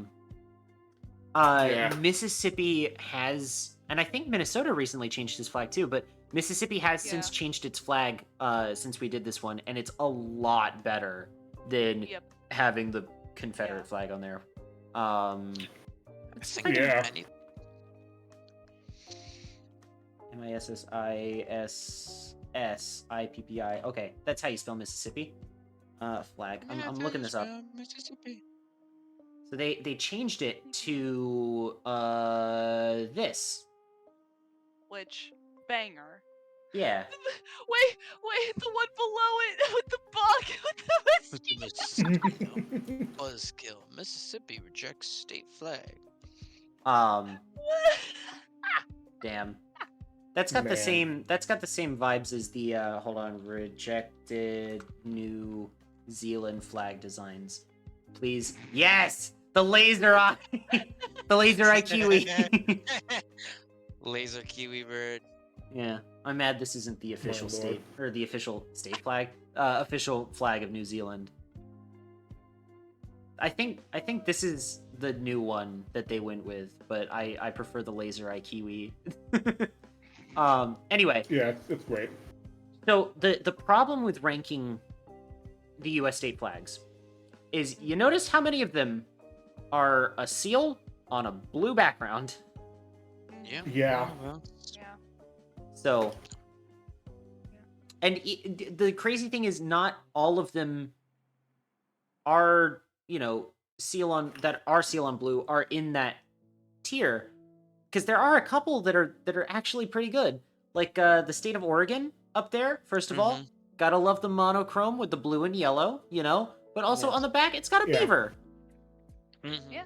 [SPEAKER 1] Mississippi has, and I think Minnesota recently changed its flag too, but Mississippi has since
[SPEAKER 3] Yeah.
[SPEAKER 1] changed its flag since we did this one, and it's a lot better than
[SPEAKER 3] Yep.
[SPEAKER 1] having the Confederate
[SPEAKER 3] Yeah.
[SPEAKER 1] flag on there.
[SPEAKER 5] I think
[SPEAKER 2] Yeah.
[SPEAKER 5] any-
[SPEAKER 1] MISSISSIPPI. Okay, that's how you spell Mississippi. Flag.
[SPEAKER 5] Yeah,
[SPEAKER 1] I'm looking this up.
[SPEAKER 5] Mississippi.
[SPEAKER 1] So they changed it to this.
[SPEAKER 3] Which banger.
[SPEAKER 1] Yeah.
[SPEAKER 3] Wait, the one below it with the bug with the
[SPEAKER 5] With the
[SPEAKER 3] mosquito.
[SPEAKER 5] mosquito. Buzzkill. Mississippi rejects state flag.
[SPEAKER 1] Damn. That's got the
[SPEAKER 2] Man.
[SPEAKER 1] same. That's got the same vibes as the. Hold on. Rejected New Zealand flag designs. Please. Yes. The laser eye. The laser eye kiwi.
[SPEAKER 5] Laser kiwi bird.
[SPEAKER 1] Yeah. I'm mad this isn't the official
[SPEAKER 2] Lord.
[SPEAKER 1] state or the official state flag. Official flag of New Zealand. I think this is the new one that they went with, but I prefer the laser eye kiwi. Anyway,
[SPEAKER 2] Yeah, it's great.
[SPEAKER 1] so the problem with ranking the US state flags is you notice how many of them are a seal on a blue background.
[SPEAKER 5] Yeah.
[SPEAKER 2] Yeah.
[SPEAKER 5] Oh, well.
[SPEAKER 3] Yeah.
[SPEAKER 1] So, and the crazy thing is, not all of them are, seal on blue are in that tier, because there are a couple that are actually pretty good, like the state of Oregon up there. First of all, gotta love the monochrome with the blue and yellow, but also
[SPEAKER 5] Yes.
[SPEAKER 1] on the back it's got a
[SPEAKER 2] Yeah.
[SPEAKER 1] beaver.
[SPEAKER 5] Mhm.
[SPEAKER 3] Yeah.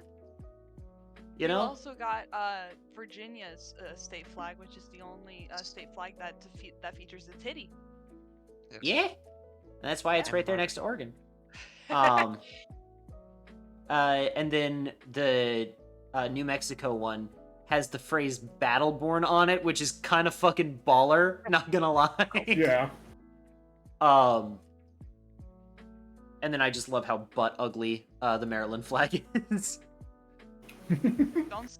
[SPEAKER 1] You
[SPEAKER 3] We
[SPEAKER 1] know,
[SPEAKER 3] also got Virginia's state flag, which is the only state flag that features a titty.
[SPEAKER 5] Yes.
[SPEAKER 1] yeah, and that's why it's
[SPEAKER 5] Yeah.
[SPEAKER 1] right there next to Oregon. And then the New Mexico one has the phrase Battleborn on it, which is kind of fucking baller, not gonna lie.
[SPEAKER 2] Yeah.
[SPEAKER 1] And then I just love how butt ugly the Maryland flag is.
[SPEAKER 3] Don't.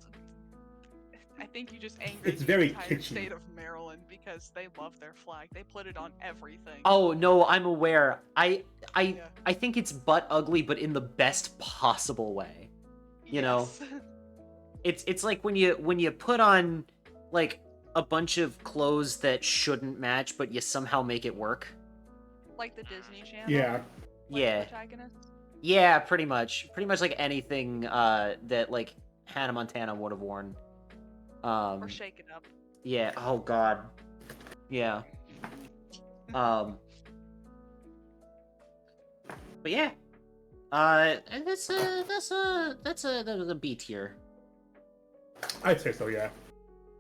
[SPEAKER 3] I think you just angered
[SPEAKER 2] It's
[SPEAKER 3] the
[SPEAKER 2] very
[SPEAKER 3] entire
[SPEAKER 2] kitschy.
[SPEAKER 3] state of Maryland because they love their flag. They put it on everything.
[SPEAKER 1] Oh no, I'm aware. I
[SPEAKER 3] Yeah.
[SPEAKER 1] think it's butt ugly, but in the best possible way. You know?
[SPEAKER 3] Yes.
[SPEAKER 1] It's like when you put on like a bunch of clothes that shouldn't match, but you somehow make it work.
[SPEAKER 3] Like the Disney Channel.
[SPEAKER 2] Yeah.
[SPEAKER 3] like
[SPEAKER 1] Yeah.
[SPEAKER 3] protagonists.
[SPEAKER 1] Yeah, pretty much like anything that like Hannah Montana would have worn.
[SPEAKER 3] Or Shake It Up.
[SPEAKER 1] Yeah. Oh God. Yeah. But yeah. And that's a B tier.
[SPEAKER 2] I'd say so, yeah.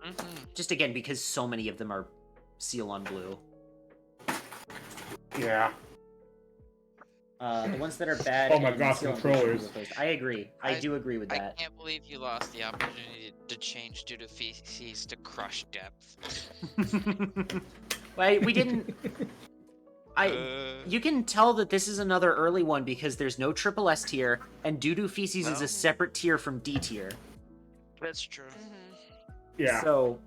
[SPEAKER 5] Mhm.
[SPEAKER 1] Just again because so many of them are seal on blue.
[SPEAKER 2] Yeah.
[SPEAKER 1] The ones that are bad.
[SPEAKER 2] Oh my
[SPEAKER 1] and
[SPEAKER 2] God,
[SPEAKER 1] seal on blue should be
[SPEAKER 2] controllers.
[SPEAKER 1] replaced. I agree. I do agree with
[SPEAKER 5] I
[SPEAKER 1] that.
[SPEAKER 5] can't believe you lost the opportunity to change due to feces to crush depth.
[SPEAKER 1] Wait, we didn't. You can tell that this is another early one because there's no triple S tier, and doo-doo feces is
[SPEAKER 5] No.
[SPEAKER 1] a separate tier from D tier.
[SPEAKER 5] That's true.
[SPEAKER 2] Yeah.
[SPEAKER 1] So,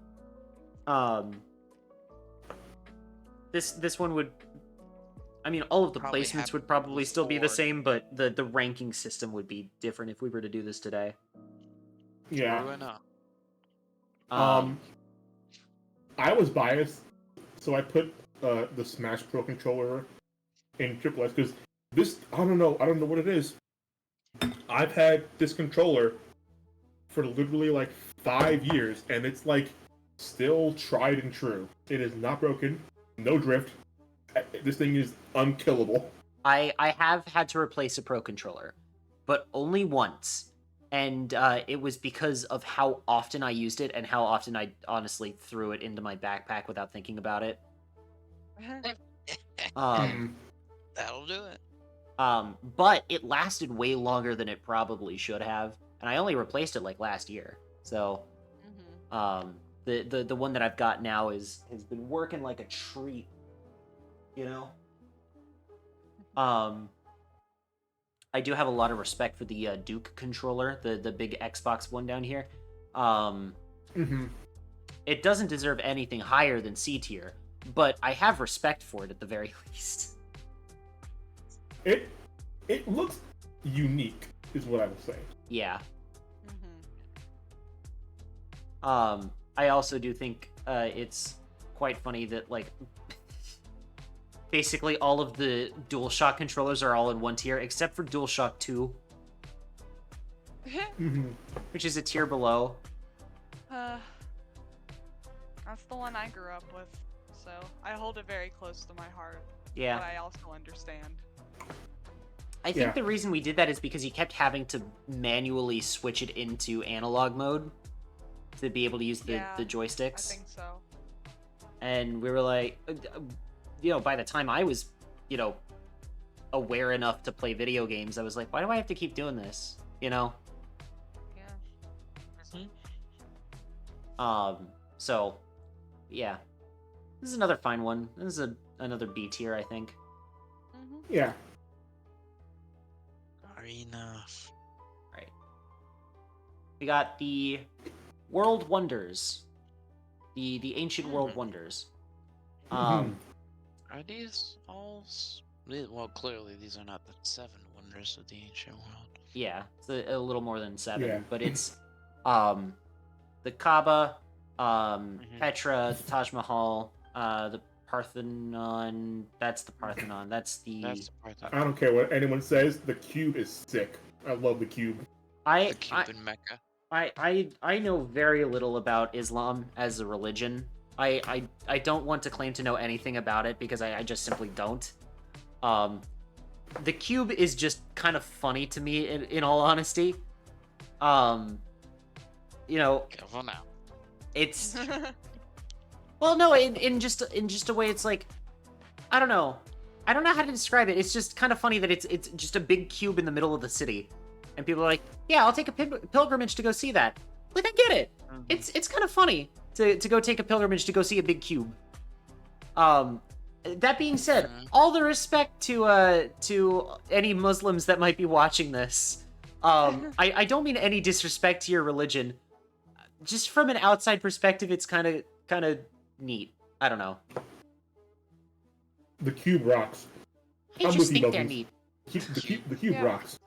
[SPEAKER 1] this one would. I mean, all of the
[SPEAKER 5] Probably
[SPEAKER 1] placements
[SPEAKER 5] happened
[SPEAKER 1] would probably still be the
[SPEAKER 5] before.
[SPEAKER 1] same, but the ranking system would be different if we were to do this today.
[SPEAKER 2] Yeah.
[SPEAKER 5] True enough.
[SPEAKER 2] I was biased, so I put the Smash Pro controller in Triple S because this I don't know what it is. I've had this controller for literally like 5 years, and it's like still tried and true. It is not broken, no drift. This thing is unkillable.
[SPEAKER 1] I have had to replace a Pro Controller, but only once. And it was because of how often I used it and how often I honestly threw it into my backpack without thinking about it. Um,
[SPEAKER 4] That'll do it.
[SPEAKER 1] but it lasted way longer than it probably should have, and I only replaced it like last year. So, the one that I've got now has been working like a treat, you know. I do have a lot of respect for the Duke controller, the big Xbox one down here. It doesn't deserve anything higher than C tier, but I have respect for it at the very least.
[SPEAKER 2] It looks unique, is what I will say.
[SPEAKER 1] Yeah. I also do think it's quite funny that, like, basically all of the DualShock controllers are all in one tier, except for DualShock 2, which is a tier below.
[SPEAKER 3] That's the one I grew up with, so I hold it very close to my heart.
[SPEAKER 1] Yeah.
[SPEAKER 3] But I also understand.
[SPEAKER 1] I think the reason we did that is because you kept having to manually switch it into analog mode to be able to use the joysticks.
[SPEAKER 3] I think so.
[SPEAKER 1] And we were like, by the time I was, aware enough to play video games, I was like, why do I have to keep doing this?
[SPEAKER 3] Yeah.
[SPEAKER 1] So, yeah. This is another fine one. This is another B tier, I think.
[SPEAKER 2] Yeah.
[SPEAKER 4] Enough.
[SPEAKER 1] Right. We got the World Wonders. The Ancient World Wonders.
[SPEAKER 4] Are these all... Well, clearly these are not the 7 wonders of the ancient world.
[SPEAKER 1] Yeah, it's a little more than 7,
[SPEAKER 2] Yeah.
[SPEAKER 1] but it's the Kaaba, Petra, the Taj Mahal, the Parthenon. That's the Parthenon. That's the
[SPEAKER 2] I don't care what anyone says. The cube is sick. I love the cube.
[SPEAKER 4] The cube in Mecca.
[SPEAKER 1] I know very little about Islam as a religion. I don't want to claim to know anything about it because I just simply don't. The cube is just kind of funny to me, in all honesty.
[SPEAKER 4] Careful now.
[SPEAKER 1] It's well, no, in just a way, it's like, I don't know how to describe it. It's just kind of funny that it's just a big cube in the middle of the city, and people are like, yeah, I'll take a pilgrimage to go see that. Like, I get it. It's kind of funny to go take a pilgrimage to go see a big cube. That being said, all the respect to any Muslims that might be watching this. I don't mean any disrespect to your religion. Just from an outside perspective, it's kind of neat. I don't know.
[SPEAKER 2] The cube rocks.
[SPEAKER 1] I just think they're neat.
[SPEAKER 2] The cube rocks.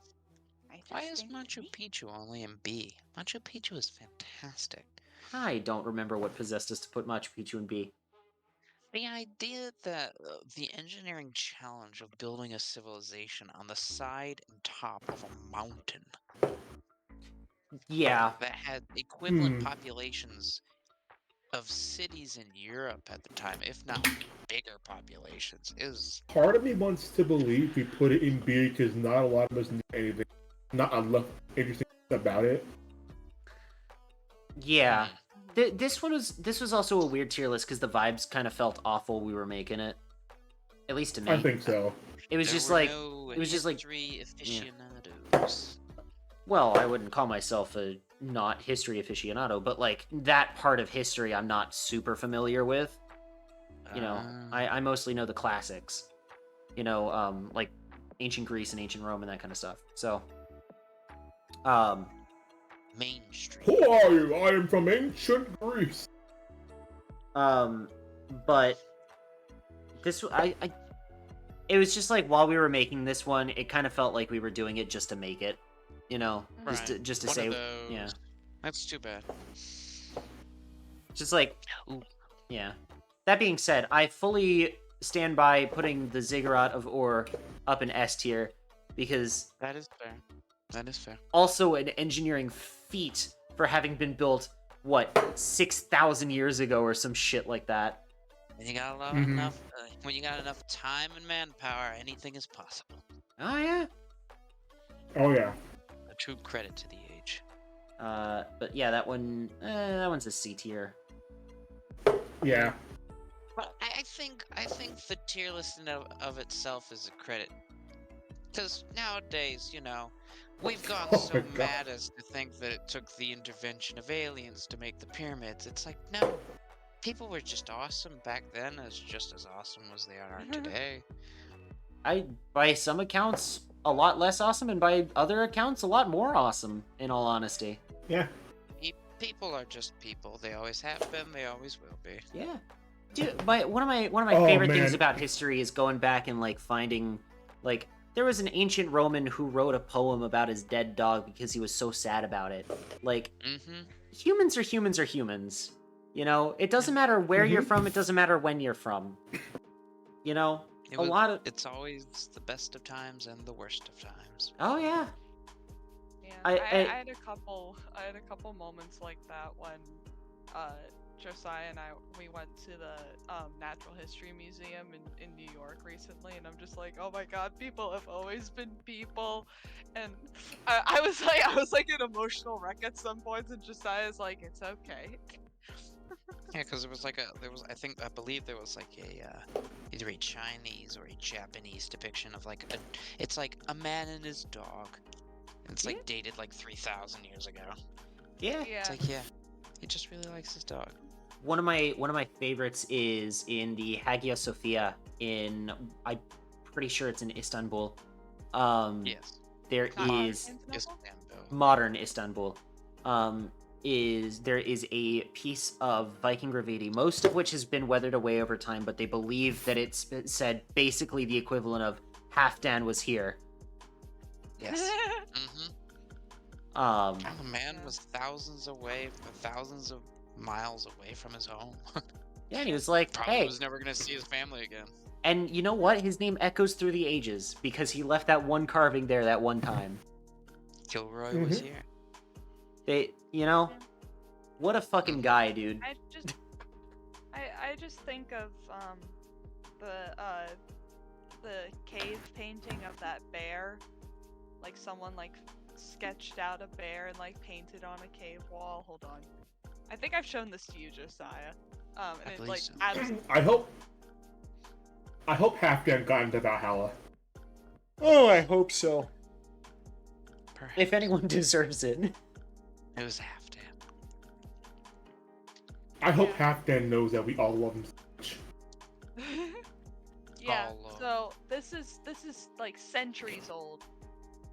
[SPEAKER 4] Why is Machu Picchu only in B? Machu Picchu is fantastic.
[SPEAKER 1] I don't remember what possessed us to put Machu Picchu in B.
[SPEAKER 4] The idea that the engineering challenge of building a civilization on the side and top of a mountain.
[SPEAKER 1] Yeah.
[SPEAKER 4] That had equivalent populations of cities in Europe at the time, if not bigger populations, is...
[SPEAKER 2] Part of me wants to believe we put it in B because not a lot of us knew anything. Not enough interesting about it.
[SPEAKER 1] Yeah. This was also a weird tier list because the vibes kind of felt awful we were making it. At least to me.
[SPEAKER 2] I think so.
[SPEAKER 1] It was just like... It was just like...
[SPEAKER 4] Aficionados.
[SPEAKER 1] Well, I wouldn't call myself a not history aficionado, but like that part of history I'm not super familiar with. I mostly know the classics. Like ancient Greece and ancient Rome and that kind of stuff. So,
[SPEAKER 4] Main Street.
[SPEAKER 2] Who are you? I am from ancient Greece.
[SPEAKER 1] But this, it was just like while we were making this one, it kind of felt like we were doing it just to make it. Just to say, yeah.
[SPEAKER 4] That's too bad.
[SPEAKER 1] Just like, yeah. That being said, I fully stand by putting the Ziggurat of Ur up in S tier because
[SPEAKER 4] that is fair.
[SPEAKER 5] That is fair.
[SPEAKER 1] Also an engineering feat for having been built, what, 6,000 years ago or some shit like that.
[SPEAKER 5] When you got
[SPEAKER 2] Mhm.
[SPEAKER 5] when you got enough time and manpower, anything is possible.
[SPEAKER 1] Oh, yeah.
[SPEAKER 2] Oh yeah.
[SPEAKER 5] A true credit to the age.
[SPEAKER 1] But yeah, that one's a C tier.
[SPEAKER 2] Yeah.
[SPEAKER 5] But I think the tier list in of itself is a credit. Because nowadays, you know, we've gone
[SPEAKER 2] Oh
[SPEAKER 5] so
[SPEAKER 2] my God.
[SPEAKER 5] mad as to think that it took the intervention of aliens to make the pyramids. It's like, no. People were just awesome back then, as just as awesome as they are today.
[SPEAKER 1] By some accounts, a lot less awesome, and by other accounts, a lot more awesome, in all honesty.
[SPEAKER 2] Yeah.
[SPEAKER 5] People are just people. They always have been. They always will be.
[SPEAKER 1] Yeah. Dude, one of my
[SPEAKER 2] Oh,
[SPEAKER 1] favorite things
[SPEAKER 2] man.
[SPEAKER 1] about history is going back and, like, finding, like, there was an ancient Roman who wrote a poem about his dead dog because he was so sad about it. Like,
[SPEAKER 5] Mm-hmm.
[SPEAKER 1] humans are humans. You know, it doesn't matter where you're
[SPEAKER 2] Mhm.
[SPEAKER 1] from, it doesn't matter when you're from. You know,
[SPEAKER 5] It's always the best of times and the worst of times.
[SPEAKER 1] Oh yeah.
[SPEAKER 3] Yeah,
[SPEAKER 1] I-
[SPEAKER 3] I
[SPEAKER 1] I-
[SPEAKER 3] had a couple moments like that when Josiah and we went to the Natural History Museum in New York recently, and I'm just like, oh my god, people have always been people, and I was like an emotional wreck at some points, and Josiah's like, it's okay.
[SPEAKER 5] Yeah, because I believe there was like either a Chinese or a Japanese depiction of like it's like a man and his dog. It's like dated like 3,000 years ago.
[SPEAKER 1] Yeah.
[SPEAKER 3] Yeah.
[SPEAKER 5] It's like, yeah, he just really likes his dog.
[SPEAKER 1] One of my favorites is in the Hagia Sophia I'm pretty sure it's in Istanbul.
[SPEAKER 5] Yes.
[SPEAKER 1] There
[SPEAKER 3] Not
[SPEAKER 1] is
[SPEAKER 3] Constantinople?
[SPEAKER 5] Istanbul.
[SPEAKER 1] modern Istanbul. There is a piece of Viking graffiti, most of which has been weathered away over time, but they believe that it said basically the equivalent of Halfdan was here.
[SPEAKER 5] Yes. Mm-hmm. The man was thousands of miles away from his home.
[SPEAKER 1] Yeah, and he was like,
[SPEAKER 5] Probably
[SPEAKER 1] hey,
[SPEAKER 5] was never gonna see his family again.
[SPEAKER 1] and you know what? His name echoes through the ages because he left that one carving there that one time.
[SPEAKER 5] Kilroy was
[SPEAKER 2] Mhm.
[SPEAKER 5] here.
[SPEAKER 1] What a fucking guy, dude.
[SPEAKER 3] I just think of the cave painting of that bear, like someone like sketched out a bear and like painted on a cave wall. Hold on, I think I've shown this to you, Josiah. And
[SPEAKER 5] I
[SPEAKER 3] it
[SPEAKER 5] believe
[SPEAKER 3] like
[SPEAKER 5] so.
[SPEAKER 3] adds.
[SPEAKER 2] I hope Halfdan got into Valhalla.
[SPEAKER 1] Oh, I hope so.
[SPEAKER 5] Perhaps.
[SPEAKER 1] If anyone deserves it.
[SPEAKER 5] It was Halfdan.
[SPEAKER 2] I hope Halfdan knows that we all love him so much.
[SPEAKER 3] Yeah.
[SPEAKER 5] All,
[SPEAKER 3] So this is like centuries old,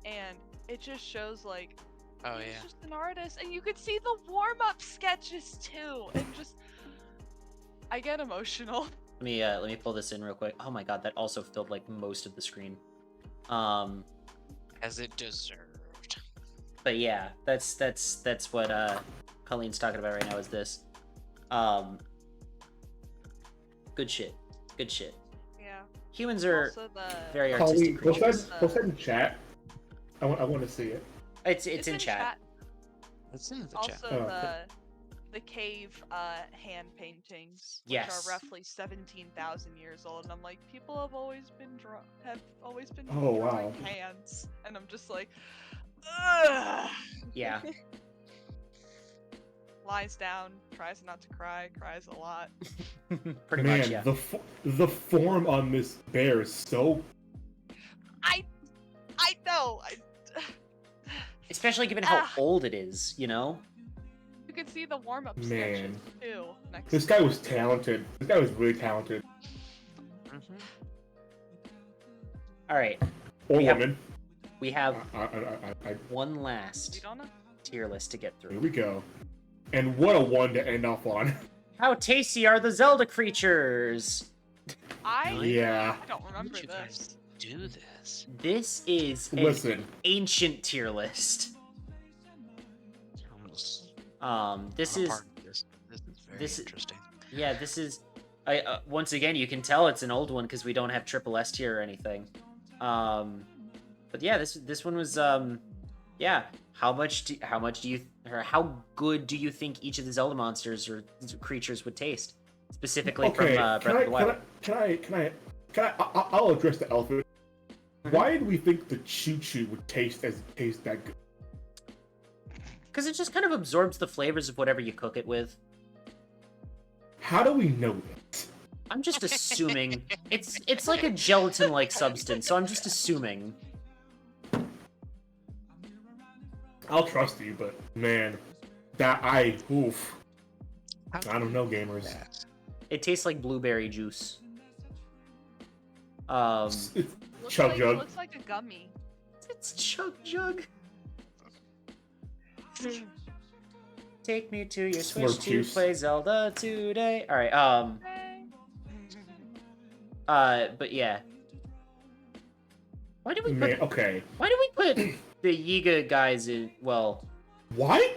[SPEAKER 3] and it just shows like
[SPEAKER 5] Oh
[SPEAKER 3] he's
[SPEAKER 5] yeah.
[SPEAKER 3] just an artist, and you could see the warm-up sketches too, and just I get emotional.
[SPEAKER 1] Let me pull this in real quick. Oh my god, that also filled like most of the screen.
[SPEAKER 5] As it deserved.
[SPEAKER 1] But yeah, that's what Colleen's talking about right now is this. Good shit. Good shit.
[SPEAKER 3] Yeah.
[SPEAKER 1] Humans are
[SPEAKER 3] Also the
[SPEAKER 1] very
[SPEAKER 2] Colleen,
[SPEAKER 1] artistic
[SPEAKER 2] post
[SPEAKER 1] creatures.
[SPEAKER 2] that in chat. I want to see it.
[SPEAKER 1] It's in chat.
[SPEAKER 5] It's in the
[SPEAKER 3] Also
[SPEAKER 5] chat.
[SPEAKER 2] Oh,
[SPEAKER 3] the cave hand paintings, which
[SPEAKER 1] Yes.
[SPEAKER 3] are roughly 17,000 years old, and I'm like, people have always been
[SPEAKER 2] Oh, wow.
[SPEAKER 3] drawing hands, and I'm just like, ugh.
[SPEAKER 1] Yeah.
[SPEAKER 3] Lies down, tries not to cry, cries a lot.
[SPEAKER 1] Pretty
[SPEAKER 2] Man,
[SPEAKER 1] much, yeah.
[SPEAKER 2] the form on this bear is so.
[SPEAKER 3] I know.
[SPEAKER 1] Especially given how
[SPEAKER 3] Ah.
[SPEAKER 1] old it is, you know?
[SPEAKER 3] You can see the warm-up
[SPEAKER 2] Man.
[SPEAKER 3] sketches too. Next
[SPEAKER 2] This guy was talented. This guy was really talented.
[SPEAKER 5] Mm-hmm.
[SPEAKER 1] Alright.
[SPEAKER 2] Or
[SPEAKER 1] We have-
[SPEAKER 2] woman.
[SPEAKER 1] We have
[SPEAKER 2] I,
[SPEAKER 1] one
[SPEAKER 3] You
[SPEAKER 1] last
[SPEAKER 3] don't know?
[SPEAKER 1] tier list to get
[SPEAKER 2] here
[SPEAKER 1] through.
[SPEAKER 2] we go. And what a one to end off on.
[SPEAKER 1] How tasty are the Zelda creatures?
[SPEAKER 2] Yeah.
[SPEAKER 3] I don't remember
[SPEAKER 5] you
[SPEAKER 3] this.
[SPEAKER 5] guys do this?
[SPEAKER 1] This is an
[SPEAKER 2] Listen.
[SPEAKER 1] ancient tier list.
[SPEAKER 5] Almost.
[SPEAKER 1] This
[SPEAKER 5] I'm a
[SPEAKER 1] is
[SPEAKER 5] part of this. This is very
[SPEAKER 1] this-
[SPEAKER 5] interesting.
[SPEAKER 1] yeah, this is. I once again you can tell it's an old one because we don't have triple S tier or anything. But yeah, this one was Yeah. How how good do you think each of the Zelda monsters or creatures would taste? Specifically
[SPEAKER 2] Okay,
[SPEAKER 1] from Breath of the Wild.
[SPEAKER 2] I'll address the elephant.
[SPEAKER 1] Mm-hmm.
[SPEAKER 2] Why did we think the choo-choo would taste that good?
[SPEAKER 1] Because it just kind of absorbs the flavors of whatever you cook it with.
[SPEAKER 2] How do we know that?
[SPEAKER 1] I'm just assuming. It's like a gelatin-like substance, so I'm just assuming.
[SPEAKER 2] I'll trust you, but man, oof. I don't know, gamers.
[SPEAKER 1] It tastes like blueberry juice.
[SPEAKER 2] It's
[SPEAKER 3] Looks
[SPEAKER 2] Chug
[SPEAKER 3] like,
[SPEAKER 2] Jug.
[SPEAKER 3] looks like a gummy.
[SPEAKER 1] It's Chug Jug. Take me to your Switch
[SPEAKER 2] Slurp
[SPEAKER 1] to
[SPEAKER 2] juice.
[SPEAKER 1] play Zelda today. All right. But yeah. Why did we
[SPEAKER 2] Man,
[SPEAKER 1] put?
[SPEAKER 2] okay.
[SPEAKER 1] Why did we put the Yiga guys in? Well,
[SPEAKER 2] Why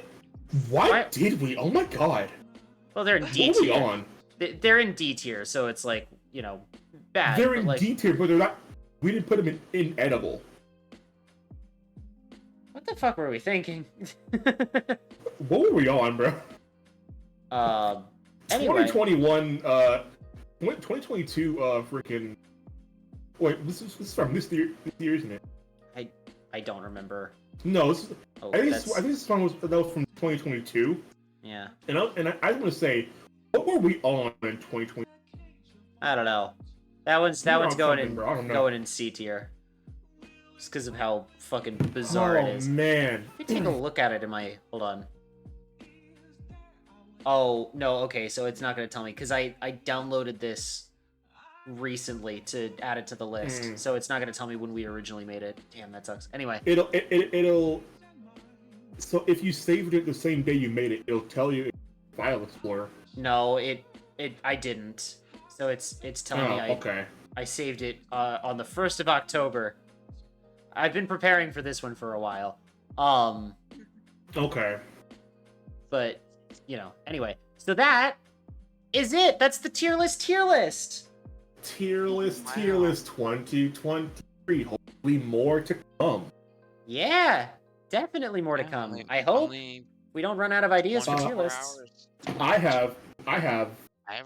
[SPEAKER 1] Why-
[SPEAKER 2] did we? Oh my god.
[SPEAKER 1] well, they're in D
[SPEAKER 2] What are we
[SPEAKER 1] tier.
[SPEAKER 2] on?
[SPEAKER 1] They're in D tier, so it's like bad.
[SPEAKER 2] They're
[SPEAKER 1] but,
[SPEAKER 2] in
[SPEAKER 1] like,
[SPEAKER 2] D tier, but they're not. We didn't put them in edible.
[SPEAKER 1] What the fuck were we thinking?
[SPEAKER 2] What were we on, bro?
[SPEAKER 1] Anyway,
[SPEAKER 2] 2021, 2022, freaking. Wait, this is from this year, isn't it?
[SPEAKER 1] I don't remember.
[SPEAKER 2] No, this is,
[SPEAKER 1] Oh,
[SPEAKER 2] I think
[SPEAKER 1] that's,
[SPEAKER 2] this song was from 2022,
[SPEAKER 1] yeah.
[SPEAKER 2] and I want to say, what were we on in 2020?
[SPEAKER 1] I don't know. That one's
[SPEAKER 2] We were on
[SPEAKER 1] going
[SPEAKER 2] something,
[SPEAKER 1] in
[SPEAKER 2] bro. I don't know.
[SPEAKER 1] going in C tier. Just because of how fucking bizarre it is.
[SPEAKER 2] Man,
[SPEAKER 1] Let me take a look at it in my... Hold on. Oh, no, okay, so it's not going to tell me, because I downloaded this recently to add it to the list, so it's not going to tell me when we originally made it. Damn, that sucks. Anyway.
[SPEAKER 2] it'll. So if you saved it the same day you made it, it'll tell you in File Explorer.
[SPEAKER 1] No, I didn't. So it's telling me
[SPEAKER 2] okay.
[SPEAKER 1] I saved it on the 1st of October. I've been preparing for this one for a while.
[SPEAKER 2] Okay.
[SPEAKER 1] But, anyway. So that is it. That's the tier list.
[SPEAKER 2] Tier list 2023. Hopefully more to come.
[SPEAKER 1] Yeah, definitely more to come. I hope we don't run out of ideas for tier lists.
[SPEAKER 2] I have
[SPEAKER 4] I've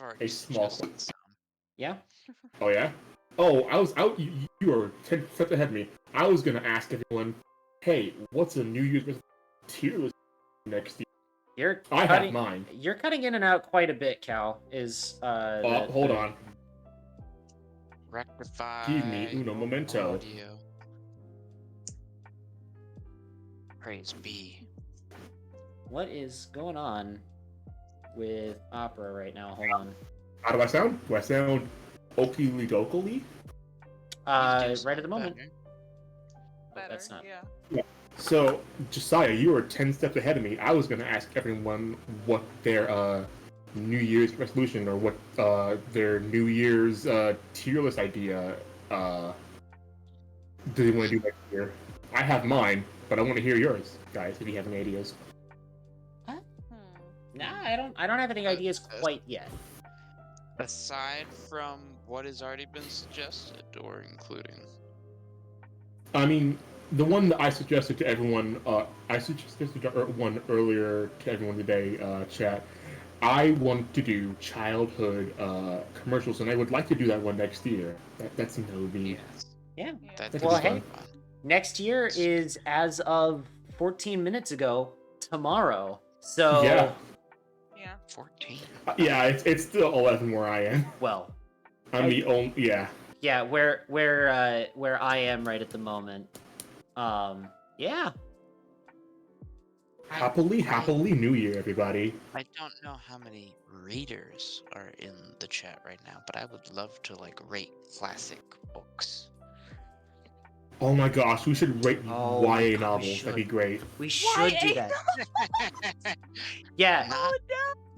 [SPEAKER 4] already
[SPEAKER 2] a small
[SPEAKER 4] suggested some.
[SPEAKER 1] Yeah.
[SPEAKER 2] Oh yeah. Oh, I was out. You were 10 steps ahead of me. I was gonna ask everyone, hey, what's a New Year's tier list next year? I have mine.
[SPEAKER 1] You're cutting in and out quite a bit, Cal.
[SPEAKER 2] Hold on.
[SPEAKER 4] Rectify.
[SPEAKER 2] Give me uno momento.
[SPEAKER 4] Audio. Praise be.
[SPEAKER 1] What is going on with Opera right now? Hold on.
[SPEAKER 2] How do I sound? Do I sound okily dokily?
[SPEAKER 1] Right at the moment.
[SPEAKER 4] Better.
[SPEAKER 3] Better,
[SPEAKER 1] that's not-
[SPEAKER 3] yeah.
[SPEAKER 2] So, Josiah, you were 10 steps ahead of me. I was gonna ask everyone what their New Year's resolution or what their New Year's tier list idea do they want to do next year. I have mine, but I want to hear yours, guys, if you have any ideas.
[SPEAKER 1] Nah, I don't have any ideas quite yet.
[SPEAKER 4] Aside from what has already been suggested, or including.
[SPEAKER 2] I mean, the one that I suggested to everyone, I suggested one earlier to everyone today, chat. I want to do childhood commercials, and I would like to do that one next year. That's no big.
[SPEAKER 4] Yes.
[SPEAKER 1] Yeah.
[SPEAKER 4] That's
[SPEAKER 1] Well,
[SPEAKER 2] hey.
[SPEAKER 4] fun.
[SPEAKER 1] Next year is, as of 14 minutes ago, tomorrow. So,
[SPEAKER 2] Yeah.
[SPEAKER 3] Yeah.
[SPEAKER 4] 14.
[SPEAKER 2] Yeah, it's still 11 where I am.
[SPEAKER 1] well,
[SPEAKER 2] I'm the only, yeah.
[SPEAKER 1] yeah, where I am right at the moment. Yeah.
[SPEAKER 2] Happily New Year, everybody.
[SPEAKER 4] I don't know how many readers are in the chat right now, but I would love to rate classic books.
[SPEAKER 2] Oh my gosh, we should rate
[SPEAKER 1] Oh,
[SPEAKER 2] YA
[SPEAKER 1] we
[SPEAKER 2] novels.
[SPEAKER 1] should.
[SPEAKER 2] That'd be great.
[SPEAKER 1] We should do
[SPEAKER 3] YA
[SPEAKER 1] that. Yeah.
[SPEAKER 4] Not
[SPEAKER 3] Oh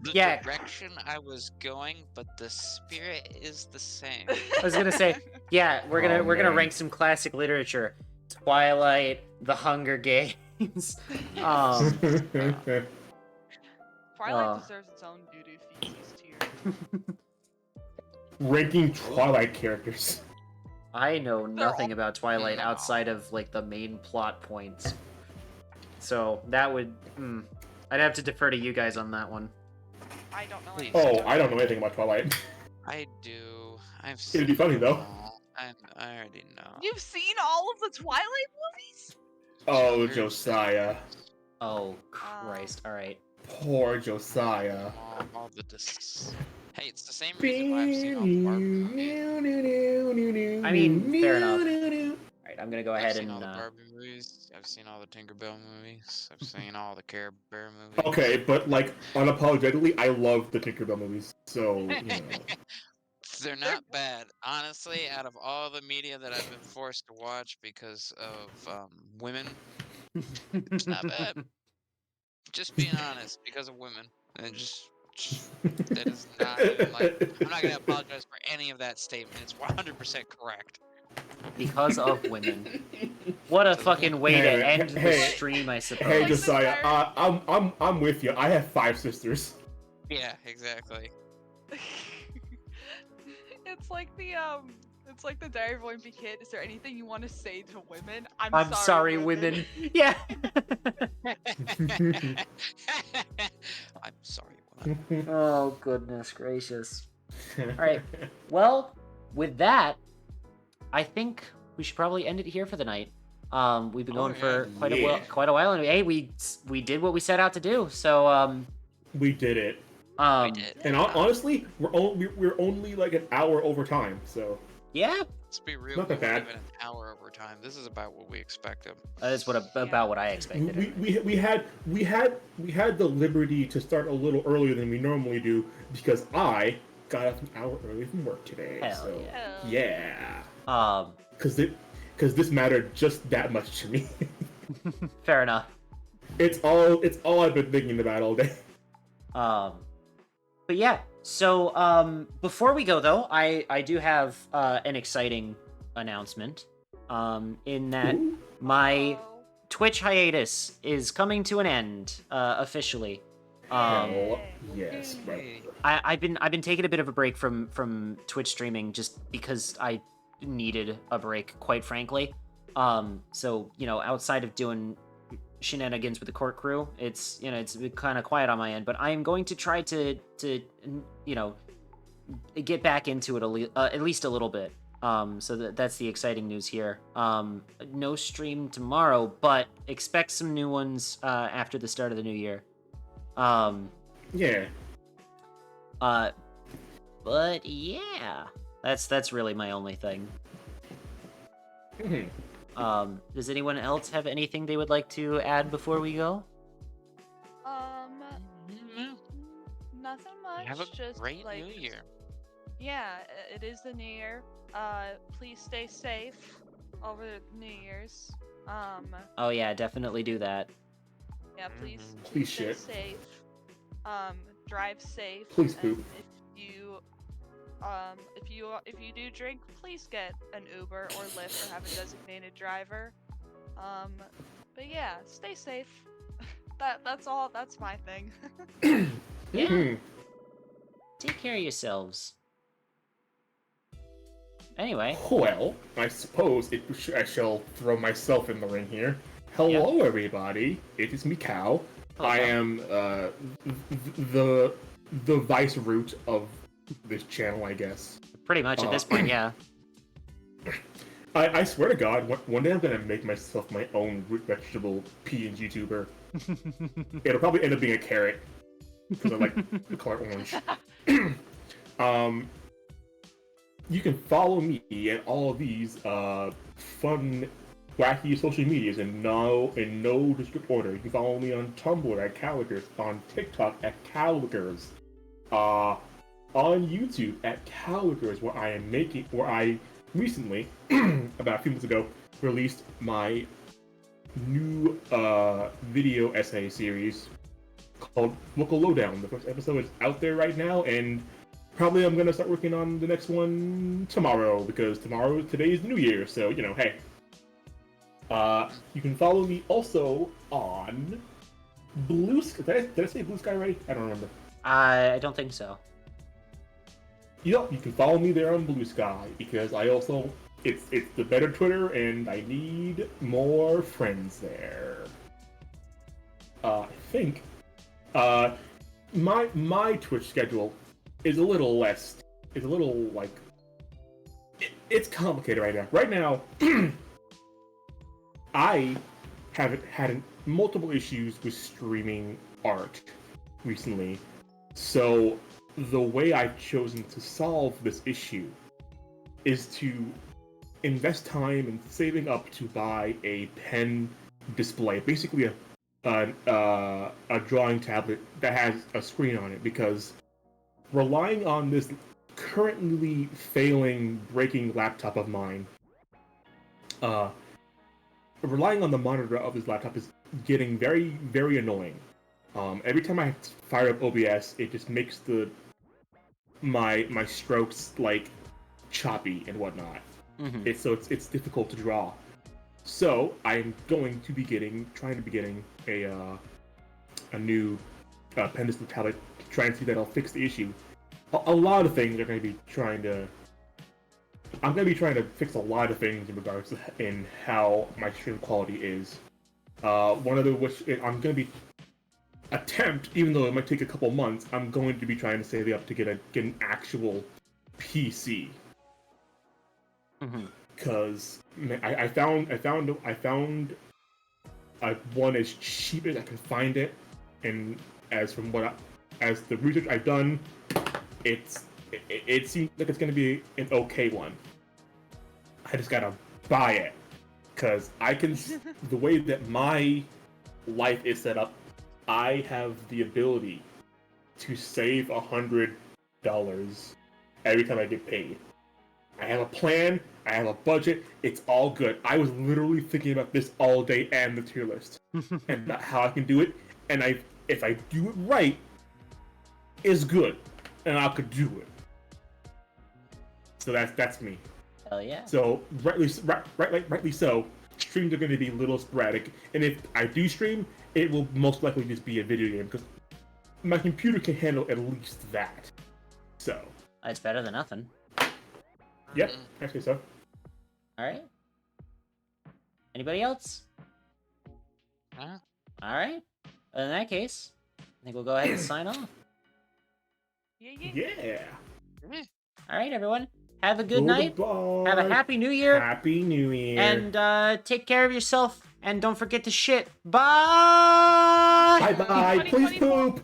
[SPEAKER 4] the
[SPEAKER 1] Yeah.
[SPEAKER 4] direction I was going, but the spirit is the same.
[SPEAKER 1] I was gonna say, yeah, we're gonna
[SPEAKER 2] man.
[SPEAKER 1] rank some classic literature. Twilight, The Hunger Games.
[SPEAKER 3] Twilight deserves its own doo-doo feces tier.
[SPEAKER 2] Ranking Twilight characters.
[SPEAKER 1] I know nothing
[SPEAKER 3] all-
[SPEAKER 1] about Twilight
[SPEAKER 4] No.
[SPEAKER 1] outside of the main plot points. So that would, I'd have to defer to you guys on that one.
[SPEAKER 3] I don't know.
[SPEAKER 4] Please.
[SPEAKER 3] anything
[SPEAKER 2] Oh, I don't know anything about Twilight.
[SPEAKER 4] I do. I've
[SPEAKER 2] It'd
[SPEAKER 4] seen
[SPEAKER 2] be funny,
[SPEAKER 4] them
[SPEAKER 2] though.
[SPEAKER 4] all. I already know.
[SPEAKER 3] You've seen all of the Twilight movies?
[SPEAKER 2] Oh,
[SPEAKER 4] Hundreds of
[SPEAKER 2] Josiah.
[SPEAKER 4] times.
[SPEAKER 1] Oh, Christ. All right.
[SPEAKER 2] Poor Josiah.
[SPEAKER 4] All the discs. Hey, it's the same reason why I've seen all the Barbie movies.
[SPEAKER 1] I mean, fair enough. All right, I'm going to go
[SPEAKER 4] I've
[SPEAKER 1] ahead
[SPEAKER 4] seen
[SPEAKER 1] and...
[SPEAKER 4] all the Barbie movies. I've seen all the Tinkerbell movies. I've seen all the Care Bear movies.
[SPEAKER 2] Okay, but like unapologetically, I love the Tinkerbell movies. So you know.
[SPEAKER 4] They're not bad. Honestly, out of all the media that I've been forced to watch because of women, it's not bad. Just being honest, because of women. And that is not even like, I'm not going to apologize for any of that statement. It's 100% correct.
[SPEAKER 1] Because of women. What a fucking way to end the
[SPEAKER 2] Hey,
[SPEAKER 1] stream, I suppose.
[SPEAKER 2] Hey
[SPEAKER 3] Like this
[SPEAKER 2] Josiah,
[SPEAKER 3] entire-
[SPEAKER 2] I'm with you. I have 5 sisters.
[SPEAKER 4] Yeah, exactly.
[SPEAKER 3] It's like the Diary of a Wimpy Kid. Is there anything you want to say to women?
[SPEAKER 1] I'm sorry, women. Yeah.
[SPEAKER 4] I'm sorry, woman.
[SPEAKER 1] Oh, goodness gracious. All right. Well, with that, I think we should probably end it here for the night. We've been going for quite a while, and hey, we did what we set out to do. So
[SPEAKER 2] We did it.
[SPEAKER 4] We did.
[SPEAKER 2] And honestly, we're only like an hour over time. So
[SPEAKER 1] yeah,
[SPEAKER 4] Let's be real.
[SPEAKER 2] Not
[SPEAKER 4] We
[SPEAKER 2] that
[SPEAKER 4] weren't
[SPEAKER 2] bad.
[SPEAKER 4] even an hour over time. This is about what we expected.
[SPEAKER 1] that is about what I expected.
[SPEAKER 2] we had the liberty to start a little earlier than we normally do because I got up an hour early from work today.
[SPEAKER 1] Hell
[SPEAKER 2] so
[SPEAKER 1] yeah.
[SPEAKER 2] yeah. Because this mattered just that much to me.
[SPEAKER 1] Fair enough.
[SPEAKER 2] It's all I've been thinking about all day.
[SPEAKER 1] But yeah, so before we go though, I do have an exciting announcement. In that
[SPEAKER 2] Ooh.
[SPEAKER 1] my Twitch hiatus is coming to an end officially.
[SPEAKER 2] Hell yes, bro.
[SPEAKER 4] Hey.
[SPEAKER 1] I've been taking a bit of a break from Twitch streaming just because I needed a break, quite frankly. So outside of doing shenanigans with the court crew, it's kind of quiet on my end, but I am going to try to get back into it at least a little bit. So that's the exciting news here. No stream tomorrow, but expect some new ones after the start of the new year.
[SPEAKER 2] Yeah.
[SPEAKER 1] But yeah, that's really my only thing.
[SPEAKER 2] Mhm.
[SPEAKER 1] Does anyone else have anything they would like to add before we go?
[SPEAKER 4] Mhm.
[SPEAKER 3] Nothing much.
[SPEAKER 4] Have a
[SPEAKER 3] just
[SPEAKER 4] great
[SPEAKER 3] like,
[SPEAKER 4] new year.
[SPEAKER 3] Yeah, it is the new year. Please stay safe over New Year's.
[SPEAKER 1] Oh yeah, definitely do that.
[SPEAKER 3] Yeah, please,
[SPEAKER 4] Mhm.
[SPEAKER 2] Please
[SPEAKER 3] stay
[SPEAKER 2] shit.
[SPEAKER 3] safe. Drive safe.
[SPEAKER 2] Please
[SPEAKER 3] and
[SPEAKER 2] poop.
[SPEAKER 3] if you do drink, please get an Uber or Lyft or have a designated driver. But yeah, stay safe. That's all. That's my thing.
[SPEAKER 1] Yeah.
[SPEAKER 2] Mhm.
[SPEAKER 1] Take care of yourselves. Anyway,
[SPEAKER 2] Well, I suppose I shall throw myself in the ring here. Hello, everybody. It is me, Cow.
[SPEAKER 1] Hello,
[SPEAKER 2] I
[SPEAKER 1] Cow.
[SPEAKER 2] am the vice root of this channel, I guess.
[SPEAKER 1] pretty much at this point, yeah.
[SPEAKER 2] I swear to God, one day I'm gonna make myself my own root vegetable PNG tuber. It'll probably end up being a carrot because I like the color orange. You can follow me and all of these fun, wacky social medias in no distinct order. You can follow me on Tumblr at Caligars, on TikTok at Caligars, on YouTube at Caligars, where I recently, about a few months ago, released my new video essay series called Local Lowdown. The first episode is out there right now, and probably I'm gonna start working on the next one tomorrow, because today is New Year, so hey. You can follow me also on Blue Sky. Did I say Blue Sky already? I don't remember.
[SPEAKER 1] I don't think so.
[SPEAKER 2] Yep, you can follow me there on Blue Sky, because it's the better Twitter, and I need more friends there. I think my Twitch schedule is a little less. It's a little like it's complicated right now. Right now, I have had multiple issues with streaming art recently. So the way I've chosen to solve this issue is to invest time in saving up to buy a pen display, basically a drawing tablet that has a screen on it, because relying on this currently failing, breaking laptop of mine, relying on the monitor of this laptop is getting very, very annoying. Every time I fire up OBS, it just makes my strokes like choppy and whatnot.
[SPEAKER 1] Mm-hmm.
[SPEAKER 2] It's difficult to draw. So I'm going to be trying to be getting a new pen display tablet to try and see that I'll fix the issue. A lot of things are going to be trying to. I'm going to be trying to fix a lot of things in regards to in how my stream quality is. One of the which I'm going to be even though it might take a couple months, I'm going to be trying to save up to get an actual PC. Because I found one as cheap as I can find it, and as the research I've done, it seems like it's going to be an okay one. I just gotta buy it, because the way that my life is set up, I have the ability to save $100 every time I get paid. I have a plan, I have a budget, it's all good. I was literally thinking about this all day and the tier list, and how I can do it, and if I do it right, it's good, and I could do it. So that's me.
[SPEAKER 1] Hell yeah.
[SPEAKER 2] So rightly so, streams are going to be a little sporadic, and if I do stream, it will most likely just be a video game, because my computer can handle at least that. So
[SPEAKER 1] It's better than nothing.
[SPEAKER 2] Yep, actually so.
[SPEAKER 1] Alright. Anybody else?
[SPEAKER 4] Huh?
[SPEAKER 1] Alright. In that case, I think we'll go ahead and sign off.
[SPEAKER 2] Yeah.
[SPEAKER 1] Alright, everyone. Have a good night.
[SPEAKER 2] Goodbye.
[SPEAKER 1] Have a happy new year.
[SPEAKER 2] Happy New Year.
[SPEAKER 1] And take care of yourself. And don't forget to shit. Bye!
[SPEAKER 2] Bye bye. Please poop.